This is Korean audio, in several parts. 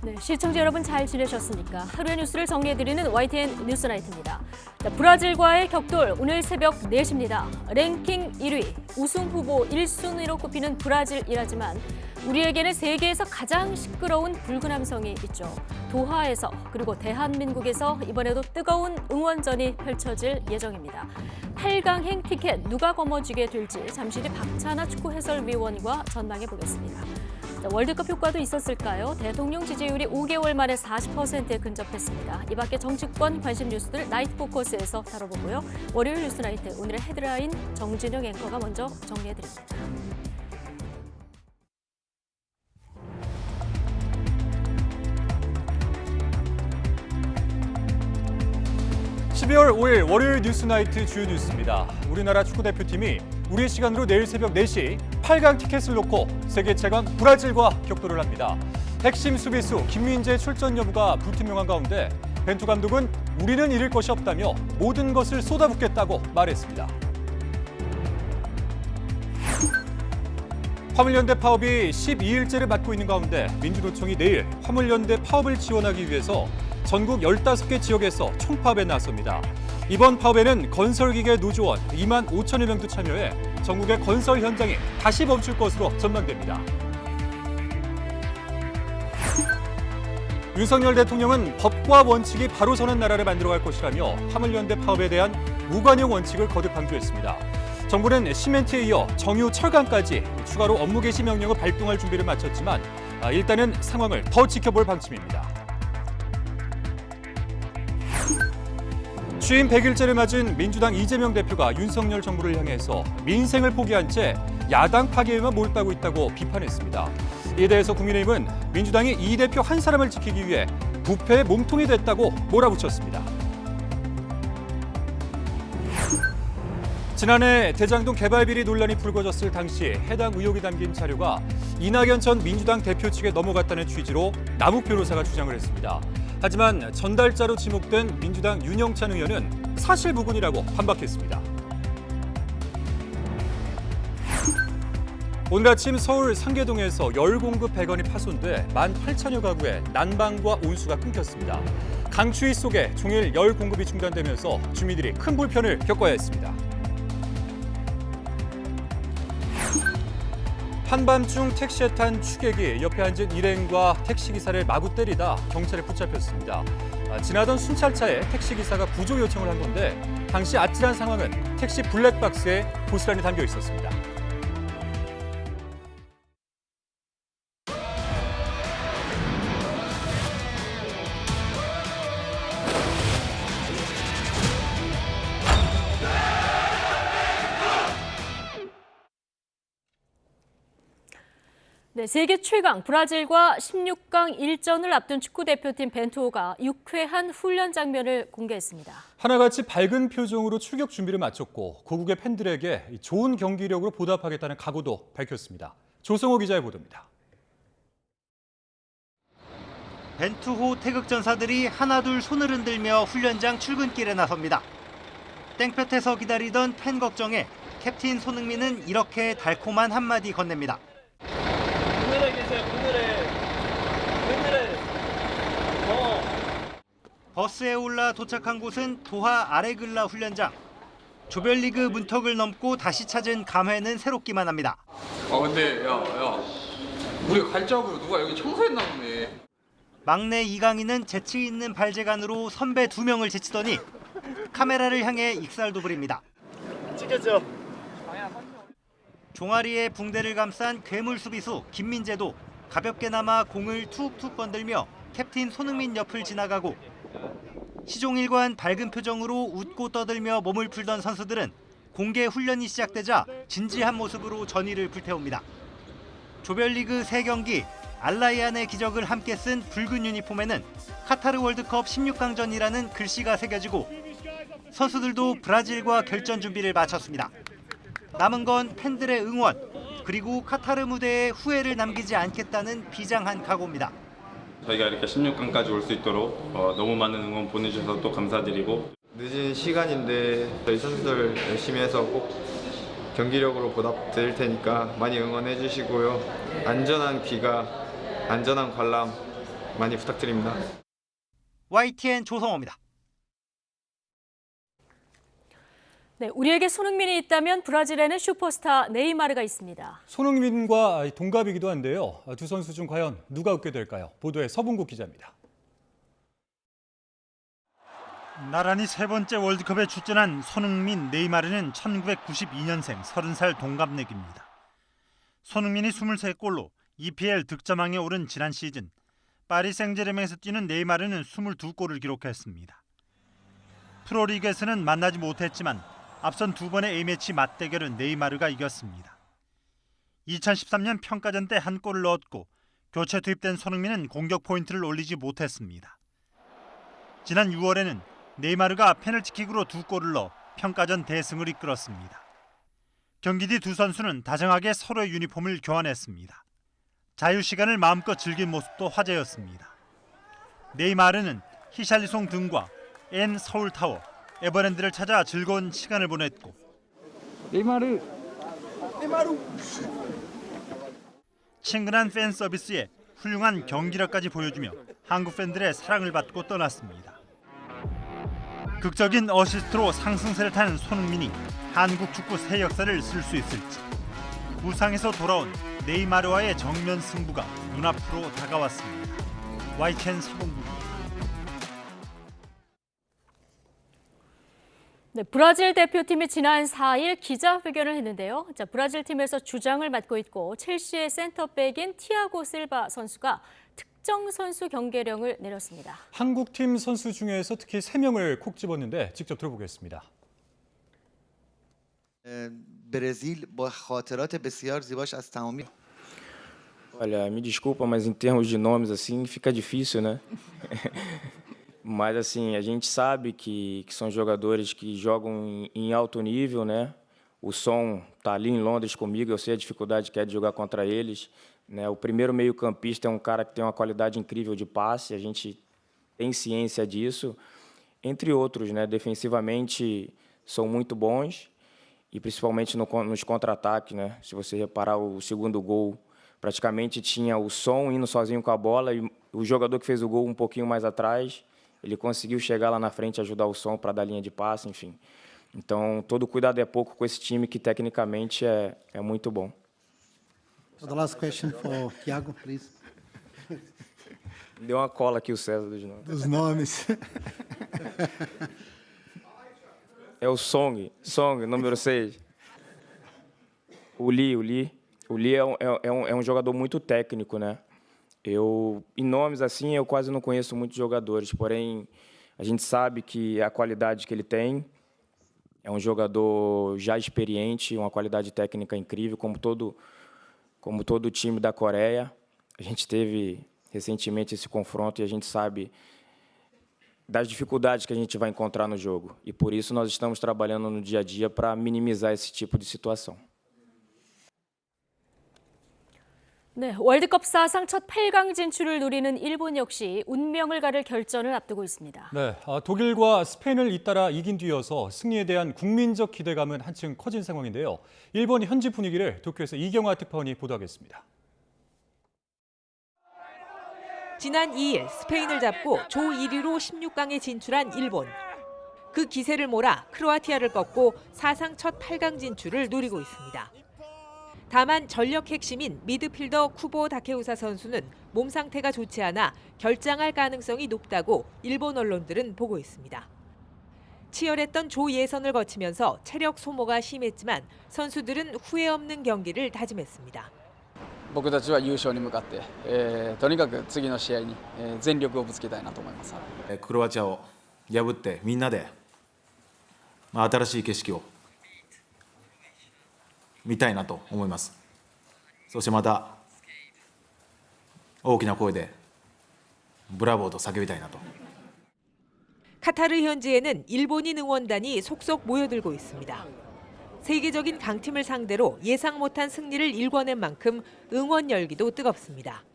네, 시청자 여러분 잘 지내셨습니까? 하루의 뉴스를 정리해드리는 YTN 뉴스나이트입니다. 자, 브라질과의 격돌 오늘 새벽 4시입니다. 랭킹 1위, 우승 후보 1순위로 꼽히는 브라질이라지만 우리에게는 세계에서 가장 시끄러운 붉은 함성이 있죠. 도하에서 그리고 대한민국에서 이번에도 뜨거운 응원전이 펼쳐질 예정입니다. 8강행 티켓 누가 거머쥐게 될지 잠시 뒤 박찬하 축구 해설위원과 전망해 보겠습니다. 월드컵 효과도 있었을까요? 대통령 지지율이 5개월 만에 40%에 근접했습니다. 이 밖에 정치권 관심 뉴스들 나이트 포커스에서 다뤄보고요. 월요일 뉴스 나이트 오늘의 헤드라인 정진영 앵커가 먼저 정리해드립니다. 12월 5일 월요일 뉴스나이트 주요 뉴스입니다. 우리나라 축구대표팀이 우리 시간으로 내일 새벽 4시 8강 티켓을 놓고 세계 최강 브라질과 격돌을 합니다. 핵심 수비수 김민재 출전 여부가 불투명한 가운데 벤투 감독은 우리는 잃을 것이 없다며 모든 것을 쏟아붓겠다고 말했습니다. 화물연대 파업이 12일째를 맞고 있는 가운데 민주노총이 내일 화물연대 파업을 지원하기 위해서 전국 15개 지역에서 총파업에 나섭니다. 이번 파업에는 건설기계 노조원 2만 5천여 명도 참여해 전국의 건설 현장이 다시 멈출 것으로 전망됩니다. 윤석열 대통령은 법과 원칙이 바로 서는 나라를 만들어갈 것이라며 화물연대 파업에 대한 무관용 원칙을 거듭 강조했습니다. 정부는 시멘트에 이어 정유, 철강까지 추가로 업무 개시 명령을 발동할 준비를 마쳤지만 일단은 상황을 더 지켜볼 방침입니다. 취임 100일째를 맞은 민주당 이재명 대표가 윤석열 정부를 향해서 민생을 포기한 채 야당 파괴에만 몰두하고 있다고 비판했습니다. 이에 대해서 국민의힘은 민주당이 이 대표 한 사람을 지키기 위해 부패의 몸통이 됐다고 몰아붙였습니다. 지난해 대장동 개발 비리 논란이 불거졌을 당시 해당 의혹이 담긴 자료가 이낙연 전 민주당 대표 측에 넘어갔다는 취지로 남욱 변호사가 주장을 했습니다. 하지만 전달자로 지목된 민주당 윤영찬 의원은 사실무근이라고 반박했습니다. 오늘 아침 서울 상계동에서 열 공급 배관이 파손돼 18,000여 가구에 난방과 온수가 끊겼습니다. 강추위 속에 종일 열 공급이 중단되면서 주민들이 큰 불편을 겪어야 했습니다. 한밤중 택시에 탄 추객이 옆에 앉은 일행과 택시기사를 마구 때리다 경찰에 붙잡혔습니다. 지나던 순찰차에 택시기사가 구조 요청을 한 건데 당시 아찔한 상황은 택시 블랙박스에 고스란히 담겨 있었습니다. 네, 세계 최강 브라질과 16강 일전을 앞둔 축구대표팀 벤투호가 유쾌한 훈련 장면을 공개했습니다. 하나같이 밝은 표정으로 출격 준비를 마쳤고 고국의 팬들에게 좋은 경기력으로 보답하겠다는 각오도 밝혔습니다. 조성호 기자의 보도입니다. 벤투호 태극전사들이 하나둘 손을 흔들며 훈련장 출근길에 나섭니다. 땡볕에서 기다리던 팬 걱정에 캡틴 손흥민은 이렇게 달콤한 한마디 건넵니다. 그늘에 계세요. 그늘에. 버스에 올라 도착한 곳은 도하 아레글라 훈련장. 조별리그 문턱을 넘고 다시 찾은 감회는 새롭기만 합니다. 근데 야 우리가 갈자고로 누가 여기 청소했나 보네. 막내 이강인은 재치 있는 발재간으로 선배 2명을 제치더니 카메라를 향해 익살도 부립니다. 찍혔죠? 종아리에 붕대를 감싼 괴물 수비수 김민재도 가볍게나마 공을 툭툭 건들며 캡틴 손흥민 옆을 지나가고 시종일관 밝은 표정으로 웃고 떠들며 몸을 풀던 선수들은 공개 훈련이 시작되자 진지한 모습으로 전의를 불태웁니다. 조별리그 3경기 알라이안의 기적을 함께 쓴 붉은 유니폼에는 카타르 월드컵 16강전이라는 글씨가 새겨지고 선수들도 브라질과 결전 준비를 마쳤습니다. 남은 건 팬들의 응원, 그리고 카타르 무대에 후회를 남기지 않겠다는 비장한 각오입니다. 저희가 이렇게 16강까지 올 수 있도록 너무 많은 응원 보내주셔서 또 감사드리고 늦은 시간인데 저희 선수들 열심히 해서 꼭 경기력으로 보답드릴 테니까 많이 응원해 주시고요. 안전한 귀가, 안전한 관람 많이 부탁드립니다. YTN 조성호입니다. 네, 우리에게 손흥민이 있다면 브라질에는 슈퍼스타 네이마르가 있습니다. 손흥민과 동갑이기도 한데요. 두 선수 중 과연 누가 웃게 될까요? 보도에 서bun국 기자입니다. 나란히 세 번째 월드컵에 출전한 손흥민, 네이마르는 1992년생 30살 동갑내기입니다. 손흥민이 23골로 EPL 득점왕에 오른 지난 시즌, 파리 생제르맹에서 뛰는 네이마르는 22골을 기록했습니다. 프로리그에서는 만나지 못했지만 앞선 두 번의 A매치 맞대결은 네이마르가 이겼습니다. 2013년 평가전 때 한 골을 넣었고 교체 투입된 손흥민은 공격 포인트를 올리지 못했습니다. 지난 6월에는 네이마르가 페널티킥으로 2골을 넣어 평가전 대승을 이끌었습니다. 경기 뒤 두 선수는 다정하게 서로의 유니폼을 교환했습니다. 자유시간을 마음껏 즐긴 모습도 화제였습니다. 네이마르는 히샬리송 등과 엔 서울타워, 에버랜드를 찾아 즐거운 시간을 보냈고 친근한 팬 서비스에 훌륭한 경기력까지 보여주며 한국 팬들의 사랑을 받고 떠났습니다. 극적인 어시스트로 상승세를 타는 손흥민이 한국 축구 새 역사를 쓸 수 있을지, 부상에서 돌아온 네이마르와의 정면 승부가 눈앞으로 다가왔습니다. YTN 서bun국. 네, 브라질 대표팀이 지난 4일 기자회견을 했는데요. 자, 브라질 팀에서 주장을 맡고 있고 첼시의 센터백인 티아고 실바 선수가 특정 선수 경계령을 내렸습니다. 한국팀 선수 중에서 특히 3명을 콕 집었는데 직접 들어보겠습니다. برزیل با خاطرات بسیار زیباش از تمامی. Olha, me desculpa, mas em termos de nomes assim fica difícil, né? Mas assim, a gente sabe que são jogadores que jogam em alto nível, né? O Son tá ali em Londres comigo, eu sei a dificuldade que é de jogar contra eles, né? O primeiro meio-campista é um cara que tem uma qualidade incrível de passe, a gente tem ciência disso, entre outros, né? Defensivamente são muito bons e principalmente nos contra-ataques, né? Se você reparar o segundo gol, praticamente tinha o Son indo sozinho com a bola e o jogador que fez o gol um pouquinho mais atrás, ele conseguiu chegar lá na frente e ajudar o Son para dar linha de passe, enfim. Então, todo cuidado é pouco com esse time que tecnicamente é muito bom. So the last question for Thiago, please. Deu uma cola aqui o César dos nomes. Dos nomes. É o Song, número 6. O Lee é um jogador muito técnico, né? Em nomes assim, eu quase não conheço muitos jogadores, porém, a gente sabe que a qualidade que ele tem é um jogador já experiente, uma qualidade técnica incrível, como todo o time da Coreia. A gente teve recentemente esse confronto e a gente sabe das dificuldades que a gente vai encontrar no jogo. E por isso nós estamos trabalhando no dia a dia para minimizar esse tipo de situação. 네, 월드컵 사상 첫 8강 진출을 노리는 일본 역시 운명을 가를 결전을 앞두고 있습니다. 네, 독일과 스페인을 잇따라 이긴 뒤여서 승리에 대한 국민적 기대감은 한층 커진 상황인데요. 일본 현지 분위기를 도쿄에서 이경화 특파원이 보도하겠습니다. 지난 2일 스페인을 잡고 조 1위로 16강에 진출한 일본. 그 기세를 몰아 크로아티아를 꺾고 사상 첫 8강 진출을 노리고 있습니다. 다만 전력 핵심인 미드필더 쿠보 다케우사 선수는 몸 상태가 좋지 않아 결장할 가능성이 높다고 일본 언론들은 보고 있습니다. 치열했던 조 예선을 거치면서 체력 소모가 심했지만 선수들은 후회 없는 경기를 다짐했습니다. 僕たちは優勝に向かって、とにかく次の試合に、全力をぶつけたいなと思います。クロアチアを破ってみんなで、新しい景色を見たいなと思います。そしてまた大きな声でブラボーと叫びたいなと。 카타르 현지에는 일본인 응원단이 속속 모여들고 있습니다. 세계적인 강팀을 상대로 예상 못한 승리를 일궈낸 만큼 응원 열기도 뜨겁습니다.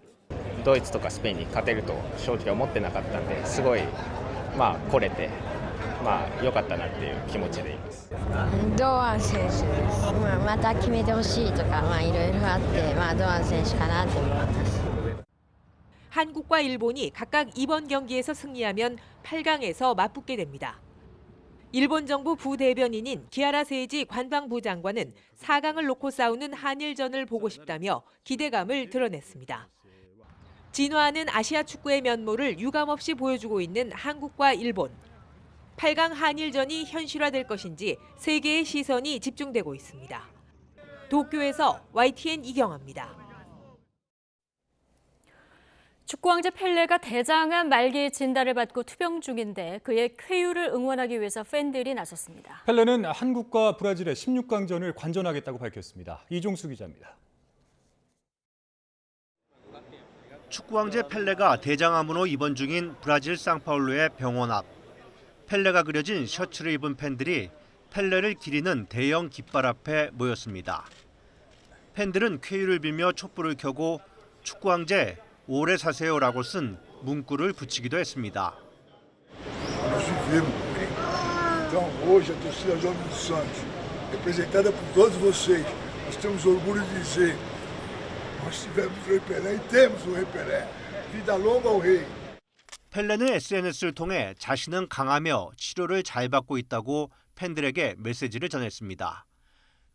ドイツとかスペインに勝てると正直思ってなかったんで、すごい来れて良かったなっていう気持ちでいます。堂安選手です。また決めてほしいとかいろいろあって、堂安選手かなと思います。 한국과 일본이 각각 이번 경기에서 승리하면 8강에서 맞붙게 됩니다. 일본 정부 부대변인인 기하라 세이지 관방부 장관은 4강을 놓고 싸우는 한일전을 보고 싶다며 기대감을 드러냈습니다. 진화하는 아시아 축구의 면모를 유감없이 보여주고 있는 한국과 일본. 8강 한일전이 현실화될 것인지 세계의 시선이 집중되고 있습니다. 도쿄에서 YTN 이경아입니다. 축구 왕제 펠레가 대장암 말기 진단을 받고 투병 중인데 그의 쾌유를 응원하기 위해서 팬들이 나섰습니다. 펠레는 한국과 브라질의 16강전을 관전하겠다고 밝혔습니다. 이종수 기자입니다. 축구 왕제 펠레가 대장암으로 입원 중인 브라질 상파울루의 병원 앞. 펠레가 그려진 셔츠를 입은 팬들이 펠레를 기리는 대형 깃발 앞에 모였습니다. 팬들은 쾌유를 빌며 촛불을 켜고 축구 왕제 오래 사세요라고 쓴 문구를 붙이기도 했습니다. Então, hoje a torcida Jovem do Santos, representada por todos vocês, nós temos orgulho de dizer, nós tivemos o Rei Pelé e temos o Rei Pelé. Vida longa ao Rei. 펠레는 SNS를 통해 자신은 강하며 치료를 잘 받고 있다고 팬들에게 메시지를 전했습니다.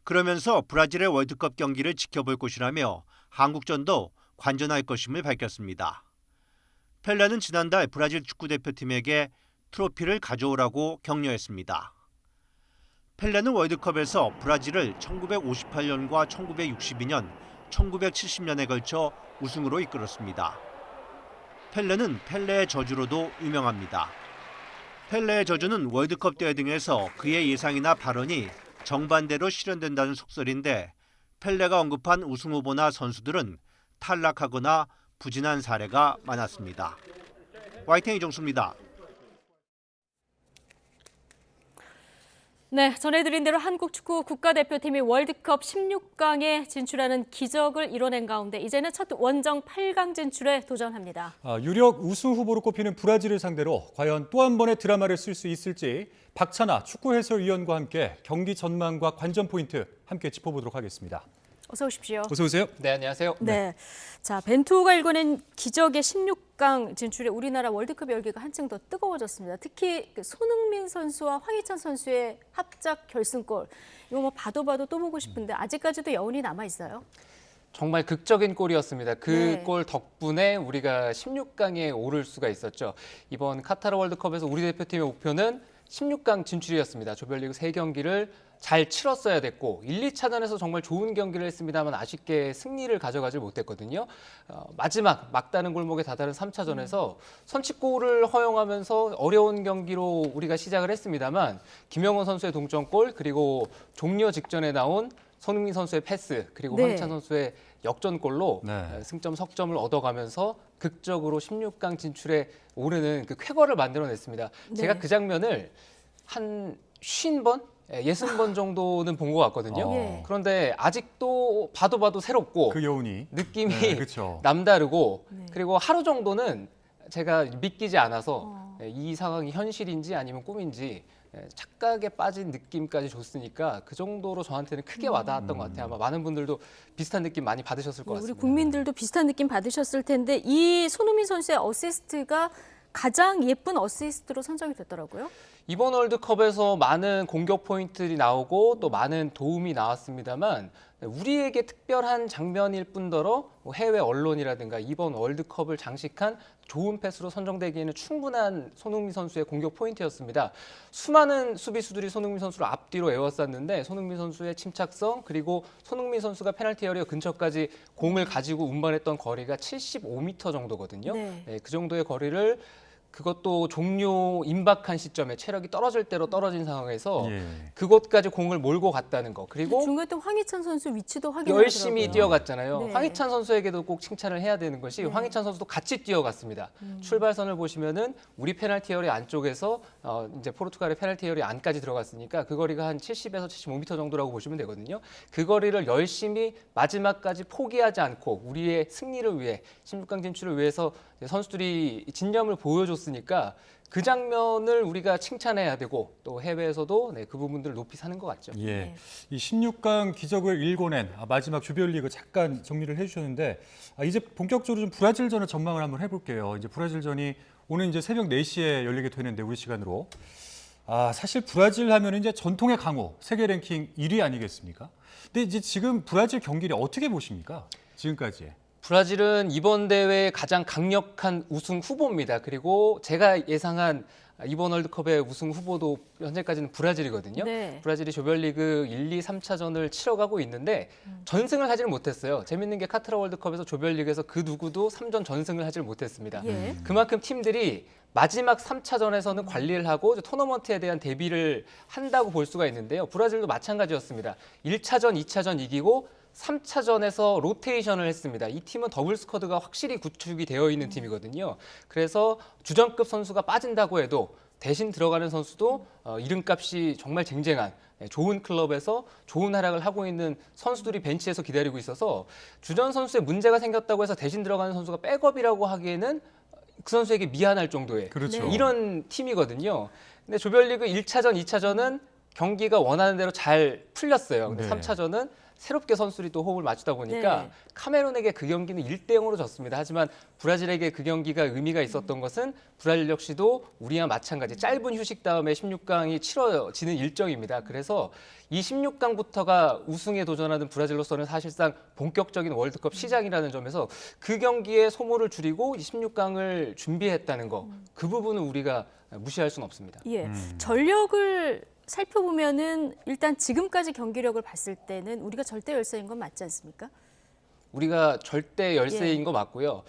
그러면서 브라질의 월드컵 경기를 지켜볼 것이라며 한국전도 관전할 것임을 밝혔습니다. 펠레는 지난달 브라질 축구대표팀에게 트로피를 가져오라고 격려했습니다. 펠레는 월드컵에서 브라질을 1958년과 1962년, 1970년에 걸쳐 우승으로 이끌었습니다. 펠레는 펠레의 저주로도 유명합니다. 펠레의 저주는 월드컵 대회 등에서 그의 예상이나 발언이 정반대로 실현된다는 속설인데 펠레가 언급한 우승 후보나 선수들은 탈락하거나 부진한 사례가 많았습니다. YTN 이종수입니다. 네, 전해드린 대로 한국 축구 국가대표팀이 월드컵 16강에 진출하는 기적을 이뤄낸 가운데 이제는 첫 원정 8강 진출에 도전합니다. 유력 우승 후보로 꼽히는 브라질을 상대로 과연 또 한 번의 드라마를 쓸 수 있을지 박찬아 축구 해설위원과 함께 경기 전망과 관전 포인트 함께 짚어보도록 하겠습니다. 어서 오십시오. 어서 오세요. 네, 안녕하세요. 네. 자, 벤투가 일궈낸 기적의 16강 진출에 우리나라 월드컵 열기가 한층 더 뜨거워졌습니다. 특히 손흥민 선수와 황희찬 선수의 합작 결승골. 이거 뭐 봐도 또 보고 싶은데 아직까지도 여운이 남아 있어요. 정말 극적인 골이었습니다. 그 골 네. 덕분에 우리가 16강에 오를 수가 있었죠. 이번 카타르 월드컵에서 우리 대표팀의 목표는 16강 진출이었습니다. 조별리그 3경기를 잘 치렀어야 됐고 1, 2차전에서 정말 좋은 경기를 했습니다만 아쉽게 승리를 가져가지 못했거든요. 마지막 막다른 골목에 다다른 3차전에서 선취골을 허용하면서 어려운 경기로 우리가 시작을 했습니다만 김영원 선수의 동점골 그리고 종료 직전에 나온 손흥민 선수의 패스 그리고 네. 황희찬 선수의 역전골로 네. 승점 석점을 얻어가면서 극적으로 16강 진출에 오르는 그 쾌거를 만들어냈습니다. 네. 제가 그 장면을 한 50번? 60번 정도는 본 것 같거든요. 예. 그런데 아직도 봐도 새롭고 그 여운이 느낌이 네, 그렇죠. 남다르고 네. 그리고 하루 정도는 제가 믿기지 않아서 이 상황이 현실인지 아니면 꿈인지 착각에 빠진 느낌까지 줬으니까 그 정도로 저한테는 크게 와닿았던 것 같아요. 아마 많은 분들도 비슷한 느낌 많이 받으셨을 것 우리 같습니다. 국민들도 비슷한 느낌 받으셨을 텐데 이 손흥민 선수의 어시스트가 가장 예쁜 어시스트로 선정이 됐더라고요. 이번 월드컵에서 많은 공격 포인트들이 나오고 또 많은 도움이 나왔습니다만 우리에게 특별한 장면일 뿐더러 해외 언론이라든가 이번 월드컵을 장식한 좋은 패스로 선정되기에는 충분한 손흥민 선수의 공격 포인트였습니다. 수많은 수비수들이 손흥민 선수를 앞뒤로 에워쌌는데 손흥민 선수의 침착성 그리고 손흥민 선수가 페널티 에리어 근처까지 공을 가지고 운반했던 거리가 75m 정도거든요. 네. 그 정도의 거리를 그것도 종료 임박한 시점에 체력이 떨어질 대로 떨어진 상황에서 그곳까지 공을 몰고 갔다는 거. 그리고 중간 때 황희찬 선수 위치도 확인하더라고요. 열심히 뛰어갔잖아요. 네. 황희찬 선수에게도 꼭 칭찬을 해야 되는 것이 황희찬 선수도 같이 뛰어갔습니다. 출발선을 보시면은 우리 페널티 에리어 안쪽에서 이제 포르투갈의 페널티 에리어 안까지 들어갔으니까 그 거리가 한 70에서 75m 정도라고 보시면 되거든요. 그 거리를 열심히 마지막까지 포기하지 않고 우리의 승리를 위해 16강 진출을 위해서 선수들이 진념을 보여줬습니다. 보여줬으니까 그 장면을 우리가 칭찬해야 되고 또 해외에서도 네, 그 부분들을 높이 사는 것 같죠. 예, 이 16강 기적을 일궈낸 마지막 조별리그 잠깐 정리를 해주셨는데 이제 본격적으로 좀 브라질전을 전망을 한번 해볼게요. 이제 브라질전이 오늘 이제 새벽 4시에 열리게 되는데 우리 시간으로 사실 브라질 하면 이제 전통의 강호, 세계 랭킹 1위 아니겠습니까? 근데 이제 지금 브라질 경기를 어떻게 보십니까? 지금까지. 브라질은 이번 대회의 가장 강력한 우승 후보입니다. 그리고 제가 예상한 이번 월드컵의 우승 후보도 현재까지는 브라질이거든요. 네. 브라질이 조별리그 1, 2, 3차전을 치러가고 있는데 전승을 하지를 못했어요. 재밌는 게 카타르 월드컵에서 조별리그에서 그 누구도 3전 전승을 하지를 못했습니다. 예. 그만큼 팀들이 마지막 3차전에서는 관리를 하고 토너먼트에 대한 대비를 한다고 볼 수가 있는데요. 브라질도 마찬가지였습니다. 1차전, 2차전 이기고 3차전에서 로테이션을 했습니다. 이 팀은 더블 스쿼드가 확실히 구축이 되어 있는 팀이거든요. 그래서 주전급 선수가 빠진다고 해도 대신 들어가는 선수도 이름값이 정말 쟁쟁한 좋은 클럽에서 좋은 활약을 하고 있는 선수들이 벤치에서 기다리고 있어서 주전 선수에 문제가 생겼다고 해서 대신 들어가는 선수가 백업이라고 하기에는 그 선수에게 미안할 정도의 그렇죠. 이런 팀이거든요. 근데 조별리그 1차전, 2차전은 경기가 원하는 대로 잘 풀렸어요. 근데 네. 3차전은 새롭게 선수들이 또 호흡을 맞추다 보니까 카메룬에게 그 경기는 1대0으로 졌습니다. 하지만 브라질에게 그 경기가 의미가 있었던 것은 브라질 역시도 우리와 마찬가지 짧은 휴식 다음에 16강이 치러지는 일정입니다. 그래서 이 16강부터가 우승에 도전하는 브라질로서는 사실상 본격적인 월드컵 시작이라는 점에서 그 경기에 소모를 줄이고 16강을 준비했다는 거, 그 부분은 우리가 무시할 수는 없습니다. 예, 전력을 살펴보면은 일단 지금까지 경기력을 봤을 때는 우리가 절대 열세인 건 맞지 않습니까? 우리가 절대 열세인 거 맞고요.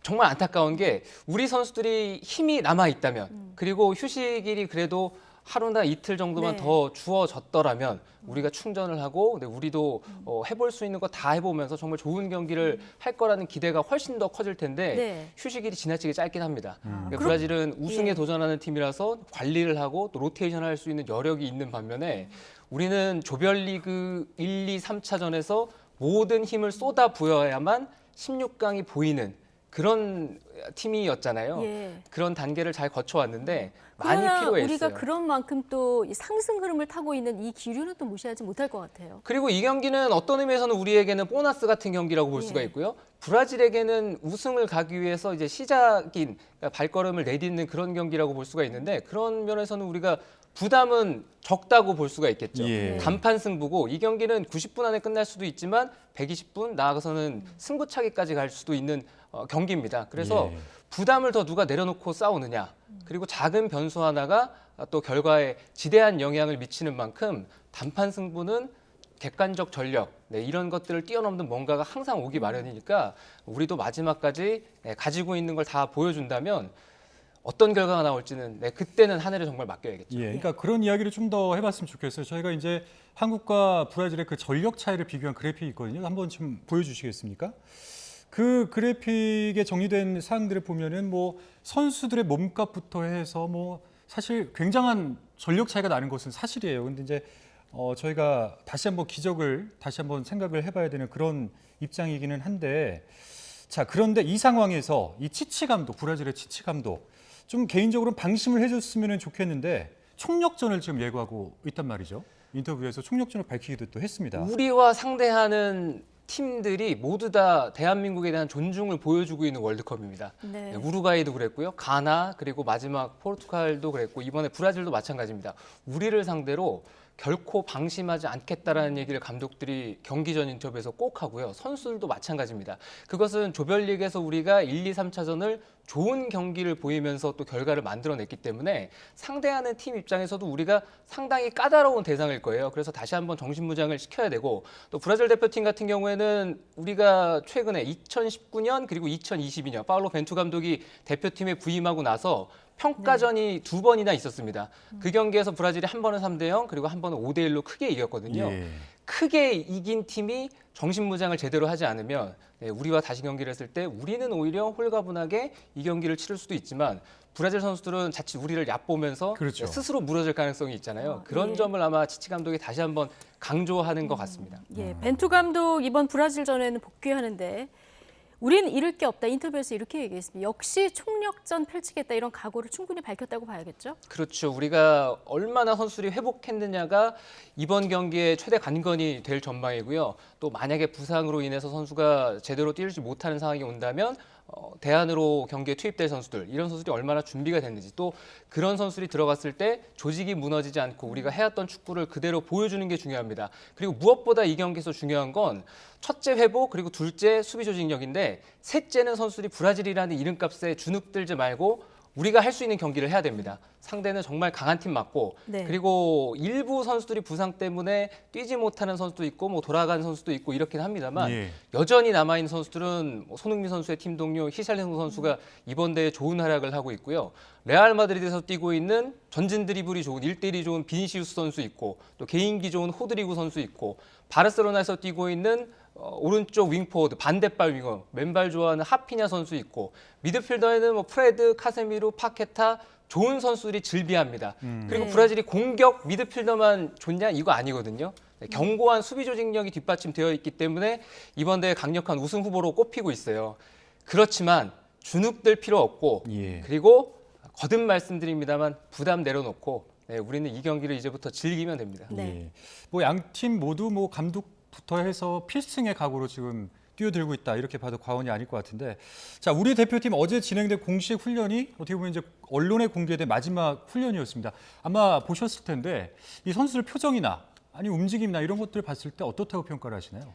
정말 안타까운 게 우리 선수들이 힘이 남아 있다면 그리고 휴식일이 그래도 하루나 이틀 정도만 더 주어졌더라면 우리가 충전을 하고 우리도 해볼 수 있는 거 다 해보면서 정말 좋은 경기를 할 거라는 기대가 훨씬 더 커질 텐데 휴식일이 지나치게 짧긴 합니다. 브라질은 우승에 도전하는 팀이라서 관리를 하고 또 로테이션을 할 수 있는 여력이 있는 반면에 우리는 조별리그 1, 2, 3차전에서 모든 힘을 쏟아 부어야만 16강이 보이는 그런 팀이었잖아요. 그런 단계를 잘 거쳐왔는데 많이 필요했어요. 우리가 그런 만큼 또 상승 흐름을 타고 있는 이 기류는 또 무시하지 못할 것 같아요. 그리고 이 경기는 어떤 의미에서는 우리에게는 보너스 같은 경기라고 볼 수가 있고요. 브라질에게는 우승을 가기 위해서 이제 시작인 발걸음을 내딛는 그런 경기라고 볼 수가 있는데 그런 면에서는 우리가 부담은 적다고 볼 수가 있겠죠. 단판 승부고 이 경기는 90분 안에 끝날 수도 있지만 120분 나아가서는 승부차기까지 갈 수도 있는 경기입니다. 그래서 부담을 더 누가 내려놓고 싸우느냐 그리고 작은 변수 하나가 또 결과에 지대한 영향을 미치는 만큼 단판 승부는 객관적 전력 이런 것들을 뛰어넘는 뭔가가 항상 오기 마련이니까 우리도 마지막까지 가지고 있는 걸 다 보여준다면 어떤 결과가 나올지는 그때는 하늘에 정말 맡겨야겠죠. 그러니까 그런 이야기를 좀 더 해봤으면 좋겠어요. 저희가 이제 한국과 브라질의 그 전력 차이를 비교한 그래픽이 있거든요. 한번 좀 보여주시겠습니까? 그 그래픽에 정리된 사항들을 보면은 뭐 선수들의 몸값부터 해서 뭐 사실 굉장한 전력 차이가 나는 것은 사실이에요. 근데 이제 저희가 다시 한번 기적을 다시 한번 생각을 해봐야 되는 그런 입장이기는 한데 자 그런데 이 상황에서 이 치치 감독 브라질의 치치 감독 좀 개인적으로 방심을 해줬으면 좋겠는데 총력전을 지금 예고하고 있단 말이죠. 인터뷰에서 총력전을 밝히기도 또 했습니다. 우리와 상대하는 팀들이 모두 다 대한민국에 대한 존중을 보여주고 있는 월드컵입니다. 우루과이도 그랬고요. 가나 그리고 마지막 포르투갈도 그랬고 이번에 브라질도 마찬가지입니다. 우리를 상대로 결코 방심하지 않겠다라는 얘기를 감독들이 경기 전 인터뷰에서 꼭 하고요. 선수들도 마찬가지입니다. 그것은 조별리그에서 우리가 1, 2, 3차전을 좋은 경기를 보이면서 또 결과를 만들어냈기 때문에 상대하는 팀 입장에서도 우리가 상당히 까다로운 대상일 거예요. 그래서 다시 한번 정신무장을 시켜야 되고 또 브라질 대표팀 같은 경우에는 우리가 최근에 2019년 그리고 2022년 파울로 벤투 감독이 대표팀에 부임하고 나서 평가전이 2번이나 있었습니다. 그 경기에서 브라질이 한 번은 3대0 그리고 한 번은 5대1로 크게 이겼거든요. 크게 이긴 팀이 정신무장을 제대로 하지 않으면 우리와 다시 경기를 했을 때 우리는 오히려 홀가분하게 이 경기를 치를 수도 있지만 브라질 선수들은 자칫 우리를 얕보면서 스스로 무너질 가능성이 있잖아요. 그런 점을 아마 치치 감독이 다시 한번 강조하는 것 같습니다. 벤투 감독 이번 브라질전에는 복귀하는데 우린 잃을 게 없다. 인터뷰에서 이렇게 얘기했습니다. 역시 총력전 펼치겠다 이런 각오를 충분히 밝혔다고 봐야겠죠? 그렇죠. 우리가 얼마나 선수들이 회복했느냐가 이번 경기의 최대 관건이 될 전망이고요. 또 만약에 부상으로 인해서 선수가 제대로 뛰지 못하는 상황이 온다면 대안으로 경기에 투입될 선수들, 이런 선수들이 얼마나 준비가 됐는지, 또 그런 선수들이 들어갔을 때 조직이 무너지지 않고 우리가 해왔던 축구를 그대로 보여주는 게 중요합니다. 그리고 무엇보다 이 경기에서 중요한 건 첫째 회복, 그리고 둘째 수비 조직력인데 셋째는 선수들이 브라질이라는 이름값에 주눅들지 말고 우리가 할 수 있는 경기를 해야 됩니다. 상대는 정말 강한 팀 맞고 네. 그리고 일부 선수들이 부상 때문에 뛰지 못하는 선수도 있고 뭐 돌아가는 선수도 있고 이렇긴 합니다만 예. 여전히 남아있는 선수들은 뭐 손흥민 선수의 팀 동료 히샬리송 선수가 이번 대회에 좋은 활약을 하고 있고요. 레알 마드리드에서 뛰고 있는 전진 드리블이 좋은 1대1이 좋은 비니시우스 선수 있고 또 개인기 좋은 호드리구 선수 있고 바르셀로나에서 뛰고 있는 오른쪽 윙포워드 반대발 윙어 맨발 좋아하는 하피냐 선수 있고 미드필더에는 뭐 프레드, 카세미로, 파케타 좋은 선수들이 즐비합니다. 그리고 네. 브라질이 공격 미드필더만 좋냐 이거 아니거든요. 견고한 수비 조직력이 뒷받침되어 있기 때문에 이번 대회 강력한 우승 후보로 꼽히고 있어요. 그렇지만 주눅들 필요 없고 그리고 거듭 말씀드립니다만 부담 내려놓고 우리는 이 경기를 이제부터 즐기면 됩니다. 네. 뭐 양 팀 모두 뭐 감독부터 해서 필승의 각오로 지금 뛰어들고 있다 이렇게 봐도 과언이 아닐 것 같은데, 자 우리 대표팀 어제 진행된 공식 훈련이 어떻게 보면 이제 언론에 공개된 마지막 훈련이었습니다. 아마 보셨을 텐데 이 선수들 표정이나 아니 움직임이나 이런 것들을 봤을 때 어떻다고 평가를 하시나요?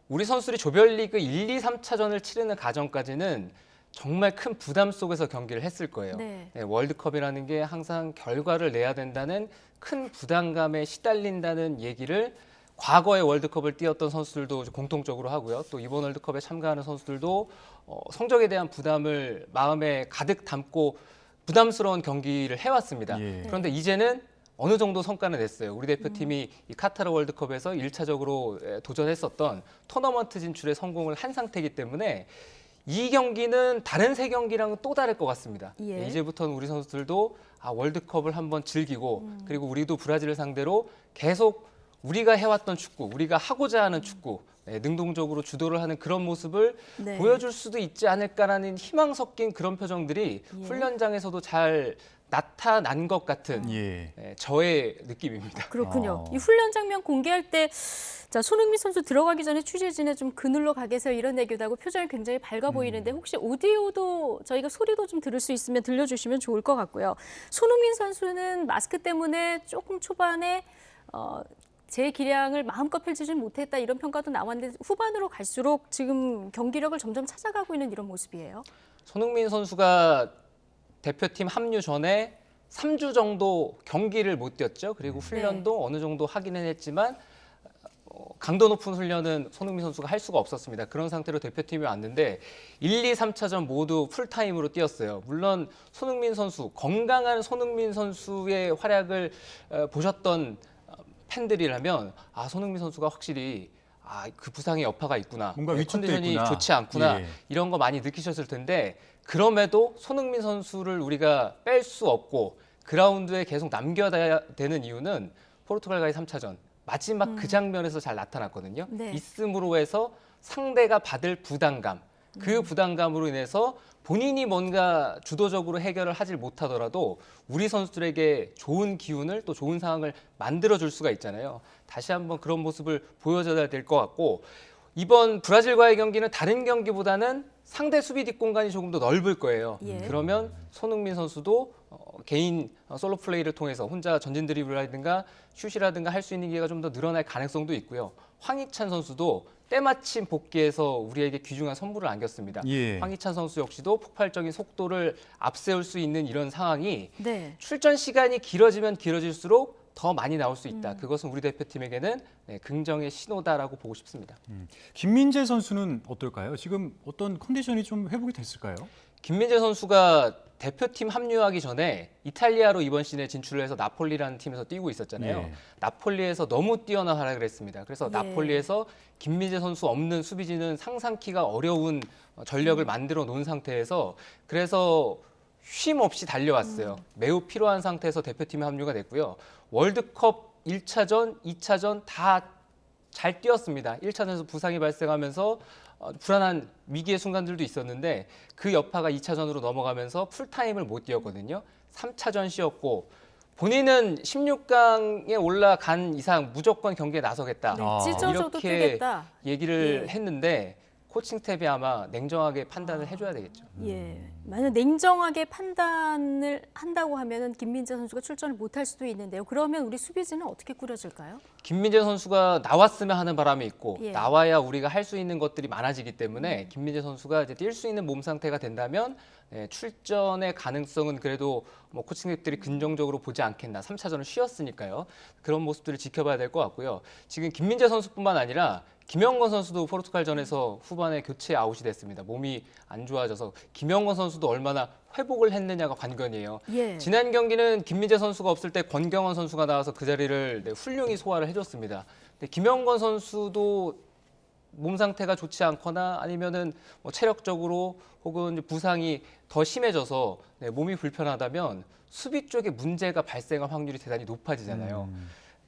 우리 선수들이 조별리그 1, 2, 3차전을 치르는 과정까지는 정말 큰 부담 속에서 경기를 했을 거예요. 네. 월드컵이라는 게 항상 결과를 내야 된다는 큰 부담감에 시달린다는 얘기를 과거에 월드컵을 뛰었던 선수들도 공통적으로 하고요. 또 이번 월드컵에 참가하는 선수들도 성적에 대한 부담을 마음에 가득 담고 부담스러운 경기를 해왔습니다. 그런데 이제는 어느 정도 성과는 냈어요. 우리 대표팀이 이 카타르 월드컵에서 1차적으로 도전했었던 토너먼트 진출에 성공을 한 상태이기 때문에 이 경기는 다른 세 경기랑은 또 다를 것 같습니다. 이제부터는 우리 선수들도 월드컵을 한번 즐기고 그리고 우리도 브라질을 상대로 계속 우리가 해왔던 축구, 우리가 하고자 하는 축구, 능동적으로 주도를 하는 그런 모습을 보여줄 수도 있지 않을까라는 희망 섞인 그런 표정들이 훈련장에서도 잘 나타난 것 같은 저의 느낌입니다. 그렇군요. 이 훈련 장면 공개할 때 자, 손흥민 선수 들어가기 전에 취재진에 좀 그늘로 가 계세요 이런 얘기도 하고 표정이 굉장히 밝아 보이는데 혹시 오디오도 저희가 소리도 좀 들을 수 있으면 들려주시면 좋을 것 같고요. 손흥민 선수는 마스크 때문에 조금 초반에 제 기량을 마음껏 펼치지 못했다 이런 평가도 나왔는데 후반으로 갈수록 지금 경기력을 점점 찾아가고 있는 이런 모습이에요. 손흥민 선수가 대표팀 합류 전에 3주 정도 경기를 못 뛰었죠. 그리고 훈련도 어느 정도 하기는 했지만 강도 높은 훈련은 손흥민 선수가 할 수가 없었습니다. 그런 상태로 대표팀이 왔는데 1, 2, 3차전 모두 풀타임으로 뛰었어요. 물론 손흥민 선수, 건강한 손흥민 선수의 활약을 보셨던 팬들이라면 손흥민 선수가 확실히 그 부상의 여파가 있구나, 뭔가 위축돼 컨디션이 있구나. 좋지 않구나 이런 거 많이 느끼셨을 텐데 그럼에도 손흥민 선수를 우리가 뺄 수 없고 그라운드에 계속 남겨야 되는 이유는 포르투갈과의 3차전 마지막 그 장면에서 잘 나타났거든요. 있음으로 해서 상대가 받을 부담감, 그 부담감으로 인해서 본인이 뭔가 주도적으로 해결을 하질 못하더라도 우리 선수들에게 좋은 기운을 또 좋은 상황을 만들어줄 수가 있잖아요. 다시 한번 그런 모습을 보여줘야 될 것 같고 이번 브라질과의 경기는 다른 경기보다는 상대 수비 뒷공간이 조금 더 넓을 거예요. 그러면 손흥민 선수도 개인 솔로 플레이를 통해서 혼자 전진 드리블이라든가 슛이라든가 할 수 있는 기회가 좀 더 늘어날 가능성도 있고요. 황희찬 선수도 때마침 복귀해서 우리에게 귀중한 선물을 안겼습니다. 황희찬 선수 역시도 폭발적인 속도를 앞세울 수 있는 이런 상황이 출전 시간이 길어지면 길어질수록 더 많이 나올 수 있다. 그것은 우리 대표팀에게는 긍정의 신호다라고 보고 싶습니다. 김민재 선수는 어떨까요? 지금 어떤 컨디션이 좀 회복이 됐을까요? 김민재 선수가 대표팀 합류하기 전에 이탈리아로 이번 시즌에 진출을 해서 나폴리라는 팀에서 뛰고 있었잖아요. 나폴리에서 너무 뛰어난 활약을 했습니다. 그래서 나폴리에서 김민재 선수 없는 수비진은 상상키가 어려운 전력을 만들어 놓은 상태에서 그래서 쉼 없이 달려왔어요. 매우 필요한 상태에서 대표팀에 합류가 됐고요. 월드컵 1차전, 2차전 다 잘 뛰었습니다. 1차전에서 부상이 발생하면서 불안한 위기의 순간들도 있었는데 그 여파가 2차전으로 넘어가면서 풀타임을 못 뛰었거든요. 3차전 쉬었고 본인은 16강에 올라간 이상 무조건 경기에 나서겠다. 찢어져도 이렇게 뛰겠다. 얘기를 예. 했는데 코칭 스텝이 아마 냉정하게 판단을 해줘야 되겠죠. 예. 만약 냉정하게 판단을 한다고 하면은 김민재 선수가 출전을 못할 수도 있는데요. 그러면 우리 수비진은 어떻게 꾸려질까요? 김민재 선수가 나왔으면 하는 바람이 있고 예. 나와야 우리가 할 수 있는 것들이 많아지기 때문에 김민재 선수가 이제 뛸 수 있는 몸 상태가 된다면 출전의 가능성은 그래도 뭐 코칭들이 긍정적으로 보지 않겠나. 3차전을 쉬었으니까요. 그런 모습들을 지켜봐야 될 것 같고요. 지금 김민재 선수뿐만 아니라 김영건 선수도 포르투갈전에서 후반에 교체 아웃이 됐습니다. 몸이 안 좋아져서 김영건 선수도 얼마나 회복을 했느냐가 관건이에요. 예. 지난 경기는 김민재 선수가 없을 때 권경원 선수가 나와서 그 자리를 훌륭히 소화를 해줬습니다. 근데 김영건 선수도 몸 상태가 좋지 않거나 아니면은 뭐 체력적으로 혹은 부상이 더 심해져서 몸이 불편하다면 수비 쪽에 문제가 발생할 확률이 대단히 높아지잖아요.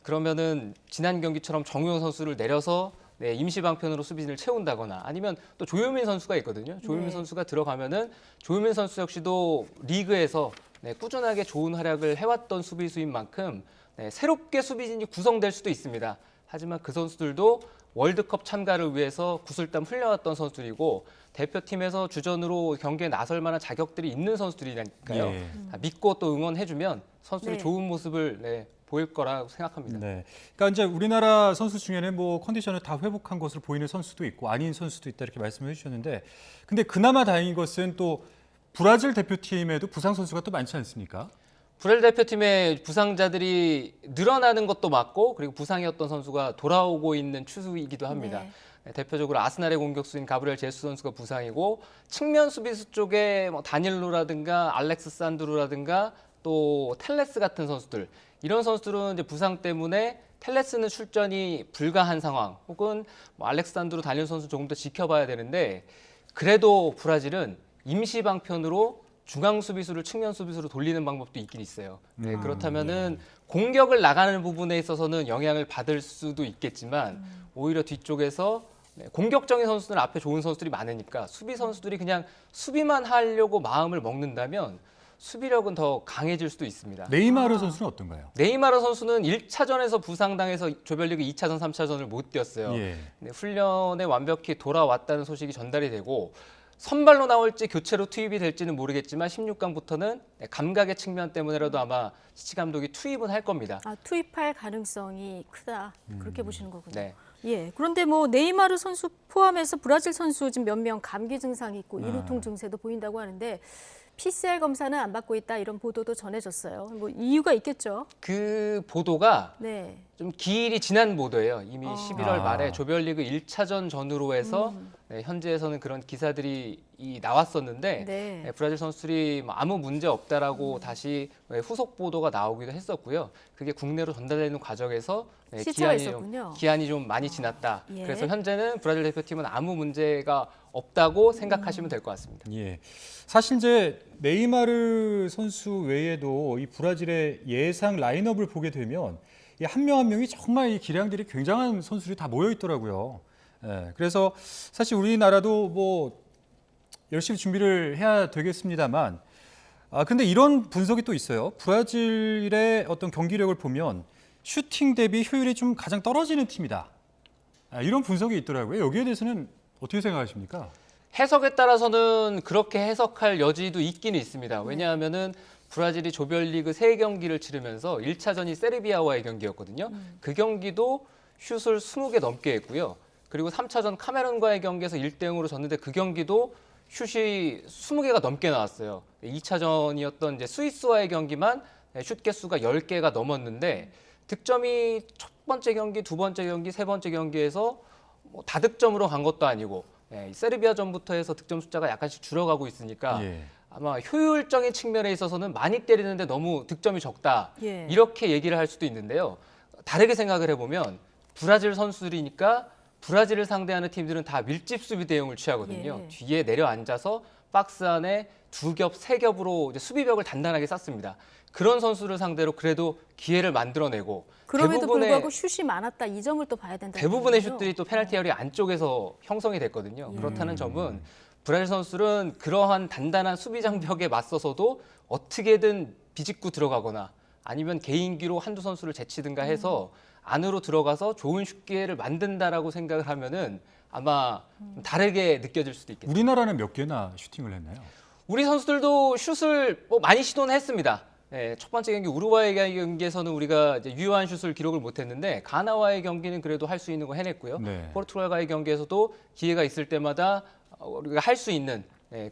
그러면은 지난 경기처럼 정우영 선수를 내려서 임시 방편으로 수비진을 채운다거나 아니면 또 조효민 선수가 있거든요. 조효민 선수가 들어가면은 조효민 선수 역시도 리그에서 꾸준하게 좋은 활약을 해왔던 수비수인 만큼 새롭게 수비진이 구성될 수도 있습니다. 하지만 그 선수들도 월드컵 참가를 위해서 구슬땀 흘려왔던 선수들이고 대표팀에서 주전으로 경기에 나설 만한 자격들이 있는 선수들이니까요. 예. 믿고 또 응원해주면 선수들이 네. 좋은 모습을 보일 거라고 생각합니다. 네. 그러니까 이제 우리나라 선수 중에는 뭐 컨디션을 다 회복한 것으로 보이는 선수도 있고 아닌 선수도 있다 이렇게 말씀을 해주셨는데, 근데 그나마 다행인 것은 또 브라질 대표팀에도 부상 선수가 또 많지 않습니까? 브라질 대표팀의 부상자들이 늘어나는 것도 맞고 그리고 부상이었던 선수가 돌아오고 있는 추세이기도 합니다. 대표적으로 아스날의 공격수인 가브리엘 제수 선수가 부상이고 측면 수비수 쪽에 뭐 다닐로라든가 알렉스 산드루라든가 또 텔레스 같은 선수들, 이런 선수들은 이제 부상 때문에 텔레스는 출전이 불가한 상황, 혹은 뭐 알렉스 산드루 다닐로 선수 조금 더 지켜봐야 되는데 그래도 브라질은 임시 방편으로 중앙 수비수를 측면 수비수로 돌리는 방법도 있긴 있어요. 그렇다면은 공격을 나가는 부분에 있어서는 영향을 받을 수도 있겠지만 오히려 뒤쪽에서 공격적인 선수들 앞에 좋은 선수들이 많으니까 수비 선수들이 그냥 수비만 하려고 마음을 먹는다면 수비력은 더 강해질 수도 있습니다. 네이마르 선수는 어떤가요? 네이마르 선수는 1차전에서 부상당해서 조별리그 2차전, 3차전을 못 뛰었어요. 예. 훈련에 완벽히 돌아왔다는 소식이 전달이 되고 선발로 나올지 교체로 투입이 될지는 모르겠지만 16강부터는 감각의 측면 때문에라도 아마 시치 감독이 투입은 할 겁니다. 투입할 가능성이 크다. 그렇게 보시는 거군요. 네. 예. 그런데 뭐 네이마르 선수 포함해서 브라질 선수 지금 몇 명 감기 증상이 있고 이루통 증세도 보인다고 하는데 PCR 검사는 안 받고 있다, 이런 보도도 전해졌어요. 뭐 이유가 있겠죠. 그 보도가 네. 좀 기일이 지난 보도예요. 이미 11월 말에 조별리그 1차전 전후로 해서 현지에서는 그런 기사들이 나왔었는데 브라질 선수들이 아무 문제 없다라고 다시 후속 보도가 나오기도 했었고요. 그게 국내로 전달되는 과정에서 기한이 좀 많이 지났다. 예. 그래서 현재는 브라질 대표팀은 아무 문제가 없다고 생각하시면 될 것 같습니다. 예. 사실 이제 네이마르 선수 외에도 이 브라질의 예상 라인업을 보게 되면 한 명 한 명이 정말 이 기량들이 굉장한 선수들이 다 모여 있더라고요. 예. 그래서 사실 우리나라도 뭐 열심히 준비를 해야 되겠습니다만, 근데 이런 분석이 또 있어요. 브라질의 어떤 경기력을 보면 슈팅 대비 효율이 좀 가장 떨어지는 팀이다. 이런 분석이 있더라고요. 여기에 대해서는 어떻게 생각하십니까? 해석에 따라서는 그렇게 해석할 여지도 있기는 있습니다. 왜냐하면은 브라질이 조별리그 3경기를 치르면서 1차전이 세르비아와의 경기였거든요. 그 경기도 슛을 20개 넘게 했고요. 그리고 3차전 카메룬과의 경기에서 1대0으로 졌는데 그 경기도 슛이 20개가 넘게 나왔어요. 2차전이었던 이제 스위스와의 경기만 슛 개수가 10개가 넘었는데 득점이 첫 번째 경기, 두 번째 경기, 세 번째 경기에서 뭐 다득점으로 간 것도 아니고 세르비아전부터 해서 득점 숫자가 약간씩 줄어가고 있으니까 아마 효율적인 측면에 있어서는 많이 때리는데 너무 득점이 적다. 이렇게 얘기를 할 수도 있는데요. 다르게 생각을 해보면 브라질 선수들이니까 브라질을 상대하는 팀들은 다 밀집 수비 대응을 취하거든요. 뒤에 내려앉아서 박스 안에 2겹, 3겹으로 이제 수비벽을 단단하게 쌌습니다. 그런 선수를 상대로 그래도 기회를 만들어내고 그럼에도 불구하고 슛이 많았다. 이 점을 또 봐야 된다. 대부분의 슛들이 또 페널티 에리어 안쪽에서 형성이 됐거든요. 그렇다는 점은 브라질 선수들은 그러한 단단한 수비 장벽에 맞서서도 어떻게든 비집고 들어가거나 아니면 개인기로 한두 선수를 제치든가 해서 안으로 들어가서 좋은 슛 기회를 만든다라고 생각을 하면은 아마 좀 다르게 느껴질 수도 있겠죠. 우리나라는 몇 개나 슈팅을 했나요? 우리 선수들도 슛을 많이 시도는 했습니다. 예, 첫 번째 경기 우루과이 경기에서는 우리가 이제 유효한 슛을 기록을 못했는데 가나와의 경기는 그래도 할 수 있는 거 해냈고요. 네. 포르투갈과의 경기에서도 기회가 있을 때마다 우리가 할 수 있는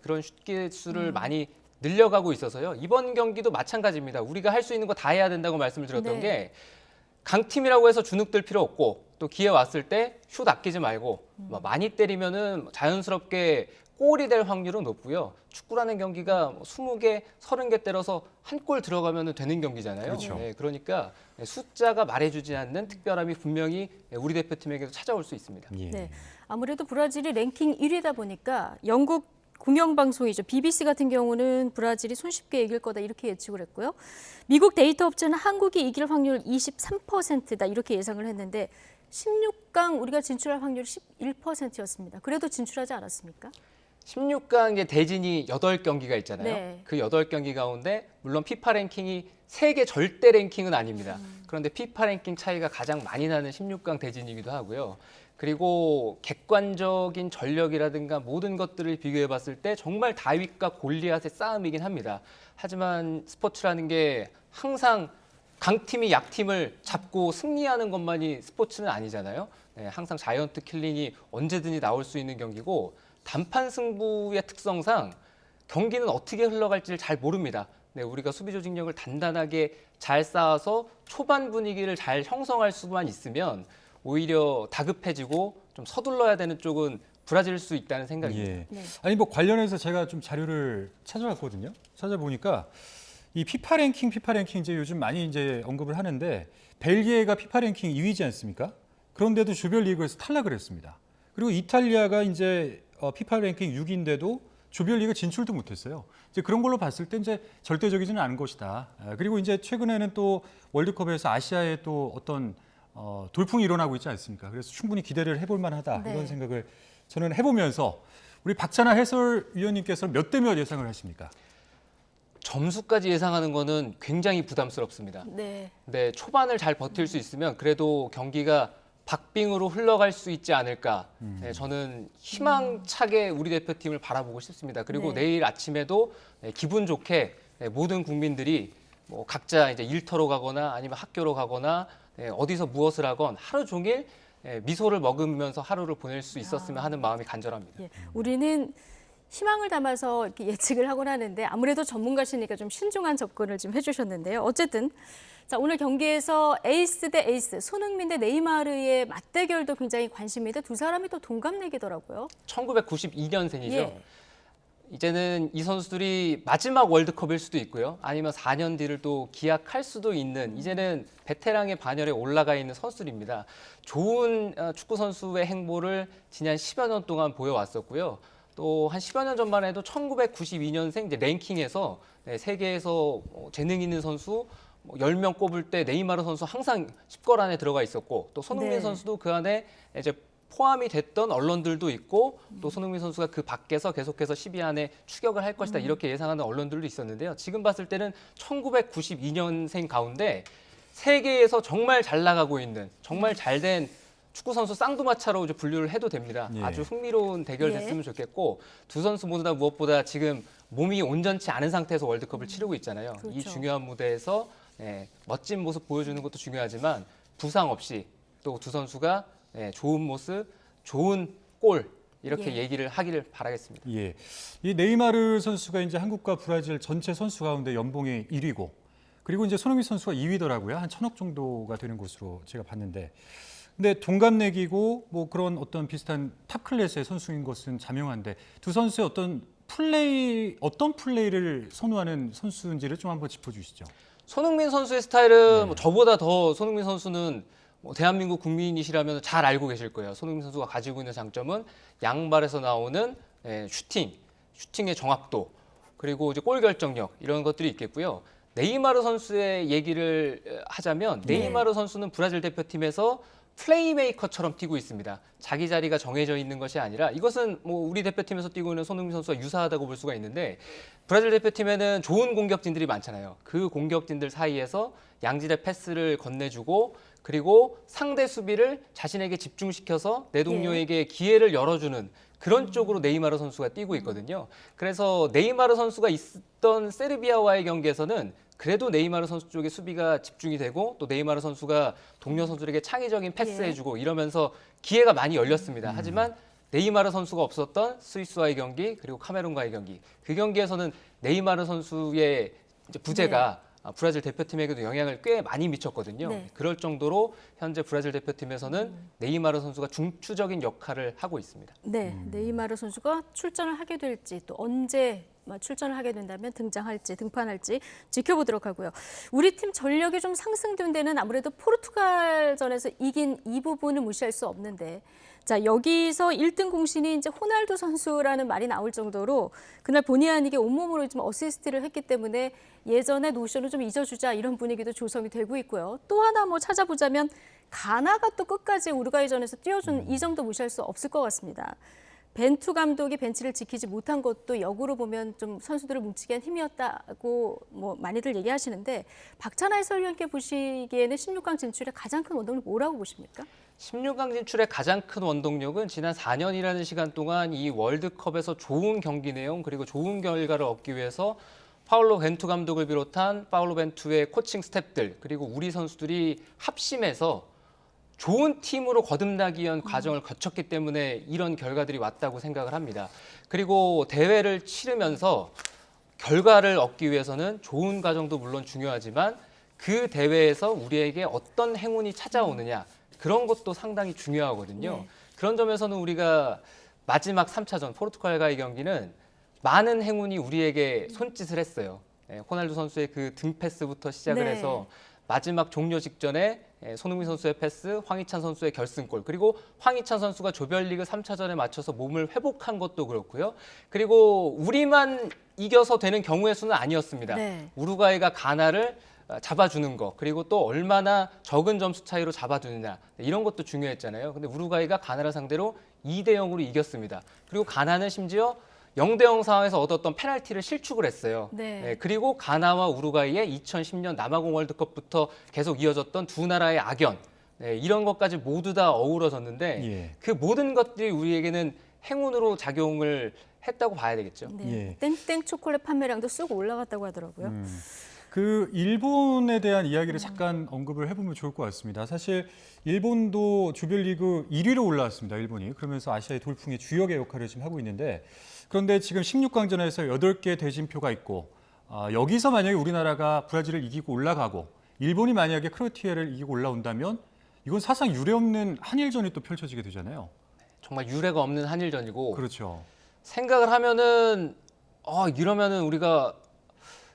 그런 슛 기회 수를 많이 늘려가고 있어서요. 이번 경기도 마찬가지입니다. 우리가 할 수 있는 거 다 해야 된다고 말씀을 드렸던 게 강팀이라고 해서 주눅들 필요 없고 또 기회 왔을 때 슛 아끼지 말고 많이 때리면은 자연스럽게 골이 될 확률은 높고요. 축구라는 경기가 20개, 30개 때려서 한 골 들어가면 되는 경기잖아요. 그렇죠. 그러니까 숫자가 말해주지 않는 특별함이 분명히 우리 대표팀에게도 찾아올 수 있습니다. 네, 아무래도 브라질이 랭킹 1위다 보니까 영국 공영방송이죠. BBC 같은 경우는 브라질이 손쉽게 이길 거다 이렇게 예측을 했고요. 미국 데이터 업체는 한국이 이길 확률 23%다 이렇게 예상을 했는데 16강 우리가 진출할 확률 11%였습니다. 그래도 진출하지 않았습니까? 16강의 대진이 8경기가 있잖아요. 네. 그 8경기 가운데 물론 피파 랭킹이 세계 절대 랭킹은 아닙니다. 그런데 피파 랭킹 차이가 가장 많이 나는 16강 대진이기도 하고요. 그리고 객관적인 전력이라든가 모든 것들을 비교해 봤을 때 정말 다윗과 골리앗의 싸움이긴 합니다. 하지만 스포츠라는 게 항상 강팀이 약팀을 잡고 승리하는 것만이 스포츠는 아니잖아요. 네, 항상 자이언트 킬링이 언제든지 나올 수 있는 경기고 단판 승부의 특성상 경기는 어떻게 흘러갈지를 잘 모릅니다. 네, 우리가 수비 조직력을 단단하게 잘 쌓아서 초반 분위기를 잘 형성할 수만 있으면 오히려 다급해지고 좀 서둘러야 되는 쪽은 브라질일 수 있다는 생각입니다. 예. 아니 뭐 관련해서 제가 좀 자료를 찾아봤거든요. 찾아보니까 이 피파 랭킹 이제 요즘 많이 이제 언급을 하는데 벨기에가 피파 랭킹 2위지 않습니까? 그런데도 조별리그에서 탈락을 했습니다. 그리고 이탈리아가 이제 피파 랭킹 6위인데도 조별리그 진출도 못했어요. 이제 그런 걸로 봤을 때 이제 절대적이지는 않은 것이다. 그리고 이제 최근에는 또 월드컵에서 아시아에 또 어떤 돌풍이 일어나고 있지 않습니까? 그래서 충분히 기대를 해볼 만하다 이런 생각을 저는 해보면서 우리 박찬하 해설위원님께서는 몇 대 몇 예상을 하십니까? 점수까지 예상하는 거는 굉장히 부담스럽습니다. 네. 네, 초반을 잘 버틸 수 있으면 그래도 경기가 박빙으로 흘러갈 수 있지 않을까. 네, 저는 희망차게 우리 대표팀을 바라보고 싶습니다. 그리고 내일 아침에도 기분 좋게 모든 국민들이 뭐 각자 이제 일터로 가거나 아니면 학교로 가거나 어디서 무엇을 하건 하루 종일 미소를 머금으면서 하루를 보낼 수 있었으면 하는 마음이 간절합니다. 예, 우리는 희망을 담아서 이렇게 예측을 하곤 하는데 아무래도 전문가시니까 좀 신중한 접근을 좀 해주셨는데요. 어쨌든 자, 오늘 경기에서 에이스 대 에이스, 손흥민 대 네이마르의 맞대결도 굉장히 관심인데 두 사람이 또 동갑내기더라고요. 1992년생이죠. 예. 이제는 이 선수들이 마지막 월드컵일 수도 있고요. 아니면 4년 뒤를 또 기약할 수도 있는 이제는 베테랑의 반열에 올라가 있는 선수들입니다. 좋은 축구 선수의 행보를 지난 10여 년 동안 보여왔었고요. 또 한 10여 년 전만 해도 1992년생 이제 랭킹에서 세계에서 재능 있는 선수 10명 꼽을 때 네이마르 선수 항상 10권 안에 들어가 있었고 또 손흥민 선수도 그 안에 이제 포함이 됐던 언론들도 있고 또 손흥민 선수가 그 밖에서 계속해서 10위 안에 추격을 할 것이다 이렇게 예상하는 언론들도 있었는데요. 지금 봤을 때는 1992년생 가운데 세계에서 정말 잘 나가고 있는 정말 잘된 축구 선수 쌍두마차로 이제 분류를 해도 됩니다. 예. 아주 흥미로운 대결 됐으면 좋겠고 두 선수 모두 다 무엇보다 지금 몸이 온전치 않은 상태에서 월드컵을 치르고 있잖아요. 그렇죠. 이 중요한 무대에서 멋진 모습 보여주는 것도 중요하지만 부상 없이 또 두 선수가 좋은 모습, 좋은 골 이렇게 얘기를 하기를 바라겠습니다. 예, 이 네이마르 선수가 이제 한국과 브라질 전체 선수 가운데 연봉이 1위고 그리고 이제 손흥민 선수가 2위더라고요. 한 1,000억 정도가 되는 것으로 제가 봤는데. 근데 동갑내기고 뭐 그런 어떤 비슷한 탑 클래스의 선수인 것은 자명한데 두 선수의 어떤 플레이를 선호하는 선수인지를 좀 한번 짚어주시죠. 손흥민 선수의 스타일은 뭐 저보다 더 손흥민 선수는 뭐 대한민국 국민이시라면 잘 알고 계실 거예요. 손흥민 선수가 가지고 있는 장점은 양발에서 나오는 슈팅, 슈팅의 정확도, 그리고 이제 골 결정력 이런 것들이 있겠고요. 네이마르 선수의 얘기를 하자면 네이마르 선수는 브라질 대표팀에서 플레이메이커처럼 뛰고 있습니다. 자기 자리가 정해져 있는 것이 아니라 이것은 뭐 우리 대표팀에서 뛰고 있는 손흥민 선수와 유사하다고 볼 수가 있는데 브라질 대표팀에는 좋은 공격진들이 많잖아요. 그 공격진들 사이에서 양질의 패스를 건네주고 그리고 상대 수비를 자신에게 집중시켜서 내 동료에게 기회를 열어주는 그런 쪽으로 네이마르 선수가 뛰고 있거든요. 그래서 네이마르 선수가 있던 세르비아와의 경기에서는 그래도 네이마르 선수 쪽에 수비가 집중이 되고 또 네이마르 선수가 동료 선수들에게 창의적인 패스해주고 이러면서 기회가 많이 열렸습니다. 하지만 네이마르 선수가 없었던 스위스와의 경기 그리고 카메룬과의 경기 그 경기에서는 네이마르 선수의 이제 부재가 브라질 대표팀에게도 영향을 꽤 많이 미쳤거든요. 네. 그럴 정도로 현재 브라질 대표팀에서는 네이마르 선수가 중추적인 역할을 하고 있습니다. 네, 네이마르 선수가 출전을 하게 될지 또 언제 출전을 하게 된다면 등장할지 등판할지 지켜보도록 하고요. 우리 팀 전력이 좀 상승된 데는 아무래도 포르투갈전에서 이긴 이 부분을 무시할 수 없는데 자 여기서 1등 공신이 이제 호날두 선수라는 말이 나올 정도로 그날 본의 아니게 온몸으로 좀 어시스트를 했기 때문에 예전의 노션을 좀 잊어주자 이런 분위기도 조성이 되고 있고요. 또 하나 뭐 찾아보자면 가나가 또 끝까지 우루과이전에서 뛰어준 이 점도 무시할 수 없을 것 같습니다. 벤투 감독이 벤치를 지키지 못한 것도 역으로 보면 좀 선수들을 뭉치게 한 힘이었다고 뭐 많이들 얘기하시는데 박찬하 해설위원께 보시기에는 16강 진출의 가장 큰 원동력 뭐라고 보십니까? 16강 진출의 가장 큰 원동력은 지난 4년이라는 시간 동안 이 월드컵에서 좋은 경기 내용 그리고 좋은 결과를 얻기 위해서 파울로 벤투 감독을 비롯한 파울로 벤투의 코칭 스태프들 그리고 우리 선수들이 합심해서 좋은 팀으로 거듭나기 위한 과정을 거쳤기 때문에 이런 결과들이 왔다고 생각을 합니다. 그리고 대회를 치르면서 결과를 얻기 위해서는 좋은 과정도 물론 중요하지만 그 대회에서 우리에게 어떤 행운이 찾아오느냐 그런 것도 상당히 중요하거든요. 네. 그런 점에서는 우리가 마지막 3차전 포르투갈과의 경기는 많은 행운이 우리에게 손짓을 했어요. 호날두 선수의 그 등 패스부터 시작을 해서 마지막 종료 직전에 손흥민 선수의 패스, 황희찬 선수의 결승골, 그리고 황희찬 선수가 조별리그 3차전에 맞춰서 몸을 회복한 것도 그렇고요. 그리고 우리만 이겨서 되는 경우의 수는 아니었습니다. 네. 우루과이가 가나를 잡아주는 거, 그리고 또 얼마나 적은 점수 차이로 잡아주느냐 이런 것도 중요했잖아요. 근데 우루과이가 가나를 상대로 2대0으로 이겼습니다. 그리고 가나는 심지어 0대0 상황에서 얻었던 페널티를 실축을 했어요. 네. 그리고 가나와 우루과이의 2010년 남아공 월드컵부터 계속 이어졌던 두 나라의 악연 이런 것까지 모두 다 어우러졌는데 그 모든 것들이 우리에게는 행운으로 작용을 했다고 봐야 되겠죠. 네. 땡땡 초콜릿 판매량도 쑥 올라갔다고 하더라고요. 그 일본에 대한 이야기를 잠깐 언급을 해보면 좋을 것 같습니다. 사실 일본도 조별리그 1위로 올라왔습니다. 일본이. 그러면서 아시아의 돌풍의 주역의 역할을 지금 하고 있는데 그런데 지금 16강전에서 8개 대진표가 있고 여기서 만약에 우리나라가 브라질을 이기고 올라가고 일본이 만약에 크로아티아를 이기고 올라온다면 이건 사상 유례없는 한일전이 또 펼쳐지게 되잖아요. 정말 유례가 없는 한일전이고 그렇죠. 생각을 하면은 이러면은 우리가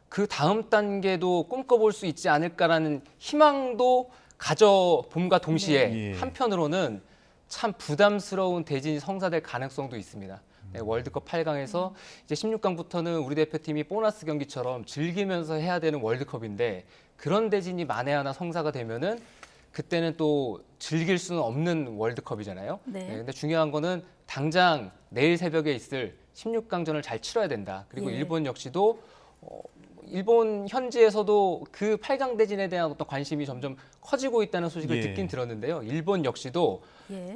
그 다음 단계도 꿈꿔볼 수 있지 않을까라는 희망도 가져봄과 동시에 한편으로는 참 부담스러운 대진이 성사될 가능성도 있습니다. 월드컵 8강에서 이제 16강부터는 우리 대표팀이 보너스 경기처럼 즐기면서 해야 되는 월드컵인데 그런 대진이 만에 하나 성사가 되면은 그때는 또 즐길 수는 없는 월드컵이잖아요. 근데 중요한 거는 당장 내일 새벽에 있을 16강전을 잘 치러야 된다. 그리고 일본 역시도 일본 현지에서도 그 8강 대진에 대한 어떤 관심이 점점 커지고 있다는 소식을 듣긴 들었는데요. 일본 역시도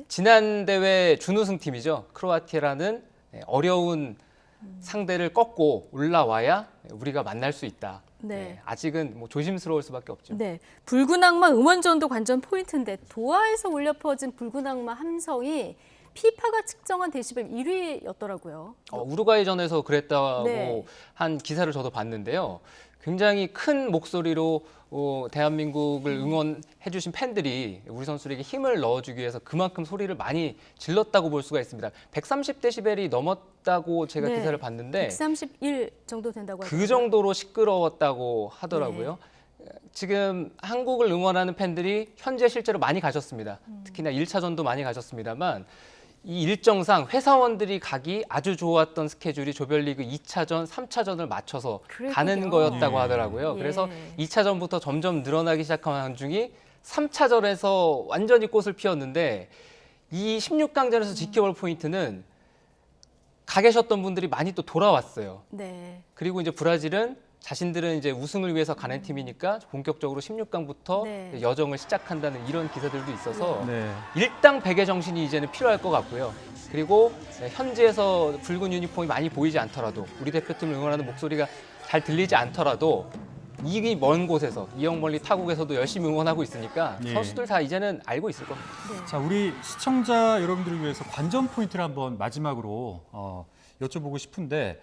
지난 대회 준우승 팀이죠. 크로아티아라는 어려운 상대를 꺾고 올라와야 우리가 만날 수 있다. 아직은 뭐 조심스러울 수밖에 없죠. 네, 붉은 악마 응원전도 관전 포인트인데 도하에서 울려 퍼진 붉은 악마 함성이 피파가 측정한 데시벨 1위였더라고요. 우루과이전에서 그랬다고 한 기사를 저도 봤는데요. 굉장히 큰 목소리로 대한민국을 응원해 주신 팬들이 우리 선수들에게 힘을 넣어주기 위해서 그만큼 소리를 많이 질렀다고 볼 수가 있습니다. 130데시벨이 넘었다고 제가 기사를 봤는데 131 정도 된다고 하더라고요. 그 정도로 시끄러웠다고 하더라고요. 지금 한국을 응원하는 팬들이 현재 실제로 많이 가셨습니다. 특히나 1차전도 많이 가셨습니다만 이 일정상 회사원들이 가기 아주 좋았던 스케줄이 조별리그 2차전, 3차전을 맞춰서 가는 거였다고 하더라고요. 그래서 2차전부터 점점 늘어나기 시작한 와중에 3차전에서 완전히 꽃을 피웠는데 이 16강전에서 지켜볼 포인트는 가 계셨던 분들이 많이 또 돌아왔어요. 네. 그리고 이제 브라질은 자신들은 이제 우승을 위해서 가는 팀이니까 본격적으로 16강부터 여정을 시작한다는 이런 기사들도 있어서 일당백의 정신이 이제는 필요할 것 같고요. 그리고 현지에서 붉은 유니폼이 많이 보이지 않더라도 우리 대표팀을 응원하는 목소리가 잘 들리지 않더라도 이 먼 곳에서 이영멀리 타국에서도 열심히 응원하고 있으니까 선수들 다 이제는 알고 있을 겁니다. 자, 우리 시청자 여러분들을 위해서 관전 포인트를 한번 마지막으로 여쭤보고 싶은데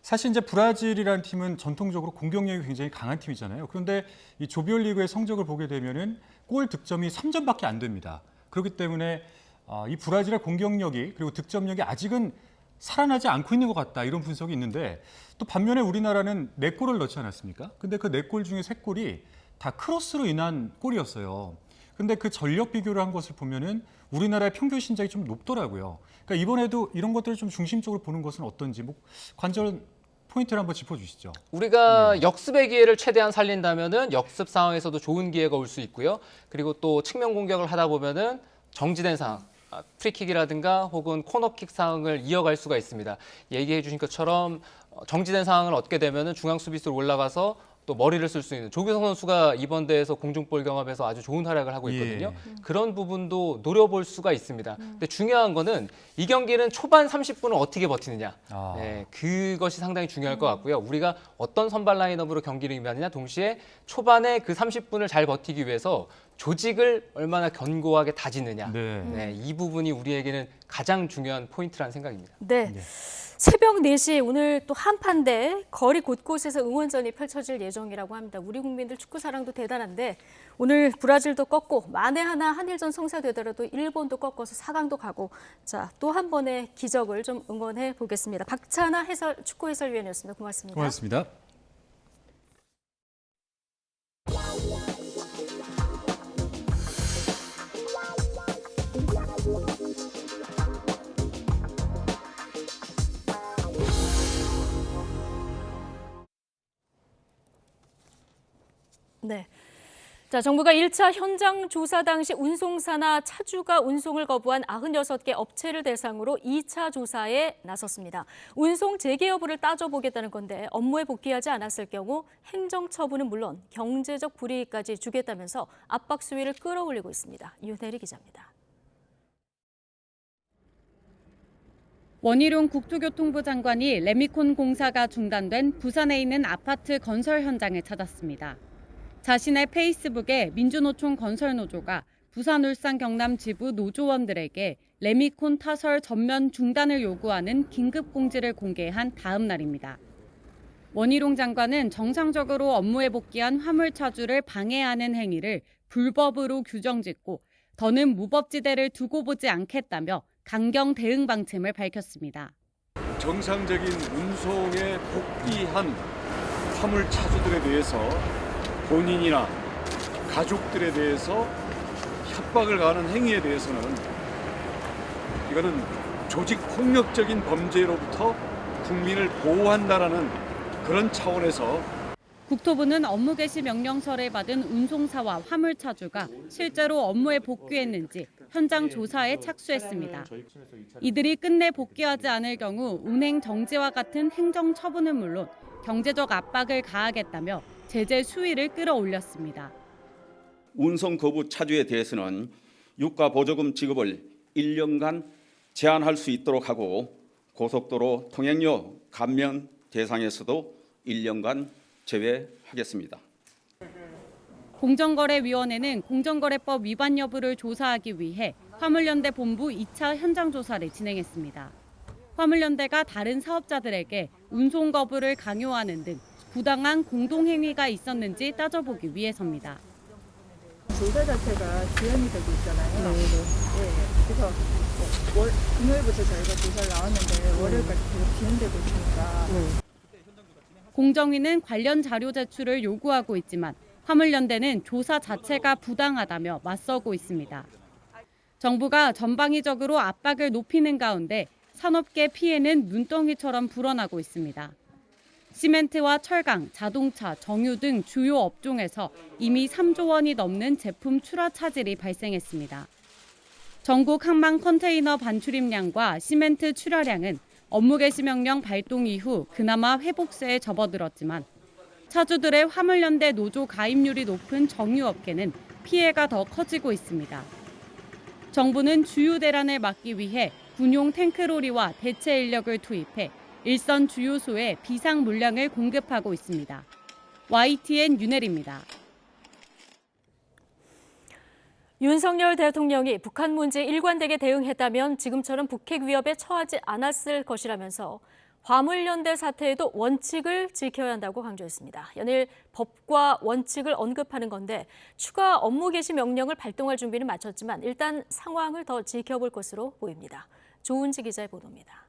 사실 이제 브라질이라는 팀은 전통적으로 공격력이 굉장히 강한 팀이잖아요. 그런데 이 조별리그의 성적을 보게 되면은 골 득점이 3점밖에 안 됩니다. 그렇기 때문에 이 브라질의 공격력이 그리고 득점력이 아직은 살아나지 않고 있는 것 같다 이런 분석이 있는데 또 반면에 우리나라는 4골을 넣지 않았습니까? 근데 그 4골 중에 3골이 다 크로스로 인한 골이었어요. 근데 그 전력 비교를 한 것을 보면은 우리나라의 평균 신장이 좀 높더라고요. 그러니까 이번에도 이런 것들을 좀 중심적으로 보는 것은 어떤지 관전 포인트를 한번 짚어주시죠. 우리가 역습의 기회를 최대한 살린다면은 역습 상황에서도 좋은 기회가 올 수 있고요. 그리고 또 측면 공격을 하다 보면은 정지된 상황, 프리킥이라든가 혹은 코너킥 상황을 이어갈 수가 있습니다. 얘기해 주신 것처럼 정지된 상황을 얻게 되면은 중앙 수비수로 올라가서 또 머리를 쓸 수 있는 조규성 선수가 이번 대회에서 공중볼 경합에서 아주 좋은 활약을 하고 있거든요. 그런 부분도 노려볼 수가 있습니다. 근데 중요한 거는 이 경기는 초반 30분을 어떻게 버티느냐. 그것이 상당히 중요할 것 같고요. 우리가 어떤 선발 라인업으로 경기를 임하느냐 동시에 초반에 그 30분을 잘 버티기 위해서 조직을 얼마나 견고하게 다지느냐. 이 부분이 우리에게는 가장 중요한 포인트라는 생각입니다. 네. 새벽 4시 오늘 또 한판대 거리 곳곳에서 응원전이 펼쳐질 예정이라고 합니다. 우리 국민들 축구 사랑도 대단한데 오늘 브라질도 꺾고 만에 하나 한일전 성사되더라도 일본도 꺾어서 4강도 가고 자, 또 한 번의 기적을 좀 응원해 보겠습니다. 박찬아 축구 해설위원이었습니다. 고맙습니다. 고맙습니다. 네. 자, 정부가 1차 현장 조사 당시 운송사나 차주가 운송을 거부한 96개 업체를 대상으로 2차 조사에 나섰습니다. 운송 재개 여부를 따져보겠다는 건데 업무에 복귀하지 않았을 경우 행정처분은 물론 경제적 불이익까지 주겠다면서 압박 수위를 끌어올리고 있습니다. 윤혜리 기자입니다. 원희룡 국토교통부 장관이 레미콘 공사가 중단된 부산에 있는 아파트 건설 현장을 찾았습니다. 자신의 페이스북에 민주노총 건설노조가 부산, 울산, 경남 지부 노조원들에게 레미콘 타설 전면 중단을 요구하는 긴급 공지를 공개한 다음 날입니다. 원희룡 장관은 정상적으로 업무에 복귀한 화물차주를 방해하는 행위를 불법으로 규정짓고 더는 무법지대를 두고 보지 않겠다며 강경 대응 방침을 밝혔습니다. 정상적인 운송에 복귀한 화물차주들에 대해서 본인이나 가족들에 대해서 협박을 가하는 행위에 대해서는 이거는 조직 폭력적인 범죄로부터 국민을 보호한다라는 그런 차원에서 국토부는 업무 개시 명령서를 받은 운송사와 화물차주가 실제로 업무에 복귀했는지 현장 조사에 착수했습니다. 이들이 끝내 복귀하지 않을 경우 운행 정지와 같은 행정 처분은 물론 경제적 압박을 가하겠다며 제재 수위를 끌어올렸습니다. 운송 거부 차주에 대해서는 유가 보조금 지급을 1년간 제한할 수 있도록 하고 고속도로 통행료 감면 대상에서도 1년간 제외하겠습니다. 공정거래위원회는 공정거래법 위반 여부를 조사하기 위해 화물연대 본부 2차 현장 조사를 진행했습니다. 화물연대가 다른 사업자들에게 운송 거부를 강요하는 등 부당한 공동행위가 있었는지 따져보기 위해서입니다. 조사 자체가 지연이 되고 있잖아요. 그래서 금요일부터 저희가 조사를 나왔는데 월요일까지 계속 지연되고 있으니까. 공정위는 관련 자료 제출을 요구하고 있지만 화물연대는 조사 자체가 부당하다며 맞서고 있습니다. 정부가 전방위적으로 압박을 높이는 가운데 산업계 피해는 눈덩이처럼 불어나고 있습니다. 시멘트와 철강, 자동차, 정유 등 주요 업종에서 이미 3조 원이 넘는 제품 출하 차질이 발생했습니다. 전국 항만 컨테이너 반출입량과 시멘트 출하량은 업무 개시 명령 발동 이후 그나마 회복세에 접어들었지만 차주들의 화물연대 노조 가입률이 높은 정유업계는 피해가 더 커지고 있습니다. 정부는 주유 대란을 막기 위해 군용 탱크로리와 대체 인력을 투입해 일선 주유소에 비상 물량을 공급하고 있습니다. YTN 윤혜리입니다. 윤석열 대통령이 북한 문제에 일관되게 대응했다면 지금처럼 북핵 위협에 처하지 않았을 것이라면서 화물연대 사태에도 원칙을 지켜야 한다고 강조했습니다. 연일 법과 원칙을 언급하는 건데 추가 업무 개시 명령을 발동할 준비는 마쳤지만 일단 상황을 더 지켜볼 것으로 보입니다. 조은지 기자의 보도입니다.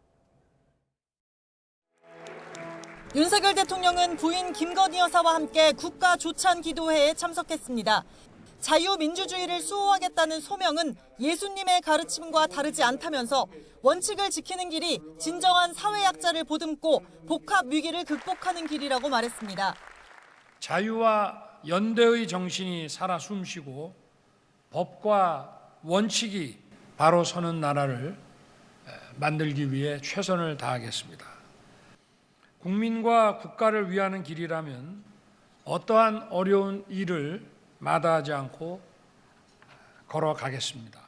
윤석열 대통령은 부인 김건희 여사와 함께 국가조찬 기도회에 참석했습니다. 자유민주주의를 수호하겠다는 소명은 예수님의 가르침과 다르지 않다면서 원칙을 지키는 길이 진정한 사회약자를 보듬고 복합 위기를 극복하는 길이라고 말했습니다. 자유와 연대의 정신이 살아 숨쉬고 법과 원칙이 바로 서는 나라를 만들기 위해 최선을 다하겠습니다. 국민과 국가를 위하는 길이라면 어떠한 어려운 일을 마다하지 않고 걸어가겠습니다.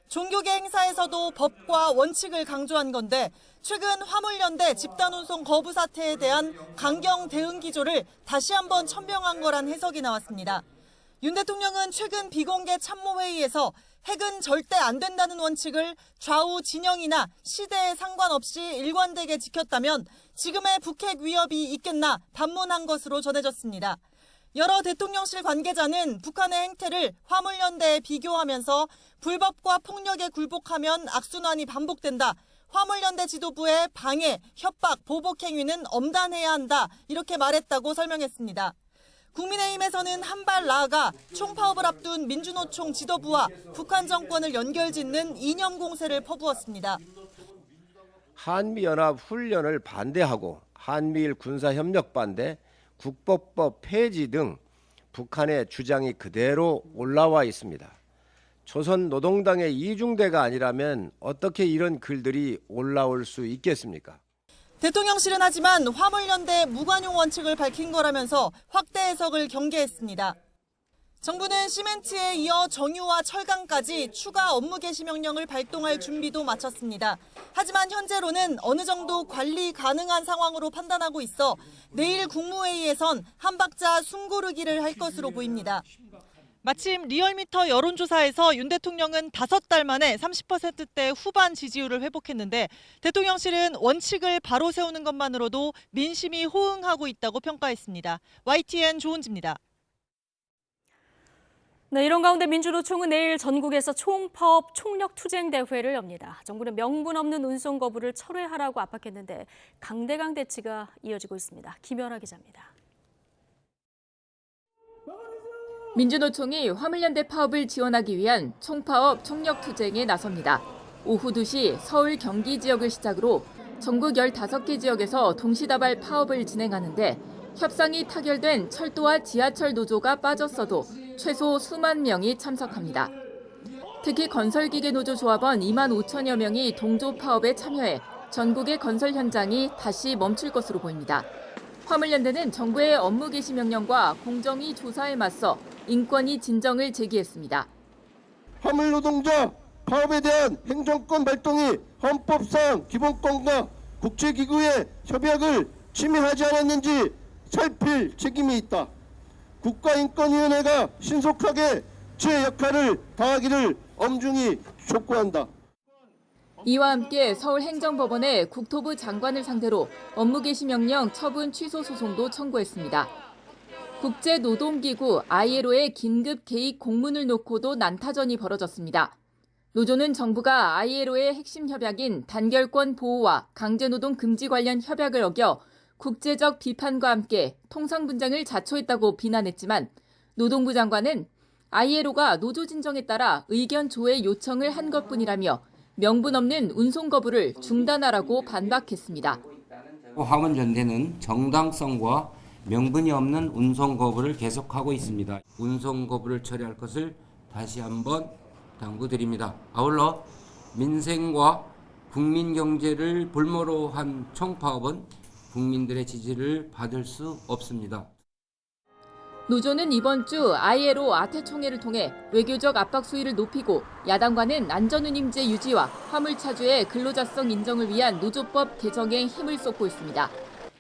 종교계 행사에서도 법과 원칙을 강조한 건데 최근 화물연대 집단운송 거부 사태에 대한 강경 대응 기조를 다시 한번 천명한 거란 해석이 나왔습니다. 윤 대통령은 최근 비공개 참모회의에서 핵은 절대 안 된다는 원칙을 좌우 진영이나 시대에 상관없이 일관되게 지켰다면 지금의 북핵 위협이 있겠나 반문한 것으로 전해졌습니다. 여러 대통령실 관계자는 북한의 행태를 화물연대에 비교하면서 불법과 폭력에 굴복하면 악순환이 반복된다. 화물연대 지도부의 방해, 협박, 보복 행위는 엄단해야 한다. 이렇게 말했다고 설명했습니다. 국민의힘에서는 한 발 나아가 총파업을 앞둔 민주노총 지도부와 북한 정권을 연결짓는 이념 공세를 퍼부었습니다. 한미연합 훈련을 반대하고 한미일 군사협력 반대, 국법법 폐지 등 북한의 주장이 그대로 올라와 있습니다. 조선노동당의 이중대가 아니라면 어떻게 이런 글들이 올라올 수 있겠습니까? 대통령실은 하지만 화물연대 무관용 원칙을 밝힌 거라면서 확대 해석을 경계했습니다. 정부는 시멘트에 이어 정유와 철강까지 추가 업무 개시 명령을 발동할 준비도 마쳤습니다. 하지만 현재로는 어느 정도 관리 가능한 상황으로 판단하고 있어 내일 국무회의에선 한 박자 숨 고르기를 할 것으로 보입니다. 마침 리얼미터 여론조사에서 윤 대통령은 5달 만에 30%대 후반 지지율을 회복했는데 대통령실은 원칙을 바로 세우는 것만으로도 민심이 호응하고 있다고 평가했습니다. YTN 조은지입니다. 네, 이런 가운데 민주노총은 내일 전국에서 총파업 총력투쟁 대회를 엽니다. 정부는 명분 없는 운송 거부를 철회하라고 압박했는데 강대강 대치가 이어지고 있습니다. 김연아 기자입니다. 민주노총이 화물연대 파업을 지원하기 위한 총파업 총력투쟁에 나섭니다. 오후 2시 서울 경기 지역을 시작으로 전국 15개 지역에서 동시다발 파업을 진행하는데 협상이 타결된 철도와 지하철 노조가 빠졌어도 최소 수만 명이 참석합니다. 특히 건설기계노조 조합원 2만 5천여 명이 동조 파업에 참여해 전국의 건설 현장이 다시 멈출 것으로 보입니다. 화물연대는 정부의 업무 개시 명령과 공정위 조사에 맞서 인권위 진정을 제기했습니다. 화물노동자 파업에 대한 행정권 발동이 헌법상 기본권과 국제기구의 협약을 침해하지 않았는지 살필 책임이 있다. 국가인권위원회가 신속하게 제 역할을 다하기를 엄중히 촉구한다. 이와 함께 서울행정법원에 국토부 장관을 상대로 업무 개시 명령 처분 취소 소송도 청구했습니다. 국제노동기구 ILO의 긴급 개입 공문을 놓고도 난타전이 벌어졌습니다. 노조는 정부가 ILO의 핵심 협약인 단결권 보호와 강제노동 금지 관련 협약을 어겨 국제적 비판과 함께 통상 분쟁을 자초했다고 비난했지만 노동부 장관은 ILO가 노조 진정에 따라 의견 조회 요청을 한 것뿐이라며 명분 없는 운송 거부를 중단하라고 반박했습니다. 화물연대는 정당성과 명분이 없는 운송 거부를 계속하고 있습니다. 운송 거부를 처리할 것을 다시 한번 당부드립니다. 아울러 민생과 국민 경제를 볼모로 한 총파업은 국민들의 지지를 받을 수 없습니다. 노조는 이번 주 ILO 아태총회를 통해 외교적 압박 수위를 높이고 야당과는 안전운임제 유지와 화물차주의 근로자성 인정을 위한 노조법 개정에 힘을 쏟고 있습니다.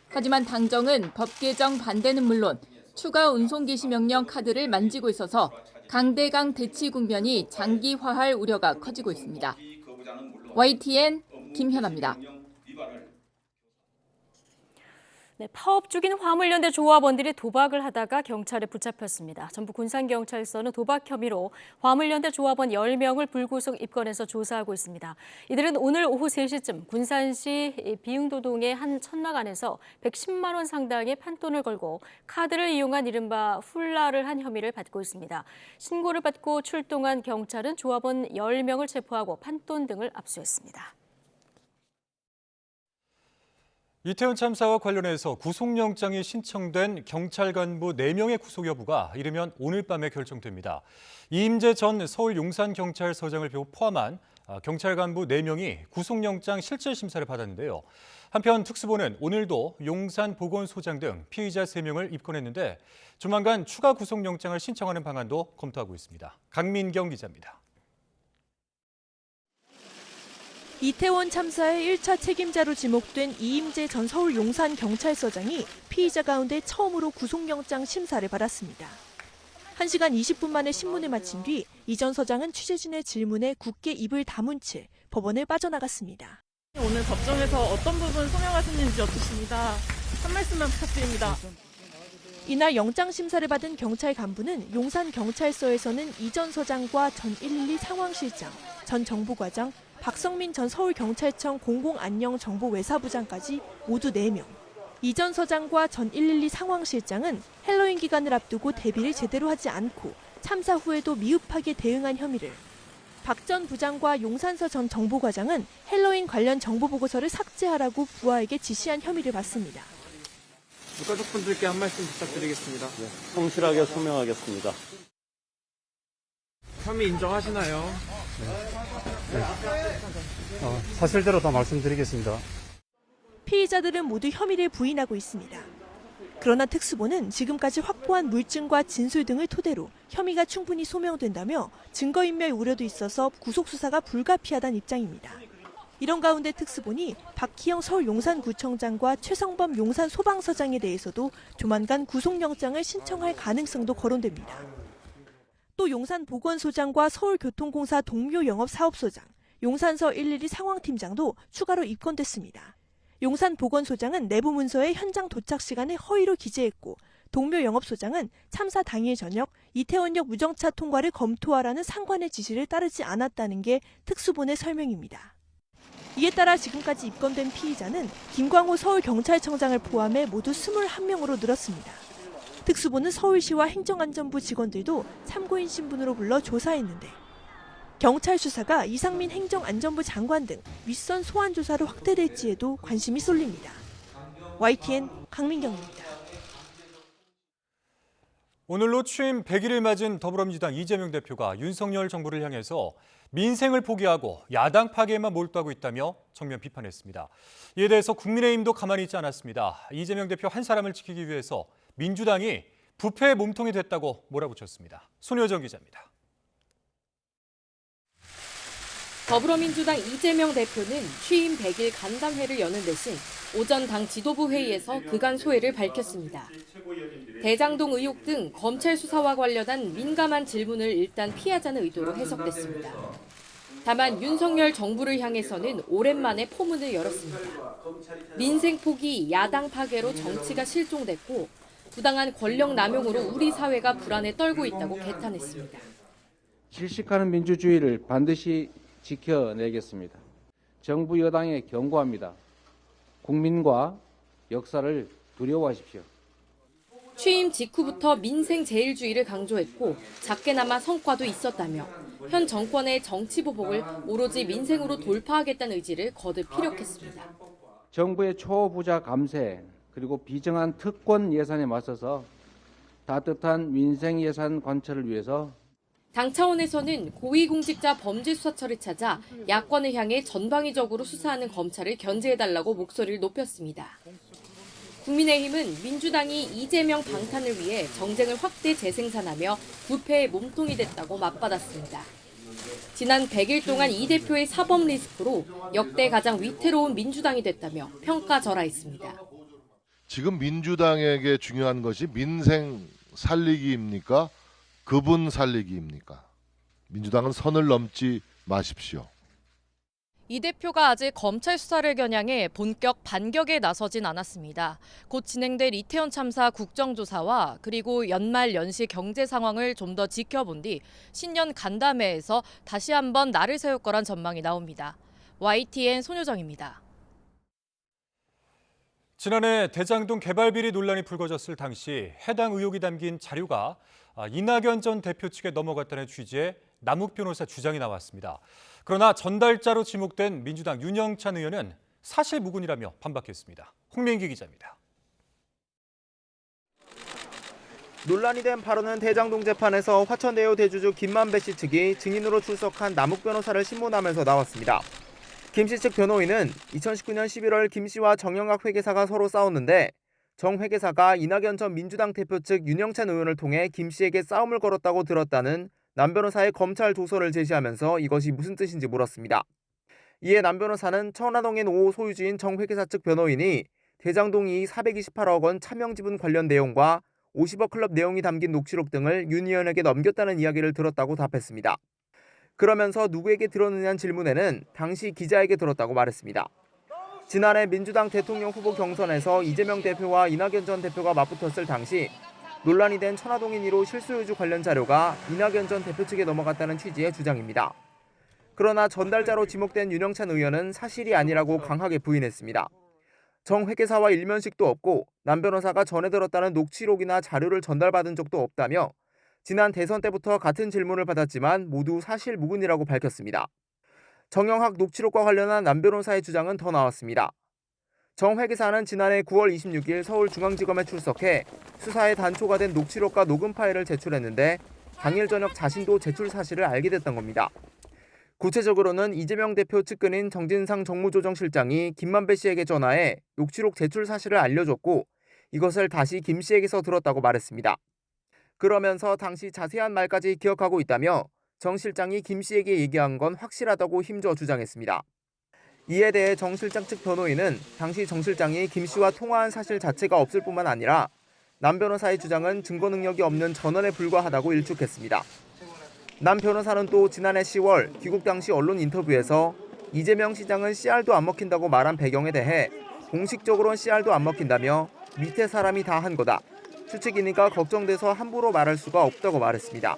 하지만 당정은 법 개정 반대는 물론 추가 운송 개시 명령 카드를 만지고 있어서 강대강 대치 국면이 장기화할 우려가 커지고 있습니다. YTN 김현아입니다. 네, 파업 중인 화물연대 조합원들이 도박을 하다가 경찰에 붙잡혔습니다. 전북 군산경찰서는 도박 혐의로 화물연대 조합원 10명을 불구속 입건해서 조사하고 있습니다. 이들은 오늘 오후 3시쯤 군산시 비흥도동의 한 천막 안에서 110만 원 상당의 판돈을 걸고 카드를 이용한 이른바 훌라를 한 혐의를 받고 있습니다. 신고를 받고 출동한 경찰은 조합원 10명을 체포하고 판돈 등을 압수했습니다. 이태원 참사와 관련해서 구속영장이 신청된 경찰 간부 4명의 구속 여부가 이르면 오늘 밤에 결정됩니다. 이임재 전 서울 용산경찰서장을 포함한 경찰 간부 4명이 구속영장 실질심사를 받았는데요. 한편 특수본은 오늘도 용산보건소장 등 피의자 3명을 입건했는데 조만간 추가 구속영장을 신청하는 방안도 검토하고 있습니다. 강민경 기자입니다. 이태원 참사의 1차 책임자로 지목된 이임재 전 서울 용산경찰서장이 피의자 가운데 처음으로 구속영장 심사를 받았습니다. 1시간 20분 만에 신문을 마친 뒤 이 전 서장은 취재진의 질문에 굳게 입을 다문 채 법원을 빠져나갔습니다. 오늘 법정에서 어떤 부분 소명하셨는지 여쭙습니다. 한 말씀만 부탁드립니다. 이날 영장 심사를 받은 경찰 간부는 용산경찰서에서는 이 전 서장과 전 112 상황실장, 전 정보과장, 박성민 전 서울경찰청 공공안녕정보외사부장까지 모두 4명. 이 전 서장과 전 112 상황실장은 헬로윈 기간을 앞두고 대비를 제대로 하지 않고 참사 후에도 미흡하게 대응한 혐의를, 박 전 부장과 용산서 전 정보과장은 헬로윈 관련 정보보고서를 삭제하라고 부하에게 지시한 혐의를 받습니다. 유가족분들께 한 말씀 부탁드리겠습니다. 네, 성실하게 소명하겠습니다. 혐의 인정하시나요? 사실대로 다 말씀드리겠습니다. 피의자들은 모두 혐의를 부인하고 있습니다. 그러나 특수본은 지금까지 확보한 물증과 진술 등을 토대로 혐의가 충분히 소명된다며 증거인멸 우려도 있어서 구속수사가 불가피하다는 입장입니다. 이런 가운데 특수본이 박희영 서울 용산구청장과 최성범 용산소방서장에 대해서도 조만간 구속영장을 신청할 가능성도 거론됩니다. 또 용산보건소장과 서울교통공사 동묘영업사업소장, 용산서 112 상황팀장도 추가로 입건됐습니다. 용산보건소장은 내부 문서에 현장 도착 시간을 허위로 기재했고 동묘영업소장은 참사 당일 저녁 이태원역 우정차 통과를 검토하라는 상관의 지시를 따르지 않았다는 게 특수본의 설명입니다. 이에 따라 지금까지 입건된 피의자는 김광호 서울경찰청장을 포함해 모두 21명으로 늘었습니다. 특수본은 서울시와 행정안전부 직원들도 참고인 신분으로 불러 조사했는데 경찰 수사가 이상민 행정안전부 장관 등 윗선 소환 조사로 확대될지에도 관심이 쏠립니다. YTN 강민경입니다. 오늘로 취임 100일을 맞은 더불어민주당 이재명 대표가 윤석열 정부를 향해서 민생을 포기하고 야당 파괴에만 몰두하고 있다며 정면 비판했습니다. 이에 대해서 국민의힘도 가만히 있지 않았습니다. 이재명 대표 한 사람을 지키기 위해서 민주당이 부패의 몸통이 됐다고 몰아붙였습니다. 손효정 기자입니다. 더불어민주당 이재명 대표는 취임 100일 간담회를 여는 대신 오전 당 지도부 회의에서 그간 소회를 밝혔습니다. 대장동 의혹 등 검찰 수사와 관련한 민감한 질문을 일단 피하자는 의도로 해석됐습니다. 다만 윤석열 정부를 향해서는 오랜만에 포문을 열었습니다. 민생 포기, 야당 파괴로 정치가 실종됐고 부당한 권력 남용으로 우리 사회가 불안에 떨고 있다고 개탄했습니다. 질식하는 민주주의를 반드시 지켜내겠습니다. 정부 여당에 경고합니다. 국민과 역사를 두려워하십시오. 취임 직후부터 민생 제일주의를 강조했고 작게나마 성과도 있었다며 현 정권의 정치 보복을 오로지 민생으로 돌파하겠다는 의지를 거듭 피력했습니다. 정부의 초부자 감세 그리고 비정한 특권 예산에 맞서서 따뜻한 민생 예산 관철을 위해서 당 차원에서는 고위공직자 범죄수사처를 찾아 야권을 향해 전방위적으로 수사하는 검찰을 견제해달라고 목소리를 높였습니다. 국민의힘은 민주당이 이재명 방탄을 위해 정쟁을 확대 재생산하며 부패의 몸통이 됐다고 맞받았습니다. 지난 100일 동안 이 대표의 사법 리스크로 역대 가장 위태로운 민주당이 됐다며 평가절하했습니다. 지금 민주당에게 중요한 것이 민생 살리기입니까? 그분 살리기입니까? 민주당은 선을 넘지 마십시오. 이 대표가 아직 검찰 수사를 겨냥해 본격 반격에 나서진 않았습니다. 곧 진행될 이태원 참사 국정조사와 그리고 연말 연시 경제 상황을 좀 더 지켜본 뒤 신년 간담회에서 다시 한번 날을 세울 거란 전망이 나옵니다. YTN 손효정입니다. 지난해 대장동 개발 비리 논란이 불거졌을 당시 해당 의혹이 담긴 자료가 이낙연 전 대표 측에 넘어갔다는 취지의 남욱 변호사 주장이 나왔습니다. 그러나 전달자로 지목된 민주당 윤영찬 의원은 사실무근이라며 반박했습니다. 홍민기 기자입니다. 논란이 된 발언은 대장동 재판에서 화천대유 대주주 김만배 씨 측이 증인으로 출석한 남욱 변호사를 신문하면서 나왔습니다. 김 씨 측 변호인은 2019년 11월 김 씨와 정영학 회계사가 서로 싸웠는데 정 회계사가 이낙연 전 민주당 대표 측 윤영찬 의원을 통해 김 씨에게 싸움을 걸었다고 들었다는 남 변호사의 검찰 조서를 제시하면서 이것이 무슨 뜻인지 물었습니다. 이에 남 변호사는 천화동인 5호 소유주인 정 회계사 측 변호인이 대장동 이익 428억 원 차명 지분 관련 내용과 50억 클럽 내용이 담긴 녹취록 등을 윤 의원에게 넘겼다는 이야기를 들었다고 답했습니다. 그러면서 누구에게 들었느냐는 질문에는 당시 기자에게 들었다고 말했습니다. 지난해 민주당 대통령 후보 경선에서 이재명 대표와 이낙연 전 대표가 맞붙었을 당시 논란이 된 천화동인 1호 실소유주 관련 자료가 이낙연 전 대표 측에 넘어갔다는 취지의 주장입니다. 그러나 전달자로 지목된 윤영찬 의원은 사실이 아니라고 강하게 부인했습니다. 정 회계사와 일면식도 없고 남 변호사가 전해 들었다는 녹취록이나 자료를 전달받은 적도 없다며 지난 대선 때부터 같은 질문을 받았지만 모두 사실무근이라고 밝혔습니다. 정영학 녹취록과 관련한 남 변호사의 주장은 더 나왔습니다. 정 회계사는 지난해 9월 26일 서울중앙지검에 출석해 수사에 단초가 된 녹취록과 녹음 파일을 제출했는데 당일 저녁 자신도 제출 사실을 알게 됐던 겁니다. 구체적으로는 이재명 대표 측근인 정진상 정무조정실장이 김만배 씨에게 전화해 녹취록 제출 사실을 알려줬고 이것을 다시 김 씨에게서 들었다고 말했습니다. 그러면서 당시 자세한 말까지 기억하고 있다며 정 실장이 김 씨에게 얘기한 건 확실하다고 힘줘 주장했습니다. 이에 대해 정 실장 측 변호인은 당시 정 실장이 김 씨와 통화한 사실 자체가 없을 뿐만 아니라 남 변호사의 주장은 증거 능력이 없는 전언에 불과하다고 일축했습니다. 남 변호사는 또 지난해 10월 귀국 당시 언론 인터뷰에서 이재명 시장은 CR도 안 먹힌다고 말한 배경에 대해 공식적으로는 CR도 안 먹힌다며 밑에 사람이 다 한 거다. 추측이니까 걱정돼서 함부로 말할 수가 없다고 말했습니다.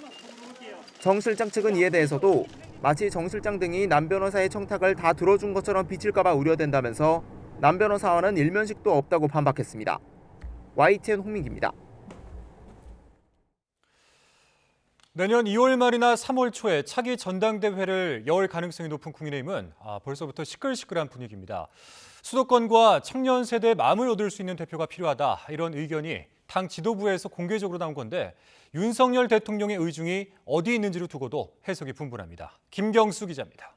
정 실장 측은 이에 대해서도 마치 정 실장 등이 남 변호사의 청탁을 다 들어준 것처럼 비칠까 봐 우려된다면서 남 변호사와는 일면식도 없다고 반박했습니다. YTN 홍민기입니다. 내년 2월 말이나 3월 초에 차기 전당대회를 열 가능성이 높은 국민의힘은 벌써부터 시끌시끌한 분위기입니다. 수도권과 청년 세대의 마음을 얻을 수 있는 대표가 필요하다, 이런 의견이 당 지도부에서 공개적으로 나온 건데 윤석열 대통령의 의중이 어디 있는지를 두고도 해석이 분분합니다. 김경수 기자입니다.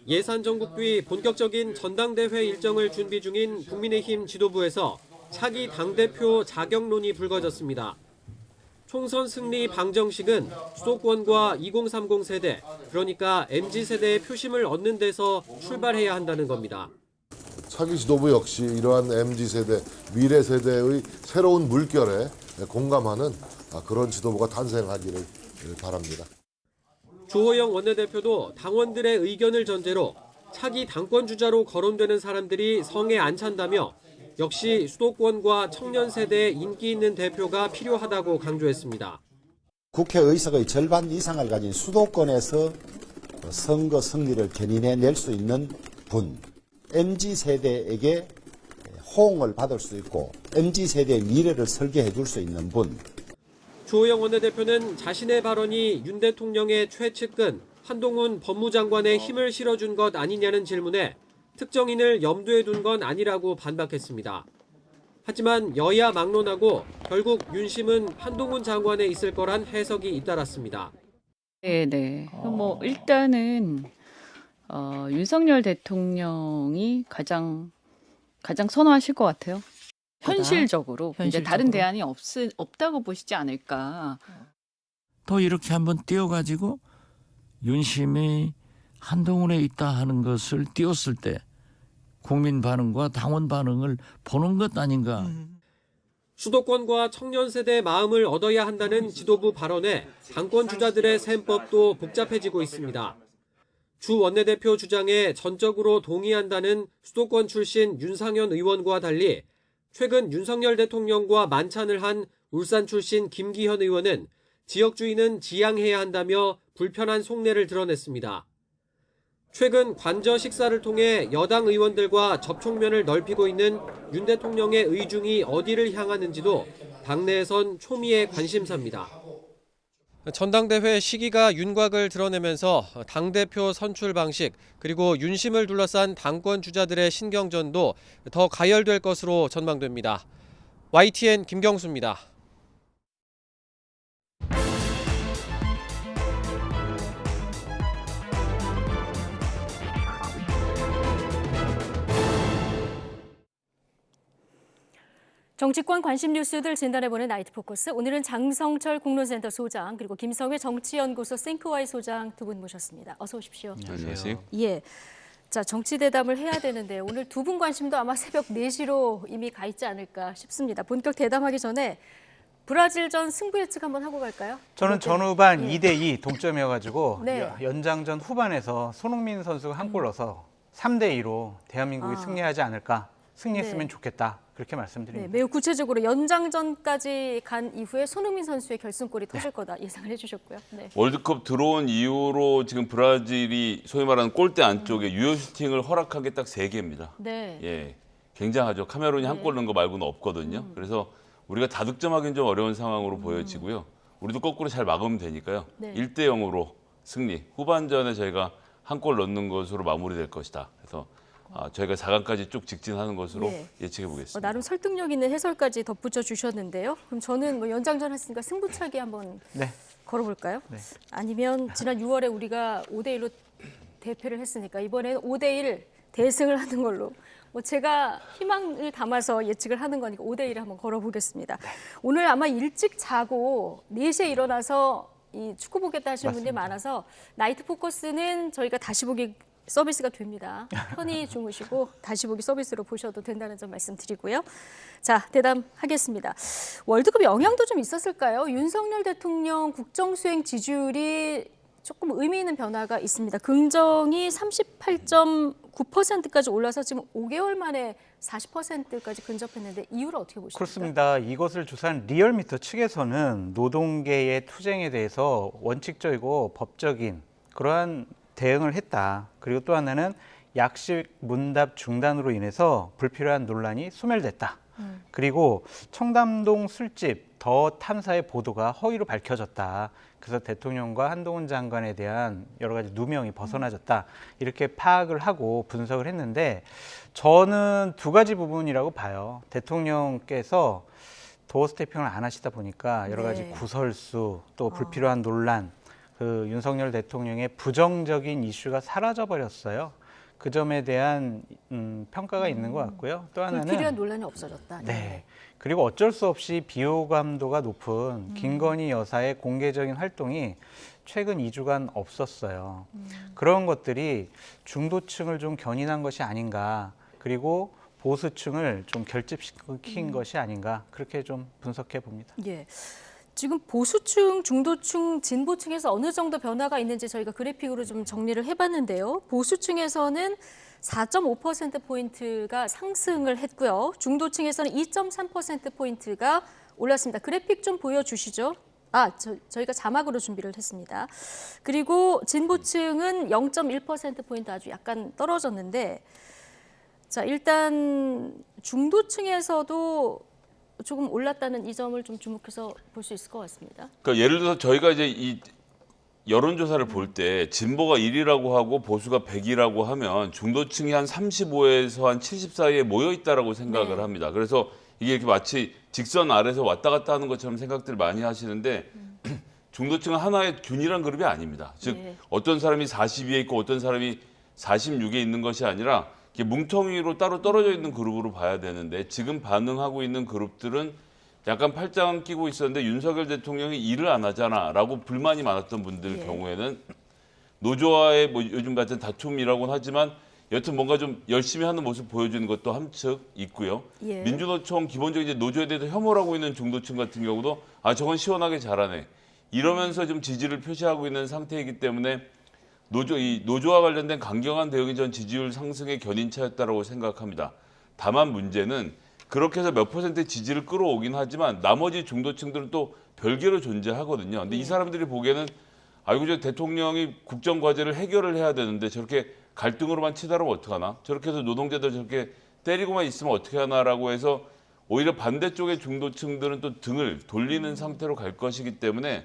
예산 전국 뒤 본격적인 전당대회 일정을 준비 중인 국민의힘 지도부에서 차기 당대표 자격론이 불거졌습니다. 총선 승리 방정식은 수도권과 2030 세대, 그러니까 MZ세대의 표심을 얻는 데서 출발해야 한다는 겁니다. 차기 지도부 역시 이러한 MZ세대, 미래세대의 새로운 물결에 공감하는 그런 지도부가 탄생하기를 바랍니다. 주호영 원내대표도 당원들의 의견을 전제로 차기 당권주자로 거론되는 사람들이 성에 안 찬다며 역시 수도권과 청년 세대에 인기 있는 대표가 필요하다고 강조했습니다. 국회의석의 절반 이상을 가진 수도권에서 선거 승리를 견인해낼 수 있는 분, MZ세대에게 호응을 받을 수 있고 MZ세대의 미래를 설계해 줄 수 있는 분. 주호영 원내대표는 자신의 발언이 윤 대통령의 최측근 한동훈 법무장관의 힘을 실어준 것 아니냐는 질문에 특정인을 염두에 둔 건 아니라고 반박했습니다. 하지만 여야 막론하고 결국 윤심은 한동훈 장관에 있을 거란 해석이 잇따랐습니다. 네. 뭐 일단은 윤석열 대통령이 가장 선호하실 것 같아요. 현실적으로. 이제 다른 대안이 없다고 보시지 않을까. 또 이렇게 한번 띄워가지고 윤심이 한동훈에 있다 하는 것을 띄웠을 때 국민 반응과 당원 반응을 보는 것 아닌가. 수도권과 청년 세대의 마음을 얻어야 한다는 지도부 발언에 당권 주자들의 셈법도 복잡해지고 있습니다. 주 원내대표 주장에 전적으로 동의한다는 수도권 출신 윤상현 의원과 달리 최근 윤석열 대통령과 만찬을 한 울산 출신 김기현 의원은 지역주의는 지양해야 한다며 불편한 속내를 드러냈습니다. 최근 관저 식사를 통해 여당 의원들과 접촉면을 넓히고 있는 윤 대통령의 의중이 어디를 향하는지도 당내에선 초미의 관심사입니다. 전당대회 시기가 윤곽을 드러내면서 당대표 선출 방식 그리고 윤심을 둘러싼 당권 주자들의 신경전도 더 가열될 것으로 전망됩니다. YTN 김경수입니다. 정치권 관심 뉴스들 진단해보는 나이트 포커스. 오늘은 장성철 공론센터 소장 그리고 김성회 정치연구소 싱크와이 소장 두 분 모셨습니다. 어서 오십시오. 안녕하세요. 예. 자, 정치 대담을 해야 되는데 오늘 두 분 관심도 아마 새벽 4시로 이미 가 있지 않을까 싶습니다. 본격 대담하기 전에 브라질전 승부 예측 한번 하고 갈까요? 저는 전후반 2대2 동점이어가지고 네. 연장전 후반에서 손흥민 선수가 한 골 넣어서 3대2로 대한민국이 승리하지 않을까. 승리했으면 좋겠다. 그렇게 말씀드립니다. 네, 매우 구체적으로 연장전까지 간 이후에 손흥민 선수의 결승골이 터질 거다 예상을 해주셨고요. 네. 월드컵 들어온 이후로 지금 브라질이 소위 말하는 골대 안쪽에 유효 슈팅을 허락한 게 딱 3개입니다. 네. 예, 굉장하죠. 카메룬이 한 골 넣은 거 말고는 없거든요. 그래서 우리가 다득점하기는 좀 어려운 상황으로 보여지고요. 우리도 거꾸로 잘 막으면 되니까요. 네. 1대0으로 승리. 후반전에 저희가 한 골 넣는 것으로 마무리될 것이다. 그래서 저희가 4강까지 쭉 직진하는 것으로 예측해 보겠습니다. 나름 설득력 있는 해설까지 덧붙여 주셨는데요. 그럼 저는 뭐 연장전 했으니까 승부차기 한번 걸어볼까요? 네. 아니면 지난 6월에 우리가 5대1로 대패를 했으니까 이번에는 5대1 대승을 하는 걸로. 뭐 제가 희망을 담아서 예측을 하는 거니까 5대1을 한번 걸어보겠습니다. 오늘 아마 일찍 자고 4시에 일어나서 이 축구 보겠다 하시는 분들이 많아서 나이트 포커스는 저희가 다시 보기 서비스가 됩니다. 편히 주무시고 다시 보기 서비스로 보셔도 된다는 점 말씀드리고요. 자, 대담하겠습니다. 월드컵 영향도 좀 있었을까요? 윤석열 대통령 국정수행 지지율이 조금 의미 있는 변화가 있습니다. 긍정이 38.9%까지 올라서 지금 5개월 만에 40%까지 근접했는데 이유를 어떻게 보십니까? 그렇습니다. 이것을 조사한 리얼미터 측에서는 노동계의 투쟁에 대해서 원칙적이고 법적인 그러한 대응을 했다. 그리고 또 하나는 약식 문답 중단으로 인해서 불필요한 논란이 소멸됐다. 그리고 청담동 술집 더 탐사의 보도가 허위로 밝혀졌다. 그래서 대통령과 한동훈 장관에 대한 여러 가지 누명이 벗어나졌다. 이렇게 파악을 하고 분석을 했는데 저는 두 가지 부분이라고 봐요. 대통령께서 도어 스태핑을 안 하시다 보니까 여러 가지 구설수 또 불필요한 논란 그 윤석열 대통령의 부정적인 이슈가 사라져버렸어요. 그 점에 대한 평가가 있는 것 같고요. 또 하나는 불필요한 논란이 없어졌다. 네. 그리고 어쩔 수 없이 비호감도가 높은 김건희 여사의 공개적인 활동이 최근 2주간 없었어요. 그런 것들이 중도층을 좀 견인한 것이 아닌가. 그리고 보수층을 좀 결집시킨 것이 아닌가. 그렇게 좀 분석해 봅니다. 예. 지금 보수층, 중도층, 진보층에서 어느 정도 변화가 있는지 저희가 그래픽으로 좀 정리를 해봤는데요. 보수층에서는 4.5%포인트가 상승을 했고요. 중도층에서는 2.3%포인트가 올랐습니다. 그래픽 좀 보여주시죠. 저희가 자막으로 준비를 했습니다. 그리고 진보층은 0.1%포인트 아주 약간 떨어졌는데 자, 일단 중도층에서도 조금 올랐다는 이 점을 좀 주목해서 볼 수 있을 것 같습니다. 그러니까 예를 들어서 저희가 이제 이 여론조사를 볼 때 진보가 1이라고 하고 보수가 100이라고 하면 중도층이 한 35에서 한 70 사이에 모여 있다라고 생각을 합니다. 그래서 이게 이렇게 마치 직선 아래서 왔다 갔다 하는 것처럼 생각들을 많이 하시는데 중도층은 하나의 균일한 그룹이 아닙니다. 즉 어떤 사람이 40위에 있고 어떤 사람이 46에 있는 것이 아니라 이렇게 뭉텅이로 따로 떨어져 있는 그룹으로 봐야 되는데 지금 반응하고 있는 그룹들은 약간 팔짱 끼고 있었는데 윤석열 대통령이 일을 안 하잖아라고 불만이 많았던 분들 경우에는 노조와의 뭐 요즘 같은 다툼이라고는 하지만 여튼 뭔가 좀 열심히 하는 모습 보여주는 것도 함측 있고요. 민주노총 기본적인 이제 노조에 대해서 혐오를 하고 있는 중도층 같은 경우도 아 저건 시원하게 잘하네 이러면서 좀 지지를 표시하고 있는 상태이기 때문에 노조와 관련된 강경한 대응이 전 지지율 상승의 견인차였다고 생각합니다. 다만 문제는 그렇게 해서 몇 퍼센트의 지지를 끌어오긴 하지만 나머지 중도층들은 또 별개로 존재하거든요. 근데 이 사람들이 보기에는 아이고 저 대통령이 국정과제를 해결을 해야 되는데 저렇게 갈등으로만 치달으면 어떡하나? 저렇게 해서 노동자들 저렇게 때리고만 있으면 어떻게 하나라고 해서 오히려 반대쪽의 중도층들은 또 등을 돌리는 상태로 갈 것이기 때문에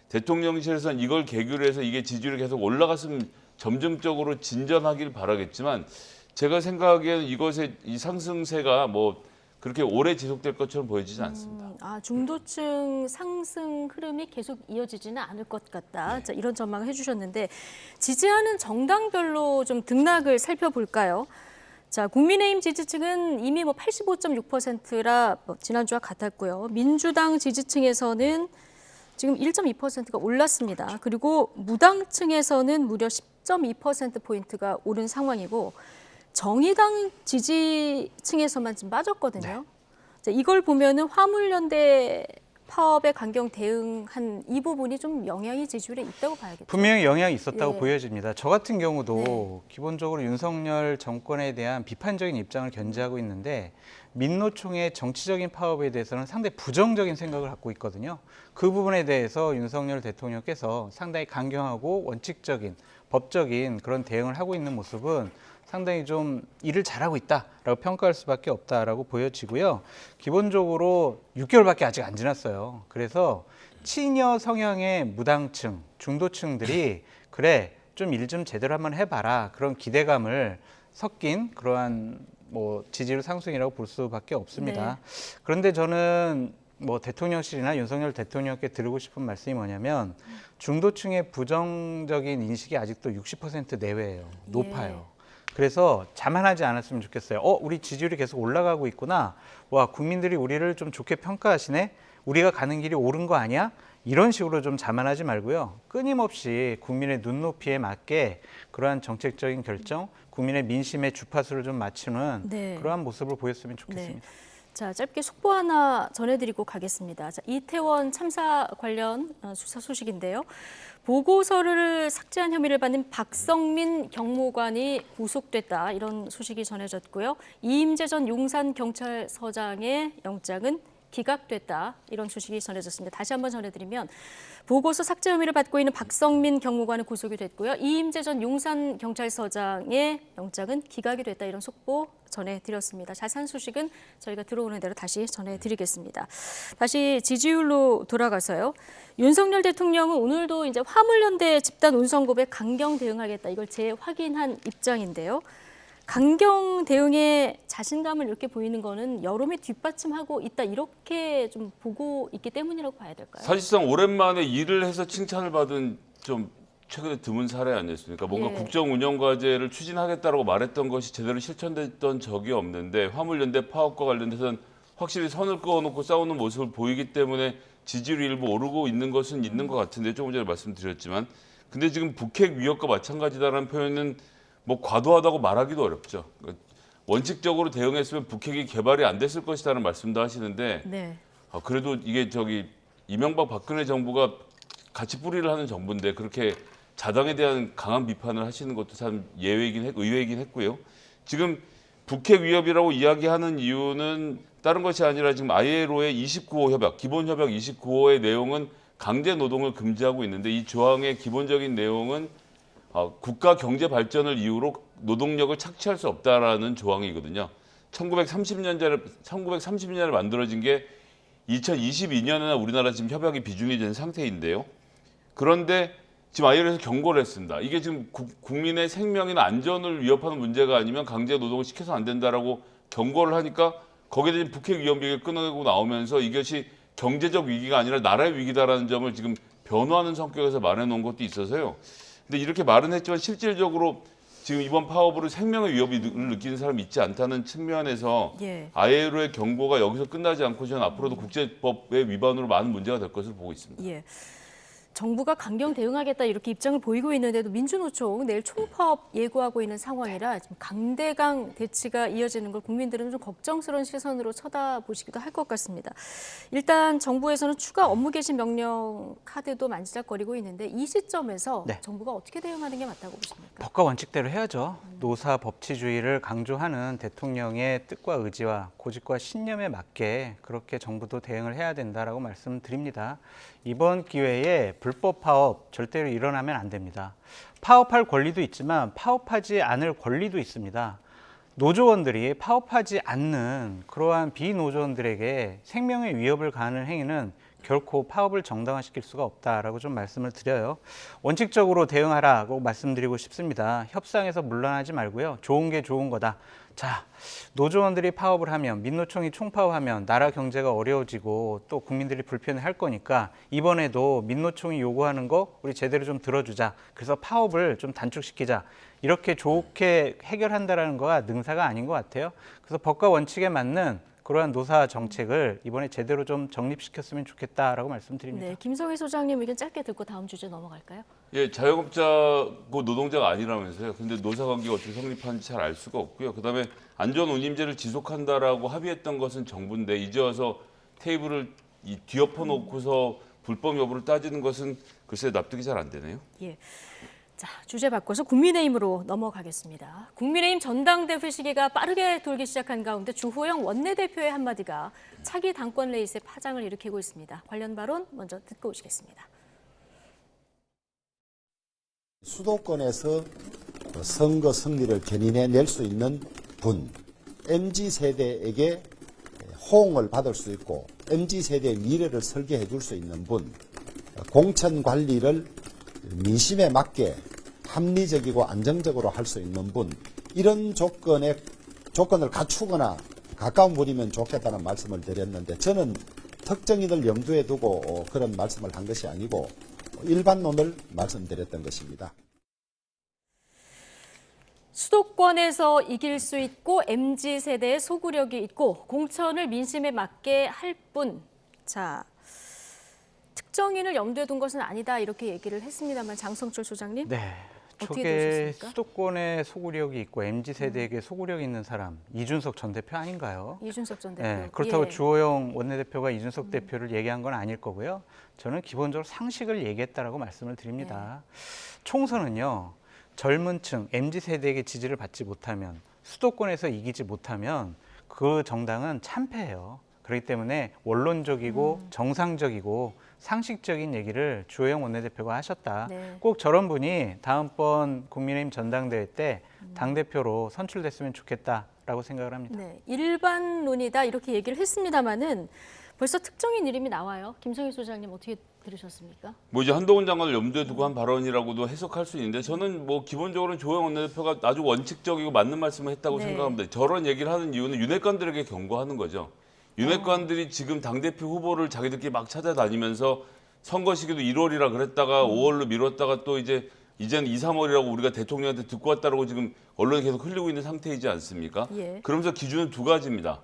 대통령실에서는 이걸 계기로 해서 이게 지지율이 계속 올라갔으면 점진적으로 진전하길 바라겠지만 제가 생각하기에는 이것의 이 상승세가 뭐 그렇게 오래 지속될 것처럼 보여지지 않습니다. 중도층 상승 흐름이 계속 이어지지는 않을 것 같다. 자, 이런 전망을 해주셨는데 지지하는 정당별로 좀 등락을 살펴볼까요? 자, 국민의힘 지지층은 이미 85.6%라 지난주와 같았고요. 민주당 지지층에서는 지금 1.2%가 올랐습니다. 그리고 무당층에서는 무려 10.2%포인트가 오른 상황이고 정의당 지지층에서만 지금 빠졌거든요. 자, 이걸 보면은 화물연대 파업에 강경 대응한 이 부분이 좀 영향이 지지율에 있다고 봐야겠죠. 분명히 영향이 있었다고 보여집니다. 저 같은 경우도 기본적으로 윤석열 정권에 대한 비판적인 입장을 견지하고 있는데 민노총의 정치적인 파업에 대해서는 상당히 부정적인 생각을 갖고 있거든요. 그 부분에 대해서 윤석열 대통령께서 상당히 강경하고 원칙적인 법적인 그런 대응을 하고 있는 모습은 상당히 좀 일을 잘하고 있다라고 평가할 수밖에 없다라고 보여지고요. 기본적으로 6개월밖에 아직 안 지났어요. 그래서 친여 성향의 무당층, 중도층들이 그래 좀 일 좀 제대로 한번 해봐라 그런 기대감을 섞인 그러한 뭐 지지율 상승이라고 볼 수밖에 없습니다. 그런데 저는 뭐 대통령실이나 윤석열 대통령께 드리고 싶은 말씀이 뭐냐면 중도층의 부정적인 인식이 아직도 60% 내외예요. 높아요. 그래서 자만하지 않았으면 좋겠어요. 우리 지지율이 계속 올라가고 있구나. 와, 국민들이 우리를 좀 좋게 평가하시네. 우리가 가는 길이 옳은 거 아니야? 이런 식으로 좀 자만하지 말고요. 끊임없이 국민의 눈높이에 맞게 그러한 정책적인 결정, 국민의 민심의 주파수를 좀 맞추는 그러한 모습을 보였으면 좋겠습니다. 자, 짧게 속보 하나 전해드리고 가겠습니다. 자, 이태원 참사 관련 수사 소식인데요. 보고서를 삭제한 혐의를 받는 박성민 경무관이 구속됐다. 이런 소식이 전해졌고요. 이임재 전 용산경찰서장의 영장은 기각됐다. 이런 소식이 전해졌습니다. 다시 한번 전해드리면 보고서 삭제 혐의를 받고 있는 박성민 경무관은 구속이 됐고요. 이임재 전 용산경찰서장의 영장은 기각이 됐다. 이런 속보 전해드렸습니다. 자세한 소식은 저희가 들어오는 대로 다시 전해드리겠습니다. 다시 지지율로 돌아가서요. 윤석열 대통령은 오늘도 이제 화물연대 집단 운송급에 강경 대응하겠다. 이걸 재확인한 입장인데요. 강경 대응에 자신감을 이렇게 보이는 거는 여론이 뒷받침하고 있다. 이렇게 좀 보고 있기 때문이라고 봐야 될까요? 사실상 오랜만에 일을 해서 칭찬을 받은 좀 최근에 드문 사례 아니었습니까? 뭔가 국정 운영 과제를 추진하겠다라고 말했던 것이 제대로 실천됐던 적이 없는데 화물연대 파업과 관련돼서는 확실히 선을 그어놓고 싸우는 모습을 보이기 때문에 지지율이 일부 오르고 있는 것은 있는 것 같은데 조금 전에 말씀드렸지만 근데 지금 북핵 위협과 마찬가지다라는 표현은 뭐 과도하다고 말하기도 어렵죠. 원칙적으로 대응했으면 북핵이 개발이 안 됐을 것이라는 말씀도 하시는데 그래도 이게 이명박 박근혜 정부가 같이 뿌리를 하는 정부인데 그렇게 자당에 대한 강한 비판을 하시는 것도 참 의외이긴 했고요. 지금 북핵 위협이라고 이야기하는 이유는 다른 것이 아니라 지금 ILO의 29호 협약, 기본 협약 29호의 내용은 강제 노동을 금지하고 있는데 이 조항의 기본적인 내용은 국가 경제 발전을 이유로 노동력을 착취할 수 없다라는 조항이거든요. 1930년에 만들어진 게 2022년에나 우리나라 지금 협약이 비준이 된 상태인데요. 그런데 지금 ILO에서 경고를 했습니다. 이게 지금 국민의 생명이나 안전을 위협하는 문제가 아니면 강제 노동을 시켜서 안 된다라고 경고를 하니까 거기에 대한 북핵 위험비를 끊어내고 나오면서 이것이 경제적 위기가 아니라 나라의 위기다라는 점을 지금 변호하는 성격에서 말해놓은 것도 있어서요. 근데 이렇게 말은 했지만 실질적으로 지금 이번 파업으로 생명의 위협을 느끼는 사람이 있지 않다는 측면에서 ILO의 경고가 여기서 끝나지 않고 저는 앞으로도 국제법의 위반으로 많은 문제가 될 것으로 보고 있습니다. 예. 정부가 강경 대응하겠다 이렇게 입장을 보이고 있는데도 민주노총 내일 총파업 예고하고 있는 상황이라 지금 강대강 대치가 이어지는 걸 국민들은 좀 걱정스러운 시선으로 쳐다보시기도 할 것 같습니다. 일단 정부에서는 추가 업무 개시 명령 카드도 만지작거리고 있는데 이 시점에서 정부가 어떻게 대응하는 게 맞다고 보십니까? 법과 원칙대로 해야죠. 노사 법치주의를 강조하는 대통령의 뜻과 의지와 고집과 신념에 맞게 그렇게 정부도 대응을 해야 된다라고 말씀드립니다. 이번 기회에 불법 파업 절대로 일어나면 안 됩니다. 파업할 권리도 있지만 파업하지 않을 권리도 있습니다. 노조원들이 파업하지 않는 그러한 비노조원들에게 생명의 위협을 가하는 행위는 결코 파업을 정당화시킬 수가 없다라고 좀 말씀을 드려요. 원칙적으로 대응하라고 말씀드리고 싶습니다. 협상에서 물러나지 말고요. 좋은 게 좋은 거다. 자, 노조원들이 파업을 하면 민노총이 총파업하면 나라 경제가 어려워지고 또 국민들이 불편해할 거니까 이번에도 민노총이 요구하는 거 우리 제대로 좀 들어주자. 그래서 파업을 좀 단축시키자. 이렇게 좋게 해결한다라는 거가 능사가 아닌 것 같아요. 그래서 법과 원칙에 맞는 그러한 노사 정책을 이번에 제대로 좀 정립시켰으면 좋겠다라고 말씀드립니다. 네, 김성희 소장님 의견 짧게 듣고 다음 주제 넘어갈까요? 예, 자영업자고 노동자가 아니라면서요. 근데 노사관계가 어떻게 성립하는지 잘 알 수가 없고요. 그다음에 안전운임제를 지속한다라고 합의했던 것은 정부인데 이제 와서 테이블을 뒤엎어 놓고서 불법 여부를 따지는 것은 글쎄 납득이 잘 안 되네요. 예. 자, 주제 바꿔서 국민의힘으로 넘어가겠습니다. 국민의힘 전당대회 시기가 빠르게 돌기 시작한 가운데 주호영 원내대표의 한마디가 차기 당권 레이스에 파장을 일으키고 있습니다. 관련 발언 먼저 듣고 오시겠습니다. 수도권에서 선거 승리를 견인해낼 수 있는 분, MZ세대에게 호응을 받을 수 있고 MZ세대의 미래를 설계해 줄 수 있는 분, 공천 관리를 민심에 맞게 합리적이고 안정적으로 할 수 있는 분, 이런 조건을 갖추거나 가까운 분이면 좋겠다는 말씀을 드렸는데 저는 특정인을 염두에 두고 그런 말씀을 한 것이 아니고 일반론을 말씀드렸던 것입니다. 수도권에서 이길 수 있고 MZ세대의 소구력이 있고 공천을 민심에 맞게 할 뿐. 자, 특정인을 염두에 둔 것은 아니다 이렇게 얘기를 했습니다만 장성철 소장님. 네. 어떻게 초기에 들으셨습니까? 수도권에 소구력이 있고 MZ세대에게 소구력이 있는 사람 이준석 전 대표 아닌가요? 이준석 전 대표. 네, 그렇다고 예. 주호영 원내대표가 이준석 대표를 얘기한 건 아닐 거고요. 저는 기본적으로 상식을 얘기했다라고 말씀을 드립니다. 총선은요. 젊은 층 MZ세대에게 지지를 받지 못하면 수도권에서 이기지 못하면 그 정당은 참패해요. 그렇기 때문에 원론적이고 정상적이고 상식적인 얘기를 주호영 원내대표가 하셨다. 네. 꼭 저런 분이 다음번 국민의힘 전당대회 때 당대표로 선출됐으면 좋겠다라고 생각을 합니다. 네, 일반론이다 이렇게 얘기를 했습니다마는 벌써 특정인 이름이 나와요. 김성희 소장님 어떻게 들으셨습니까? 뭐 이제 한동훈 장관을 염두에 두고 한 발언이라고도 해석할 수 있는데 저는 뭐 기본적으로 조영 원내대표가 아주 원칙적이고 맞는 말씀을 했다고 생각합니다. 저런 얘기를 하는 이유는 윤핵관들에게 경고하는 거죠. 윤핵관들이 지금 당대표 후보를 자기들끼리 막 찾아다니면서 선거 시기도 1월이라 그랬다가 5월로 미뤘다가 또 이제는 2, 3월이라고 우리가 대통령한테 듣고 왔다라고 지금 언론에 계속 흘리고 있는 상태이지 않습니까? 예. 그러면서 기준은 두 가지입니다.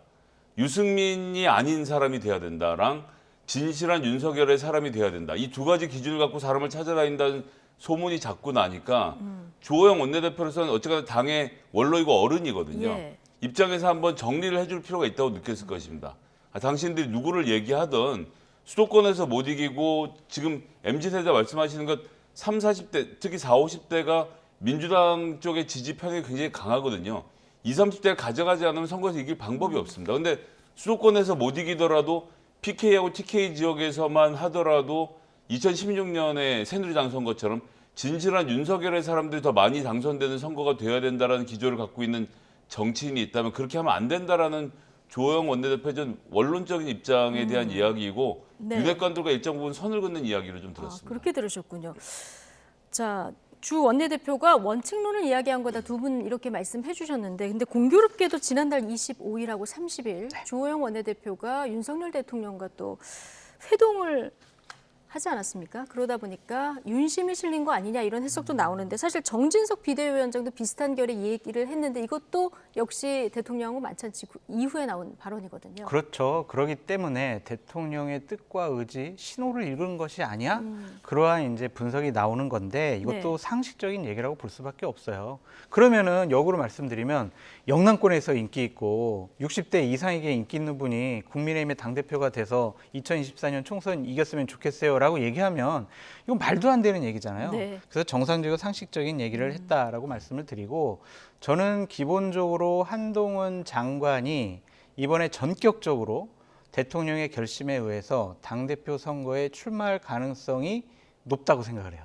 유승민이 아닌 사람이 돼야 된다랑 진실한 윤석열의 사람이 돼야 된다. 이 두 가지 기준을 갖고 사람을 찾아다닌다는 소문이 자꾸 나니까 주호영 원내대표로서는 어쨌거나 당의 원로이고 어른이거든요. 예. 입장에서 한번 정리를 해줄 필요가 있다고 느꼈을 것입니다. 당신들이 누구를 얘기하든 수도권에서 못 이기고 지금 MZ세대 말씀하시는 것 30, 40대 특히 40, 50대가 민주당 쪽의 지지 편이 굉장히 강하거든요. 20, 30대를 가져가지 않으면 선거에서 이길 방법이 없습니다. 그런데 수도권에서 못 이기더라도 PK하고 TK 지역에서만 하더라도 2016년에 새누리당 선거처럼 진실한 윤석열의 사람들이 더 많이 당선되는 선거가 되어야 된다는 기조를 갖고 있는 정치인이 있다면 그렇게 하면 안 된다라는 주호영 원내대표의 좀 원론적인 입장에 대한 이야기이고 네. 윤핵관들과 일정 부분 선을 긋는 이야기를 좀 들었습니다. 그렇게 들으셨군요. 자, 주 원내대표가 원칙론을 이야기한 거다 두 분 이렇게 말씀해 주셨는데 근데 공교롭게도 지난달 25일하고 30일 주호영 원내대표가 윤석열 대통령과 또 회동을 하지 않았습니까? 그러다 보니까 윤심이 실린 거 아니냐 이런 해석도 나오는데 사실 정진석 비대위원장도 비슷한 결의 얘기를 했는데 이것도 역시 대통령하고 만찬지 이후에 나온 발언이거든요. 그렇죠. 그렇기 때문에 대통령의 뜻과 의지, 신호를 이루는 것이 아니야? 그러한 이제 분석이 나오는 건데 이것도 상식적인 얘기라고 볼 수밖에 없어요. 그러면은 역으로 말씀드리면 영남권에서 인기 있고 60대 이상에게 인기 있는 분이 국민의힘의 당대표가 돼서 2024년 총선 이겼으면 좋겠어요 라고 얘기하면 이건 말도 안 되는 얘기잖아요. 그래서 정상적이고 상식적인 얘기를 했다라고 말씀을 드리고 저는 기본적으로 한동훈 장관이 이번에 전격적으로 대통령의 결심에 의해서 당대표 선거에 출마할 가능성이 높다고 생각을 해요.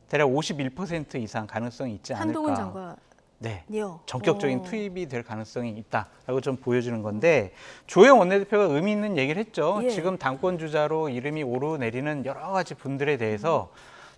대략 51% 이상 가능성이 있지 않을까. 한동훈 장관. 네, 전격적인 투입이 될 가능성이 있다라고 좀 보여주는 건데 주호영 원내대표가 의미 있는 얘기를 했죠. 지금 당권 주자로 이름이 오르내리는 여러 가지 분들에 대해서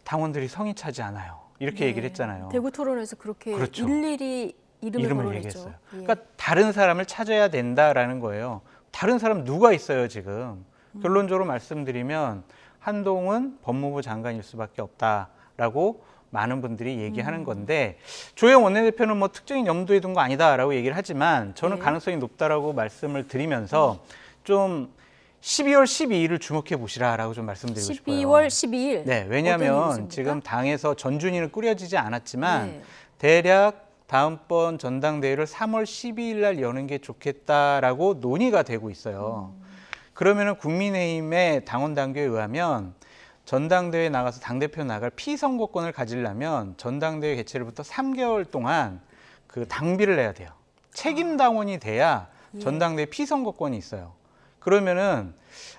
당원들이 성이 차지 않아요. 이렇게 얘기를 했잖아요. 대구 토론에서 그렇게 일일이 이름을 얘기했어요. 그러니까 다른 사람을 찾아야 된다라는 거예요. 다른 사람 누가 있어요 지금. 결론적으로 말씀드리면 한동훈 법무부 장관일 수밖에 없다라고 많은 분들이 얘기하는 건데 주호영 원내대표는 뭐 특정인 염두에 둔 거 아니다라고 얘기를 하지만 저는 가능성이 높다라고 말씀을 드리면서 좀 12월 12일을 주목해 보시라라고 좀 말씀드리고 싶어요. 12월 12일. 네, 왜냐하면 지금 당에서 전준위는 꾸려지지 않았지만 대략 다음번 전당대회를 3월 12일 날 여는 게 좋겠다라고 논의가 되고 있어요. 그러면은 국민의힘의 당원 당규에 의하면 전당대회에 나가서 당대표 나갈 피선거권을 가지려면 전당대회 개최로부터 3개월 동안 그 당비를 내야 돼요. 책임 당원이 돼야 전당대회 피선거권이 있어요. 그러면은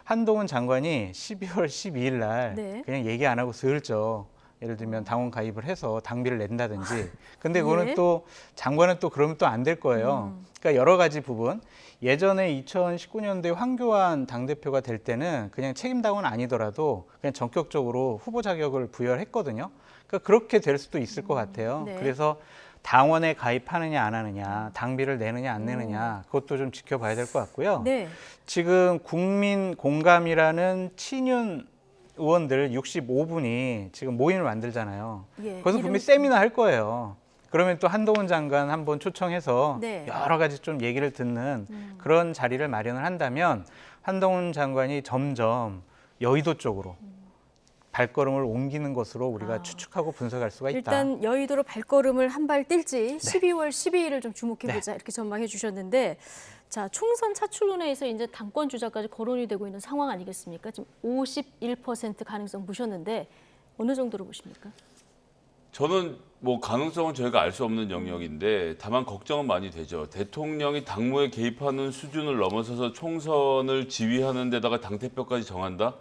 한동훈 장관이 12월 12일 날 그냥 얘기 안 하고 슬쩍 예를 들면 당원 가입을 해서 당비를 낸다든지. 근데 그거는 또 장관은 또 그러면 또 안 될 거예요. 그러니까 여러 가지 부분. 예전에 2019년도에 황교안 당대표가 될 때는 그냥 책임당원 아니더라도 그냥 전격적으로 후보 자격을 부여했거든요. 그러니까 그렇게 될 수도 있을 것 같아요. 그래서 당원에 가입하느냐 안 하느냐, 당비를 내느냐 안 내느냐 그것도 좀 지켜봐야 될 것 같고요. 지금 국민 공감이라는 친윤 의원들 65분이 지금 모임을 만들잖아요. 그래서 분명히 세미나 할 거예요. 그러면 또 한동훈 장관 한번 초청해서 여러 가지 좀 얘기를 듣는 그런 자리를 마련을 한다면 한동훈 장관이 점점 여의도 쪽으로 발걸음을 옮기는 것으로 우리가 추측하고 분석할 수가 있다. 일단 여의도로 발걸음을 한 발 띨지 12월 12일을 좀 주목해보자 이렇게 전망해 주셨는데 자 총선 차출론에서 이제 당권 주자까지 거론이 되고 있는 상황 아니겠습니까? 지금 51% 가능성 보셨는데 어느 정도로 보십니까? 저는 뭐 가능성은 저희가 알 수 없는 영역인데 다만 걱정은 많이 되죠. 대통령이 당무에 개입하는 수준을 넘어서서 총선을 지휘하는 데다가 당대표까지 정한다?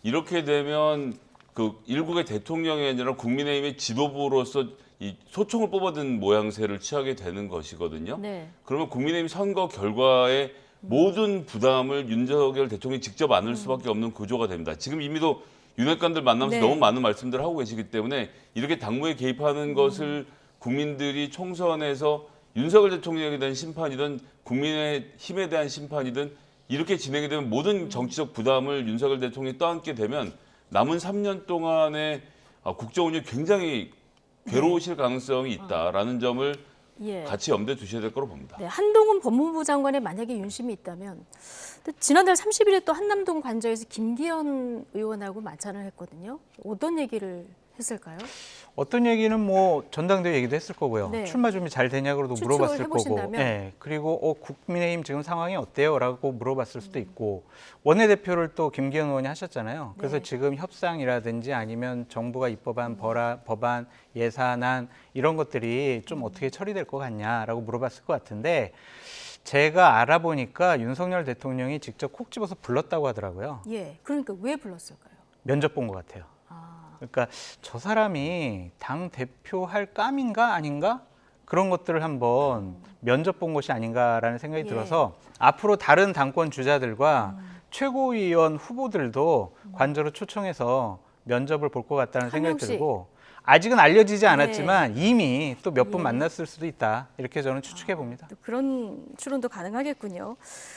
이렇게 되면 그 일국의 대통령이 아니라 국민의힘의 지도부로서 이 소총을 뽑아든 모양새를 취하게 되는 것이거든요. 그러면 국민의힘 선거 결과에 모든 부담을 윤석열 대통령이 직접 안을 수밖에 없는 구조가 됩니다. 지금 이미도 윤핵관들 만나면서 너무 많은 말씀들을 하고 계시기 때문에 이렇게 당무에 개입하는 것을 국민들이 총선에서 윤석열 대통령에 대한 심판이든 국민의힘에 대한 심판이든 이렇게 진행이 되면 모든 정치적 부담을 윤석열 대통령이 떠안게 되면 남은 3년 동안의 국정 운영이 굉장히 괴로우실 가능성이 있다라는 점을 같이 염두에 두셔야 될 거로 봅니다. 한동훈 법무부 장관에 만약에 윤심이 있다면 지난달 30일에 또 한남동 관저에서 김기현 의원하고 만찬을 했거든요. 어떤 얘기를 했을까요? 어떤 얘기는 뭐 전당대회 얘기도 했을 거고요. 출마 준비 잘 되냐고도 물어봤을 거고. 그리고 국민의힘 지금 상황이 어때요? 라고 물어봤을 수도 있고. 원내대표를 또 김기현 의원이 하셨잖아요. 그래서 지금 협상이라든지 아니면 정부가 입법한 법안, 예산안 이런 것들이 좀 어떻게 처리될 것 같냐라고 물어봤을 것 같은데 제가 알아보니까 윤석열 대통령이 직접 콕 집어서 불렀다고 하더라고요. 그러니까 왜 불렀을까요? 면접 본 것 같아요. 그러니까 저 사람이 당 대표 할 감인가 아닌가 그런 것들을 한번 면접 본 것이 아닌가라는 생각이 예. 들어서 앞으로 다른 당권 주자들과 최고위원 후보들도 관저로 초청해서 면접을 볼 것 같다는 생각이 명씩. 들고 아직은 알려지지 않았지만 이미 또 몇 번 만났을 수도 있다. 이렇게 저는 추측해 봅니다. 또 그런 추론도 가능하겠군요.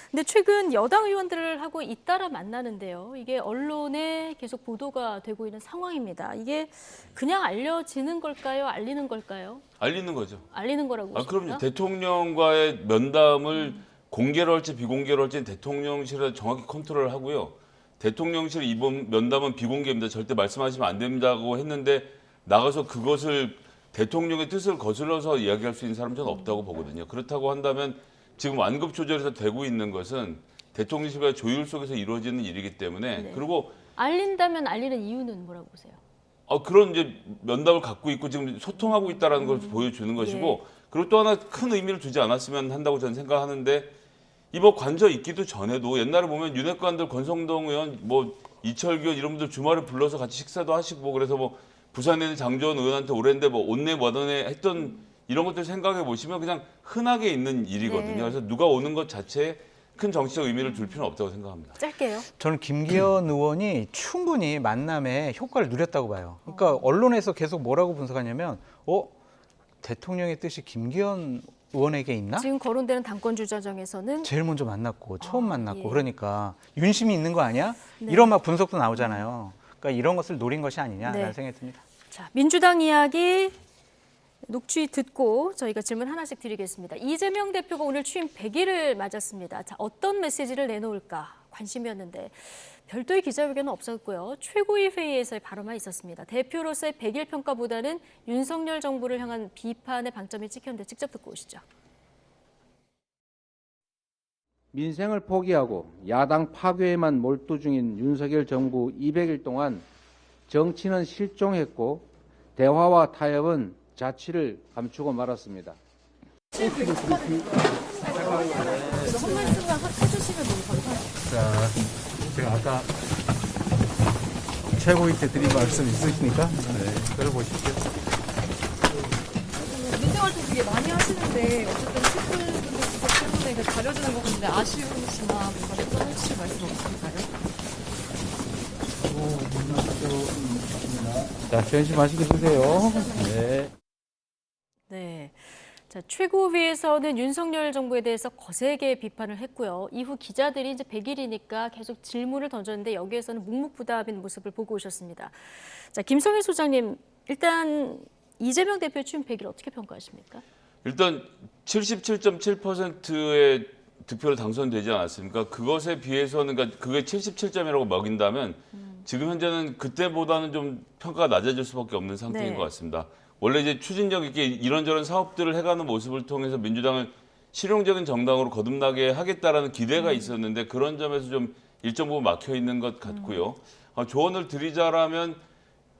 근데 최근 여당 의원들하고 잇따라 만나는데요. 이게 언론에 계속 보도가 되고 있는 상황입니다. 이게 그냥 알려지는 걸까요? 알리는 걸까요? 알리는 거죠. 알리는 거라고 보십니까? 그럼요. 대통령과의 면담을 공개로 할지 비공개로 할지 대통령실에서 정확히 컨트롤을 하고요. 대통령실 이번 면담은 비공개입니다. 절대 말씀하시면 안 된다고 했는데 나가서 그것을 대통령의 뜻을 거슬러서 이야기할 수 있는 사람은 저는 없다고 보거든요. 그렇다고 한다면 지금 완급 조절에서 되고 있는 것은 대통령실과의 조율 속에서 이루어지는 일이기 때문에 네. 그리고 알린다면 알리는 이유는 뭐라고 보세요? 그런 이제 면담을 갖고 있고 지금 소통하고 있다는 걸 보여주는 것이고 그리고 또 하나 큰 의미를 두지 않았으면 한다고 저는 생각하는데 이번 관저 있기도 전에도 옛날에 보면 윤핵관들 권성동 의원 뭐 이철규 의원 이런 분들 주말에 불러서 같이 식사도 하시고 그래서 뭐 부산에 있는 장조원 의원한테 오랜데 뭐 온내 뭐던에 했던 이런 것들 생각해 보시면 그냥 흔하게 있는 일이거든요. 네. 그래서 누가 오는 것 자체에 큰 정치적 의미를 둘 필요는 없다고 생각합니다. 짧게요. 저는 김기현 의원이 충분히 만남의 효과를 누렸다고 봐요. 그러니까 언론에서 계속 뭐라고 분석하냐면 대통령의 뜻이 김기현 의원에게 있나? 지금 거론되는 당권 주자정에서는 제일 먼저 만났고 처음 만났고 예. 그러니까 윤심이 있는 거 아니야? 네. 이런 막 분석도 나오잖아요. 그러니까 이런 것을 노린 것이 아니냐라는 네. 생각이 듭니다. 자, 민주당 이야기 녹취 듣고 저희가 질문 하나씩 드리겠습니다. 이재명 대표가 오늘 취임 100일을 맞았습니다. 자, 어떤 메시지를 내놓을까 관심이었는데 별도의 기자회견은 없었고요. 최고위 회의에서의 발언만 있었습니다. 대표로서의 100일 평가보다는 윤석열 정부를 향한 비판의 방점이 찍혔는데 직접 듣고 오시죠. 민생을 포기하고 야당 파괴에만 몰두 중인 윤석열 정부 200일 동안 정치는 실종했고 대화와 타협은 자취를 감추고 말았습니다. 한 말씀만 해주시면 너무 감사합니다. 자, 제가 아까 최고위 때 드린 말씀 있으시니까 그걸 보십시오. 민생 활동 되게 많이 하시는데 어쨌든 친구분들 부족 때문에 가려지는 것 같은데 아쉬우시나 뭔가 또 해주실 말씀 없으실까요? 자, 현실 마시게 드세요. 네. 네. 자, 최고위에서는 윤석열 정부에 대해서 거세게 비판을 했고요. 이후 기자들이 이제 100일이니까 계속 질문을 던졌는데 여기에서는 묵묵부답인 모습을 보고 오셨습니다. 자, 김성일 소장님, 일단 이재명 대표 취임 100일 어떻게 평가하십니까? 일단 77.7%의 득표로 당선되지 않았습니까? 그것에 비해서는 그러니까 그게 77점이라고 먹인다면 지금 현재는 그때보다는 좀 평가가 낮아질 수밖에 없는 상태인 네. 것 같습니다. 원래 이제 추진력 있게 이런저런 사업들을 해가는 모습을 통해서 민주당을 실용적인 정당으로 거듭나게 하겠다라는 기대가 있었는데 그런 점에서 좀 일정 부분 막혀 있는 것 같고요. 조언을 드리자라면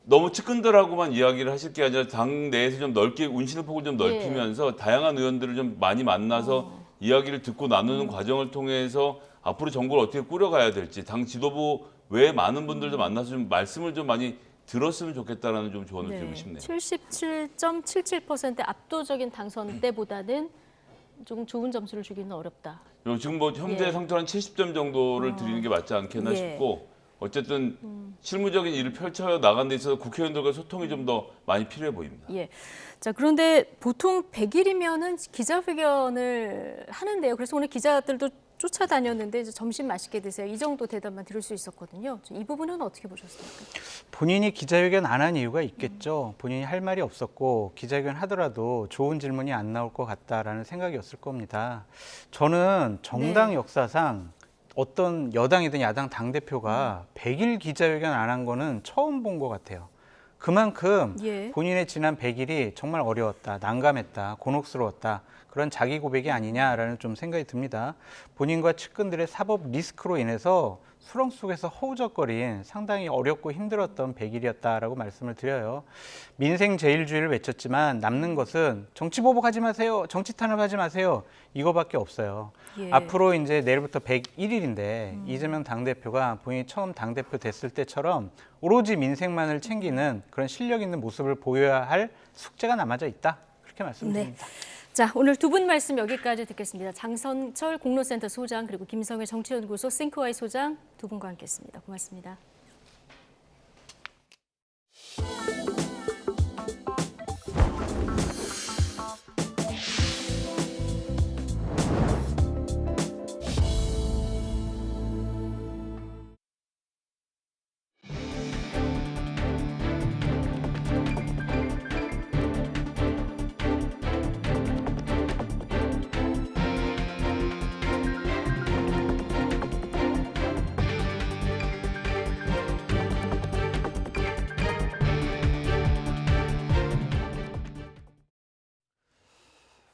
너무 측근들하고만 이야기를 하실 게 아니라 당 내에서 좀 넓게 운신의 폭을 좀 넓히면서 다양한 의원들을 좀 많이 만나서 이야기를 듣고 나누는 과정을 통해서 앞으로 정부를 어떻게 꾸려가야 될지 당 지도부 외에 많은 분들도 만나서 좀 말씀을 좀 많이 들었으면 좋겠다라는 좀 조언을 드리고 싶네요. 77.77% 압도적인 당선 때보다는 조금 좋은 점수를 주기는 어렵다. 지금 뭐 현재 상태로 한 70점 정도를 드리는 게 맞지 않겠나 싶고 어쨌든 실무적인 일을 펼쳐 나가는 데 있어서 국회의원들과 소통이 좀 더 많이 필요해 보입니다. 예. 자, 그런데 보통 100일이면은 기자회견을 하는데요. 그래서 오늘 기자들도 쫓아다녔는데 이제 점심 맛있게 드세요. 이 정도 대답만 들을 수 있었거든요. 이 부분은 어떻게 보셨습니까? 본인이 기자회견 안 한 이유가 있겠죠. 본인이 할 말이 없었고 기자회견 하더라도 좋은 질문이 안 나올 것 같다라는 생각이었을 겁니다. 저는 정당 역사상 어떤 여당이든 야당 당대표가 100일 기자회견 안 한 거는 처음 본 것 같아요. 그만큼 본인의 지난 100일이 정말 어려웠다, 난감했다, 곤혹스러웠다. 그런 자기 고백이 아니냐라는 좀 생각이 듭니다. 본인과 측근들의 사법 리스크로 인해서 수렁 속에서 허우적거린 상당히 어렵고 힘들었던 100일이었다라고 말씀을 드려요. 민생 제일주의를 외쳤지만 남는 것은 정치 보복하지 마세요, 정치 탄압하지 마세요. 이거밖에 없어요. 앞으로 이제 내일부터 101일인데 이재명 당대표가 본인이 처음 당대표 됐을 때처럼 오로지 민생만을 챙기는 그런 실력 있는 모습을 보여야 할 숙제가 남아져 있다. 그렇게 말씀드립니다. 자, 오늘 두 분 말씀 여기까지 듣겠습니다. 장선철 공로센터 소장 그리고 김성회 정치연구소 싱크와이 소장 두 분과 함께했습니다. 고맙습니다.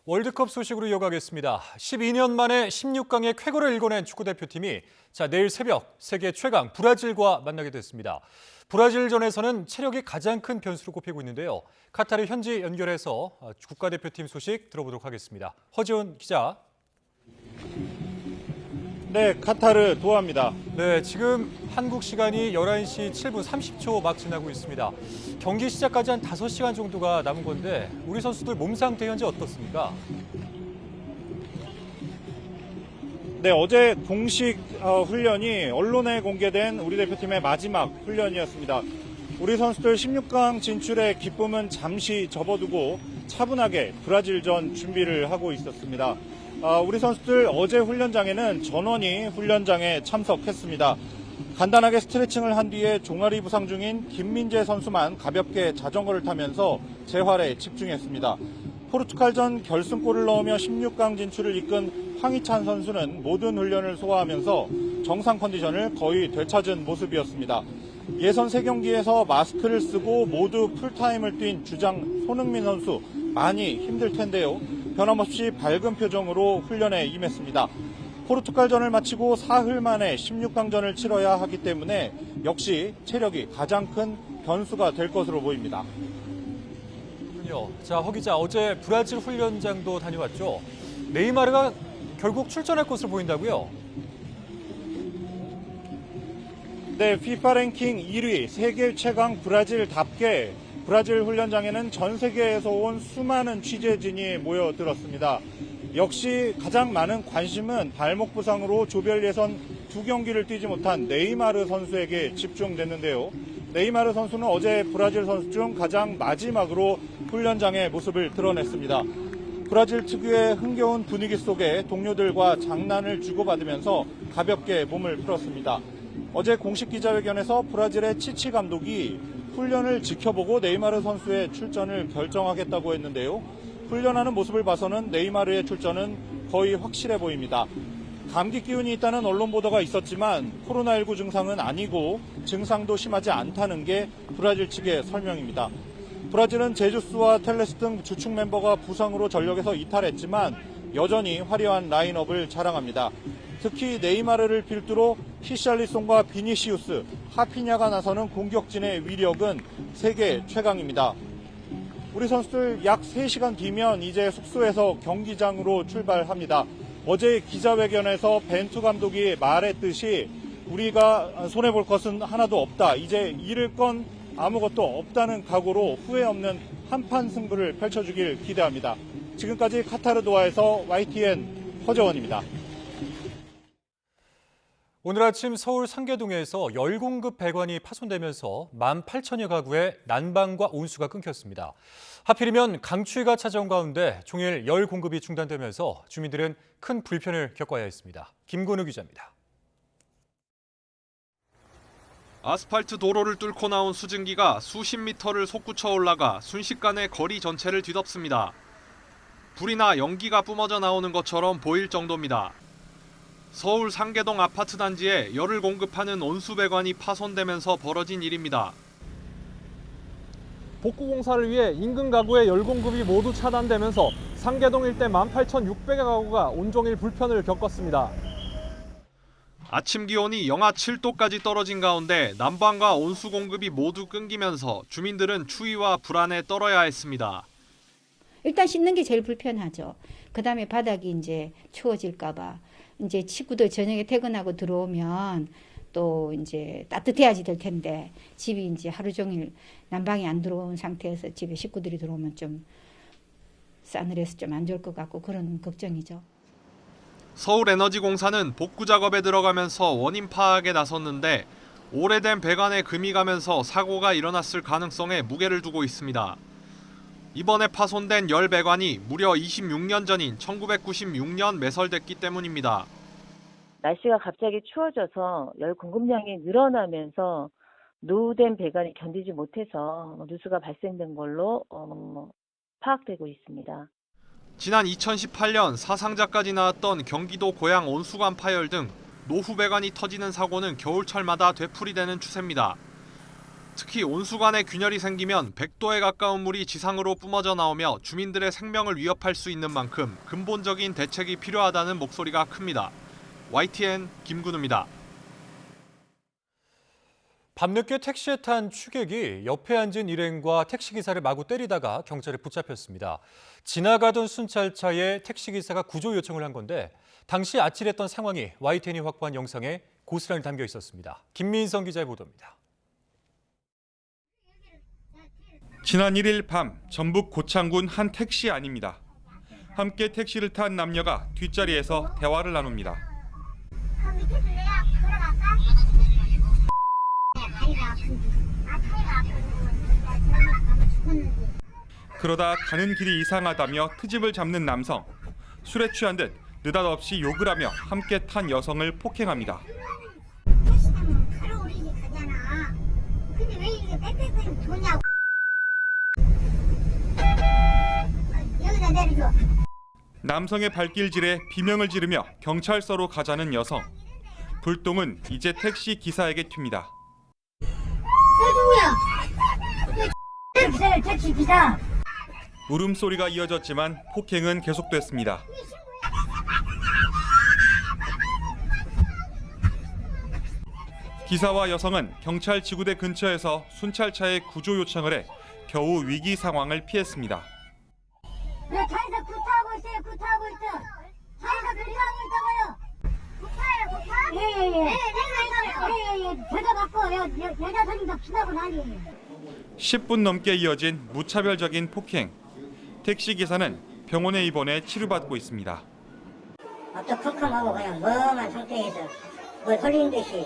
월드컵 소식으로 이어가겠습니다. 12년 만에 16강의 쾌거를 일궈낸 축구대표팀이 내일 새벽 세계 최강 브라질과 만나게 됐습니다. 브라질전에서는 체력이 가장 큰 변수로 꼽히고 있는데요. 카타르 현지 연결해서 국가대표팀 소식 들어보도록 하겠습니다. 허지훈 기자. 네, 카타르 도하입니다. 네, 지금 한국 시간이 11시 7분 30초 막 지나고 있습니다. 경기 시작까지 한 5시간 정도가 남은 건데 우리 선수들 몸 상태 현재 어떻습니까? 네, 어제 공식 훈련이 언론에 공개된 우리 대표팀의 마지막 훈련이었습니다. 우리 선수들 16강 진출의 기쁨은 잠시 접어두고 차분하게 브라질전 준비를 하고 있었습니다. 우리 선수들 어제 훈련장에는 전원이 훈련장에 참석했습니다. 간단하게 스트레칭을 한 뒤에 종아리 부상 중인 김민재 선수만 가볍게 자전거를 타면서 재활에 집중했습니다. 포르투갈전 결승골을 넣으며 16강 진출을 이끈 황희찬 선수는 모든 훈련을 소화하면서 정상 컨디션을 거의 되찾은 모습이었습니다. 예선 3경기에서 마스크를 쓰고 모두 풀타임을 뛴 주장 손흥민 선수 많이 힘들 텐데요. 변함없이 밝은 표정으로 훈련에 임했습니다. 포르투갈전을 마치고 사흘 만에 16강전을 치러야 하기 때문에 역시 체력이 가장 큰 변수가 될 것으로 보입니다. 그렇군요. 자, 허 기자, 어제 브라질 훈련장도 다녀왔죠. 네이마르가 결국 출전할 것으로 보인다고요? 네, FIFA 랭킹 1위 세계 최강 브라질답게 브라질 훈련장에는 전 세계에서 온 수많은 취재진이 모여들었습니다. 역시 가장 많은 관심은 발목 부상으로 조별 예선 2경기를 뛰지 못한 네이마르 선수에게 집중됐는데요. 네이마르 선수는 어제 브라질 선수 중 가장 마지막으로 훈련장의 모습을 드러냈습니다. 브라질 특유의 흥겨운 분위기 속에 동료들과 장난을 주고받으면서 가볍게 몸을 풀었습니다. 어제 공식 기자회견에서 브라질의 치치 감독이 훈련을 지켜보고 네이마르 선수의 출전을 결정하겠다고 했는데요. 훈련하는 모습을 봐서는 네이마르의 출전은 거의 확실해 보입니다. 감기 기운이 있다는 언론 보도가 있었지만 코로나19 증상은 아니고 증상도 심하지 않다는 게 브라질 측의 설명입니다. 브라질은 제주스와 텔레스 등 주축 멤버가 부상으로 전력에서 이탈했지만 여전히 화려한 라인업을 자랑합니다. 특히 네이마르를 필두로 히샬리송과 비니시우스, 하피냐가 나서는 공격진의 위력은 세계 최강입니다. 우리 선수들 약 3시간 뒤면 이제 숙소에서 경기장으로 출발합니다. 어제 기자회견에서 벤투 감독이 말했듯이 우리가 손해볼 것은 하나도 없다. 이제 잃을 건 아무것도 없다는 각오로 후회 없는 한판 승부를 펼쳐주길 기대합니다. 지금까지 카타르 도하에서 YTN 허재원입니다. 오늘 아침 서울 상계동에서 열 공급 배관이 파손되면서 18,000여 가구의 난방과 온수가 끊겼습니다. 하필이면 강추위가 찾아온 가운데 종일 열 공급이 중단되면서 주민들은 큰 불편을 겪어야 했습니다. 김건우 기자입니다. 아스팔트 도로를 뚫고 나온 수증기가 수십 미터를 솟구쳐 올라가 순식간에 거리 전체를 뒤덮습니다. 불이나 연기가 뿜어져 나오는 것처럼 보일 정도입니다. 서울 상계동 아파트 단지에 열을 공급하는 온수배관이 파손되면서 벌어진 일입니다. 복구 공사를 위해 인근 가구의 열 공급이 모두 차단되면서 상계동 일대 18,600여 가구가 온종일 불편을 겪었습니다. 아침 기온이 영하 7도까지 떨어진 가운데 난방과 온수 공급이 모두 끊기면서 주민들은 추위와 불안에 떨어야 했습니다. 일단 씻는 게 제일 불편하죠. 그다음에 바닥이 이제 추워질까 봐. 이제 식구들 저녁에 퇴근하고 들어오면 또 이제 따뜻해야지 될 텐데 집이 이제 하루 종일 난방이 안 들어온 상태에서 집에 식구들이 들어오면 좀 싸늘해서 좀 안 좋을 것 같고 그런 걱정이죠. 서울에너지공사는 복구 작업에 들어가면서 원인 파악에 나섰는데 오래된 배관에 금이 가면서 사고가 일어났을 가능성에 무게를 두고 있습니다. 이번에 파손된 열 배관이 무려 26년 전인 1996년 매설됐기 때문입니다. 날씨가 갑자기 추워져서 열 공급량이 늘어나면서 노후된 배관이 견디지 못해서 누수가 발생된 걸로 파악되고 있습니다. 지난 2018년 사상자까지 나왔던 경기도 고양 온수관 파열 등 노후 배관이 터지는 사고는 겨울철마다 되풀이되는 추세입니다. 특히 온수관에 균열이 생기면 100도에 가까운 물이 지상으로 뿜어져 나오며 주민들의 생명을 위협할 수 있는 만큼 근본적인 대책이 필요하다는 목소리가 큽니다. YTN 김근우입니다. 밤늦게 택시에 탄 취객이 옆에 앉은 일행과 택시기사를 마구 때리다가 경찰에 붙잡혔습니다. 지나가던 순찰차에 택시기사가 구조 요청을 한 건데 당시 아찔했던 상황이 YTN이 확보한 영상에 고스란히 담겨 있었습니다. 김민성 기자의 보도입니다. 지난 1일 밤 전북 고창군 한 택시 안입니다. 함께 택시를 탄 남녀가 뒷자리에서 대화를 나눕니다. 그러다 가는 길이 이상하다며 트집을 잡는 남성. 술에 취한 듯 느닷없이 욕을 하며 함께 탄 여성을 폭행합니다. 남성의 발길질에 비명을 지르며 경찰서로 가자는 여성. 불똥은 이제 택시 기사에게 튑니다. 택시 기사. 울음소리가 이어졌지만 폭행은 계속됐습니다. 기사와 여성은 경찰 지구대 근처에서 순찰차에 구조 요청을 해 겨우 위기 상황을 피했습니다. 차에서 구타하고 있어요. 구타하고 있어. 차에서 구타하고 있다고요. 구타예요, 구타? 예예예. 예예예. 제가 맞고 여자 선임도 피나고 나니. 10분 넘게 이어진 무차별적인 폭행. 택시기사는 병원에 입원해 치료받고 있습니다. 앞도 컴컴하고 그냥 멍한 상태에서 뭘 흘리는 듯이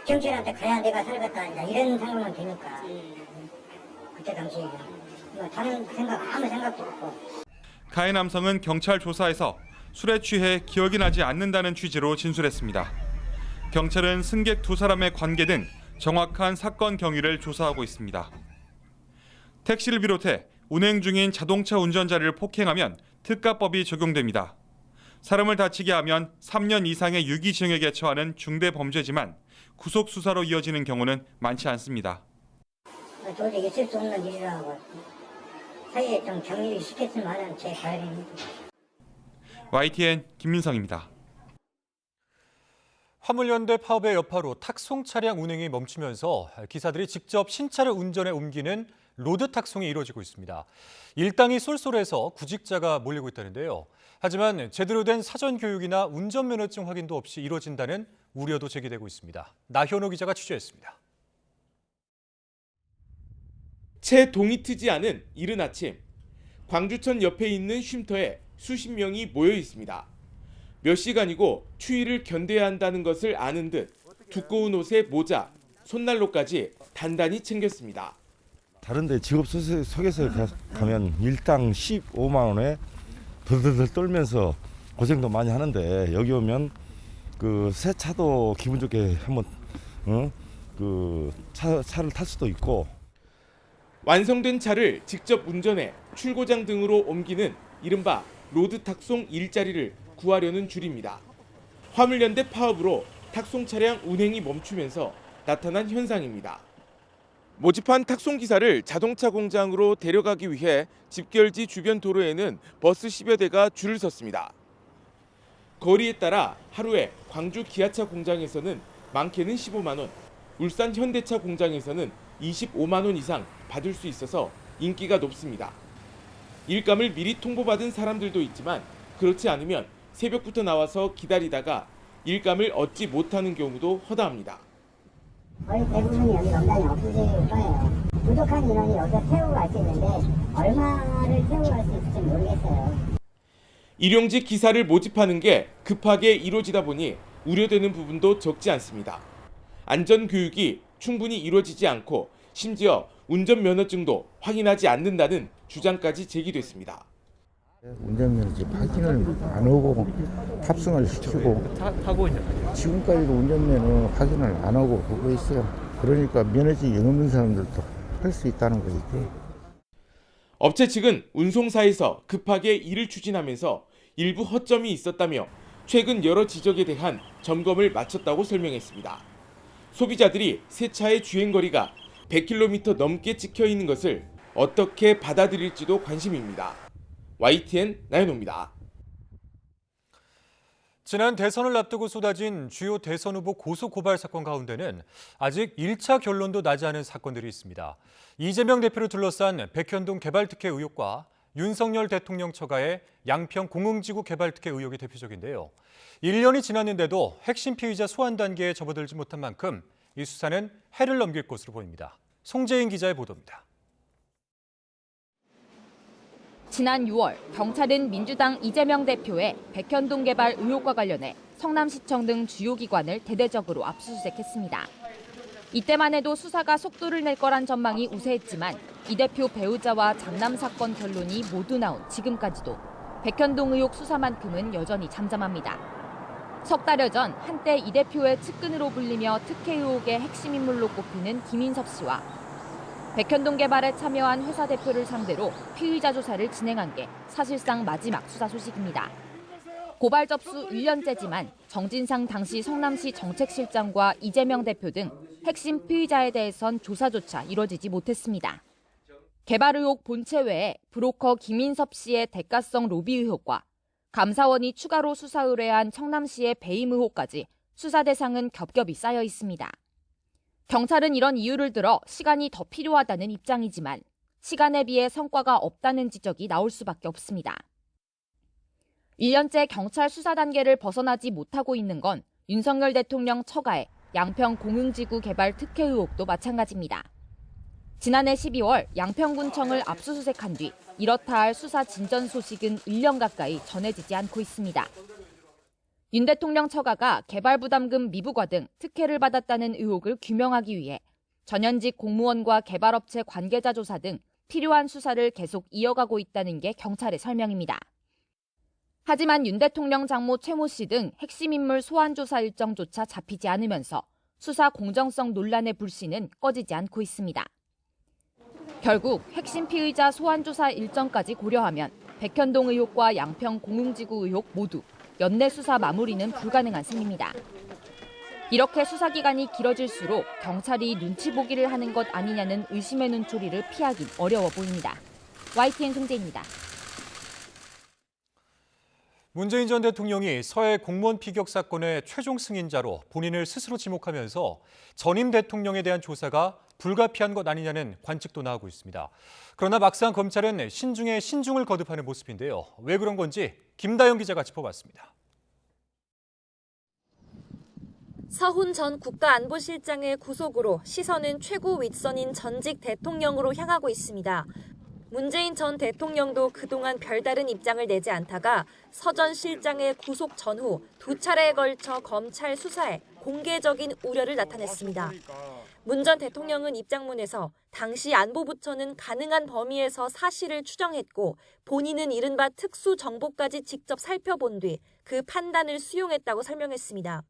경찰한테 가야 내가 살겠다 이런 상황만 되니까 그때 당시에 다른 생각 아무 생각도 없고. 가해 남성은 경찰 조사에서 술에 취해 기억이 나지 않는다는 취지로 진술했습니다. 경찰은 승객 두 사람의 관계 등 정확한 사건 경위를 조사하고 있습니다. 택시를 비롯해 운행 중인 자동차 운전자를 폭행하면 특가법이 적용됩니다. 사람을 다치게 하면 3년 이상의 유기징역에 처하는 중대 범죄지만 구속 수사로 이어지는 경우는 많지 않습니다. 도저히 있을 수 없는 일이라고 사이에 좀 격리를 시켰으면 하는 제 바람입니다. YTN 김민성입니다. 화물연대 파업의 여파로 탁송 차량 운행이 멈추면서 기사들이 직접 신차를 운전해 옮기는 로드 탁송이 이루어지고 있습니다. 일당이 쏠쏠해서 구직자가 몰리고 있다는데요. 하지만 제대로 된 사전 교육이나 운전면허증 확인도 없이 이루어진다는 우려도 제기되고 있습니다. 나현호 기자가 취재했습니다. 채 동이 트지 않은 이른 아침, 광주천 옆에 있는 쉼터에 수십 명이 모여 있습니다. 몇 시간이고 추위를 견뎌야 한다는 것을 아는 듯 두꺼운 옷에 모자, 손난로까지 단단히 챙겼습니다. 다른데 직업 소개서에 가면 일당 15만 원에 들들들 떨면서 고생도 많이 하는데 여기 오면 그 새 차도 기분 좋게 한번 차를 탈 수도 있고. 완성된 차를 직접 운전해 출고장 등으로 옮기는 이른바 로드 탁송 일자리를 구하려는 줄입니다. 화물연대 파업으로 탁송 차량 운행이 멈추면서 나타난 현상입니다. 모집한 탁송 기사를 자동차 공장으로 데려가기 위해 집결지 주변 도로에는 버스 10여 대가 줄을 섰습니다. 거리에 따라 하루에 광주 기아차 공장에서는 많게는 15만 원, 울산 현대차 공장에서는 25만 원 이상 받을 수 있어서 인기가 높습니다. 일감을 미리 통보받은 사람들도 있지만 그렇지 않으면 새벽부터 나와서 기다리다가 일감을 얻지 못하는 경우도 허다합니다. 거의 대부분이 여기 명단이 없으실 거예요. 부족한 인원이 여기서 태우고 갈 수 있는데 얼마를 태우고 갈 수 있을지 모르겠어요. 일용직 기사를 모집하는 게 급하게 이루어지다 보니 우려되는 부분도 적지 않습니다. 안전교육이 충분히 이루어지지 않고 심지어 운전면허증도 확인하지 않는다는 주장까지 제기됐습니다. 운전면허증 확인을 안 하고 탑승을 시키고 지금까지도 운전면허 확인을 안 하고 그거 있어요. 그러니까 면허증이 없는 사람들도 할 수 있다는 거지. 업체 측은 운송사에서 급하게 일을 추진하면서 일부 허점이 있었다며 최근 여러 지적에 대한 점검을 마쳤다고 설명했습니다. 소비자들이 새 차의 주행거리가 100km 넘게 찍혀 있는 것을 어떻게 받아들일지도 관심입니다. YTN 나연호입니다. 지난 대선을 앞두고 쏟아진 주요 대선 후보 고소 고발 사건 가운데는 아직 1차 결론도 나지 않은 사건들이 있습니다. 이재명 대표를 둘러싼 백현동 개발특혜 의혹과 윤석열 대통령 처가의 양평 공흥지구 개발특혜 의혹이 대표적인데요. 1년이 지났는데도 핵심 피의자 소환 단계에 접어들지 못한 만큼 이 수사는 해를 넘길 것으로 보입니다. 송재인 기자의 보도입니다. 지난 6월 경찰은 민주당 이재명 대표의 백현동 개발 의혹과 관련해 성남시청 등 주요 기관을 대대적으로 압수수색했습니다. 이때만 해도 수사가 속도를 낼 거란 전망이 우세했지만 이 대표 배우자와 장남 사건 결론이 모두 나온 지금까지도 백현동 의혹 수사만큼은 여전히 잠잠합니다. 석 달여 전 한때 이 대표의 측근으로 불리며 특혜 의혹의 핵심 인물로 꼽히는 김인섭 씨와 백현동 개발에 참여한 회사 대표를 상대로 피의자 조사를 진행한 게 사실상 마지막 수사 소식입니다. 고발 접수 1년째지만 정진상 당시 성남시 정책실장과 이재명 대표 등 핵심 피의자에 대해선 조사조차 이뤄지지 못했습니다. 개발 의혹 본체 외에 브로커 김인섭 씨의 대가성 로비 의혹과 감사원이 추가로 수사 의뢰한 청남시의 배임 의혹까지 수사 대상은 겹겹이 쌓여 있습니다. 경찰은 이런 이유를 들어 시간이 더 필요하다는 입장이지만 시간에 비해 성과가 없다는 지적이 나올 수밖에 없습니다. 1년째 경찰 수사 단계를 벗어나지 못하고 있는 건 윤석열 대통령 처가의 양평 공흥지구 개발 특혜 의혹도 마찬가지입니다. 지난해 12월 양평군청을 압수수색한 뒤 이렇다 할 수사 진전 소식은 1년 가까이 전해지지 않고 있습니다. 윤 대통령 처가가 개발 부담금 미부과 등 특혜를 받았다는 의혹을 규명하기 위해 전현직 공무원과 개발업체 관계자 조사 등 필요한 수사를 계속 이어가고 있다는 게 경찰의 설명입니다. 하지만 윤 대통령 장모 최모 씨 등 핵심 인물 소환 조사 일정조차 잡히지 않으면서 수사 공정성 논란의 불씨는 꺼지지 않고 있습니다. 결국 핵심 피의자 소환 조사 일정까지 고려하면 백현동 의혹과 양평 공흥지구 의혹 모두 연내 수사 마무리는 불가능한 셈입니다. 이렇게 수사 기간이 길어질수록 경찰이 눈치 보기를 하는 것 아니냐는 의심의 눈초리를 피하긴 어려워 보입니다. YTN 송재입니다. 문재인 전 대통령이 서해 공무원 피격 사건의 최종 승인자로 본인을 스스로 지목하면서 전임 대통령에 대한 조사가 불가피한 것 아니냐는 관측도 나오고 있습니다. 그러나 막상 검찰은 신중에 신중을 거듭하는 모습인데요. 왜 그런 건지 김다영 기자가 짚어봤습니다. 서훈 전 국가안보실장의 구속으로 시선은 최고 윗선인 전직 대통령으로 향하고 있습니다. 문재인 전 대통령도 그동안 별다른 입장을 내지 않다가 서 전 실장의 구속 전후 두 차례에 걸쳐 검찰 수사에 공개적인 우려를 나타냈습니다. 문 전 대통령은 입장문에서 당시 안보부처는 가능한 범위에서 사실을 추정했고 본인은 이른바 특수정보까지 직접 살펴본 뒤 그 판단을 수용했다고 설명했습니다.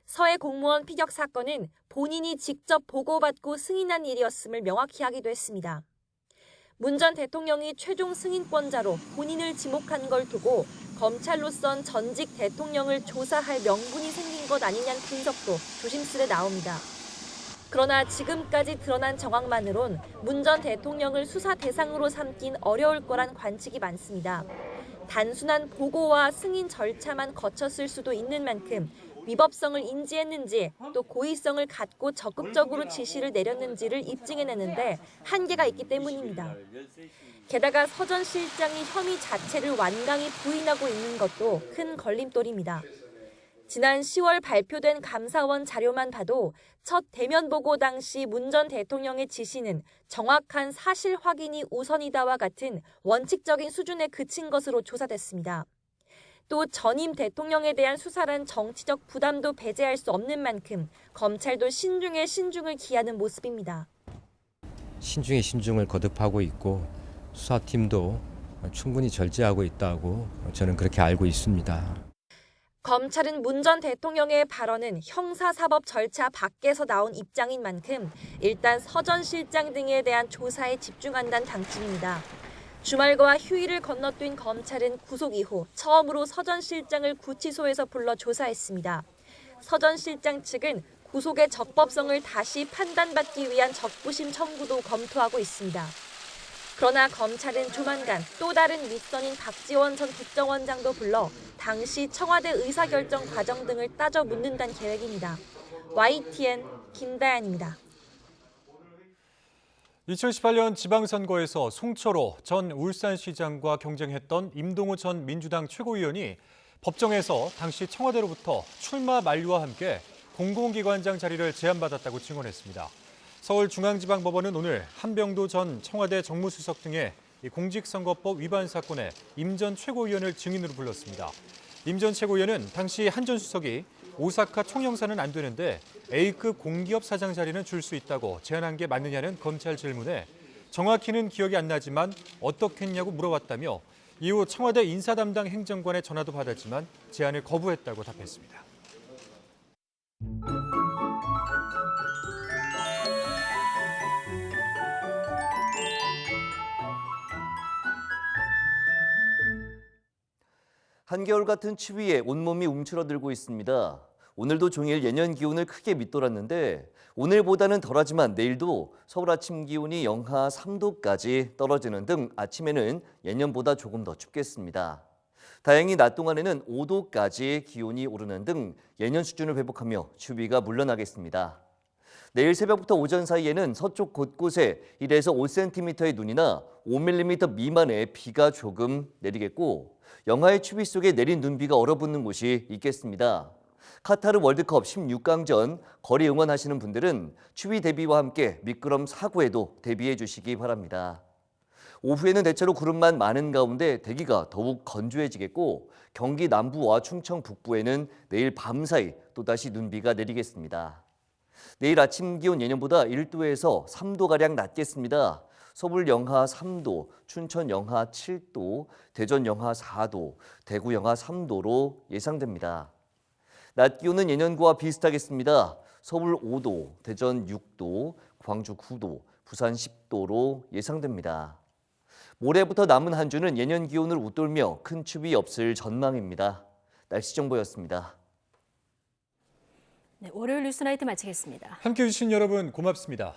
서해 공무원 피격 사건은 본인이 직접 보고받고 승인한 일이었음을 명확히 하기도 했습니다. 문 전 대통령이 최종 승인권자로 본인을 지목한 걸 두고 검찰로선 전직 대통령을 조사할 명분이 생긴 것 아니냐는 분석도 조심스레 나옵니다. 그러나 지금까지 드러난 정황만으론 문 전 대통령을 수사 대상으로 삼긴 어려울 거란 관측이 많습니다. 단순한 보고와 승인 절차만 거쳤을 수도 있는 만큼 위법성을 인지했는지 또 고의성을 갖고 적극적으로 지시를 내렸는지를 입증해내는데 한계가 있기 때문입니다. 게다가 서 전 실장이 혐의 자체를 완강히 부인하고 있는 것도 큰 걸림돌입니다. 지난 10월 발표된 감사원 자료만 봐도 첫 대면 보고 당시 문 전 대통령의 지시는 정확한 사실 확인이 우선이다와 같은 원칙적인 수준에 그친 것으로 조사됐습니다. 또 전임 대통령에 대한 수사란 정치적 부담도 배제할 수 없는 만큼 검찰도 신중에 신중을 기하는 모습입니다. 신중에 신중을 거듭하고 있고 수사팀도 충분히 절제하고 있다고 저는 그렇게 알고 있습니다. 검찰은 문 전 대통령의 발언은 형사사법 절차 밖에서 나온 입장인 만큼 일단 서 전 실장 등에 대한 조사에 집중한다는 방침입니다. 주말과 휴일을 건너뛴 검찰은 구속 이후 처음으로 서 전 실장을 구치소에서 불러 조사했습니다. 서 전 실장 측은 구속의 적법성을 다시 판단받기 위한 적부심 청구도 검토하고 있습니다. 그러나 검찰은 조만간 또 다른 윗선인 박지원 전 국정원장도 불러 당시 청와대 의사결정 과정 등을 따져 묻는다는 계획입니다. YTN 김다연입니다. 2018년 지방선거에서 송철호 전 울산시장과 경쟁했던 임동호 전 민주당 최고위원이 법정에서 당시 청와대로부터 출마 만료와 함께 공공기관장 자리를 제안받았다고 증언했습니다. 서울중앙지방법원은 오늘 한병도 전 청와대 정무수석 등의 공직선거법 위반 사건에 임 전 최고위원을 증인으로 불렀습니다. 임 전 최고위원은 당시 한 전 수석이 오사카 총영사는 안 되는데 A급 공기업 사장 자리는 줄 수 있다고 제안한 게 맞느냐는 검찰 질문에 정확히는 기억이 안 나지만 어떻겠냐고 물어봤다며 이후 청와대 인사담당 행정관의 전화도 받았지만 제안을 거부했다고 답했습니다. 한겨울 같은 추위에 온몸이 움츠러들고 있습니다. 오늘도 종일 예년 기온을 크게 밑돌았는데 오늘보다는 덜하지만 내일도 서울 아침 기온이 영하 3도까지 떨어지는 등 아침에는 예년보다 조금 더 춥겠습니다. 다행히 낮 동안에는 5도까지 기온이 오르는 등 예년 수준을 회복하며 추위가 물러나겠습니다. 내일 새벽부터 오전 사이에는 서쪽 곳곳에 1에서 5cm의 눈이나 5mm 미만의 비가 조금 내리겠고 영하의 추위 속에 내린 눈비가 얼어붙는 곳이 있겠습니다. 카타르 월드컵 16강전 거리 응원하시는 분들은 추위 대비와 함께 미끄럼 사고에도 대비해 주시기 바랍니다. 오후에는 대체로 구름만 많은 가운데 대기가 더욱 건조해지겠고 경기 남부와 충청 북부에는 내일 밤사이 또다시 눈비가 내리겠습니다. 내일 아침 기온 예년보다 1도에서 3도가량 낮겠습니다. 서울 영하 3도, 춘천 영하 7도, 대전 영하 4도, 대구 영하 3도로 예상됩니다. 낮 기온은 예년과 비슷하겠습니다. 서울 5도, 대전 6도, 광주 9도, 부산 10도로 예상됩니다. 모레부터 남은 한 주는 예년 기온을 웃돌며 큰 추위 없을 전망입니다. 날씨 정보였습니다. 네, 월요일 뉴스나이트 마치겠습니다. 함께해 주신 여러분 고맙습니다.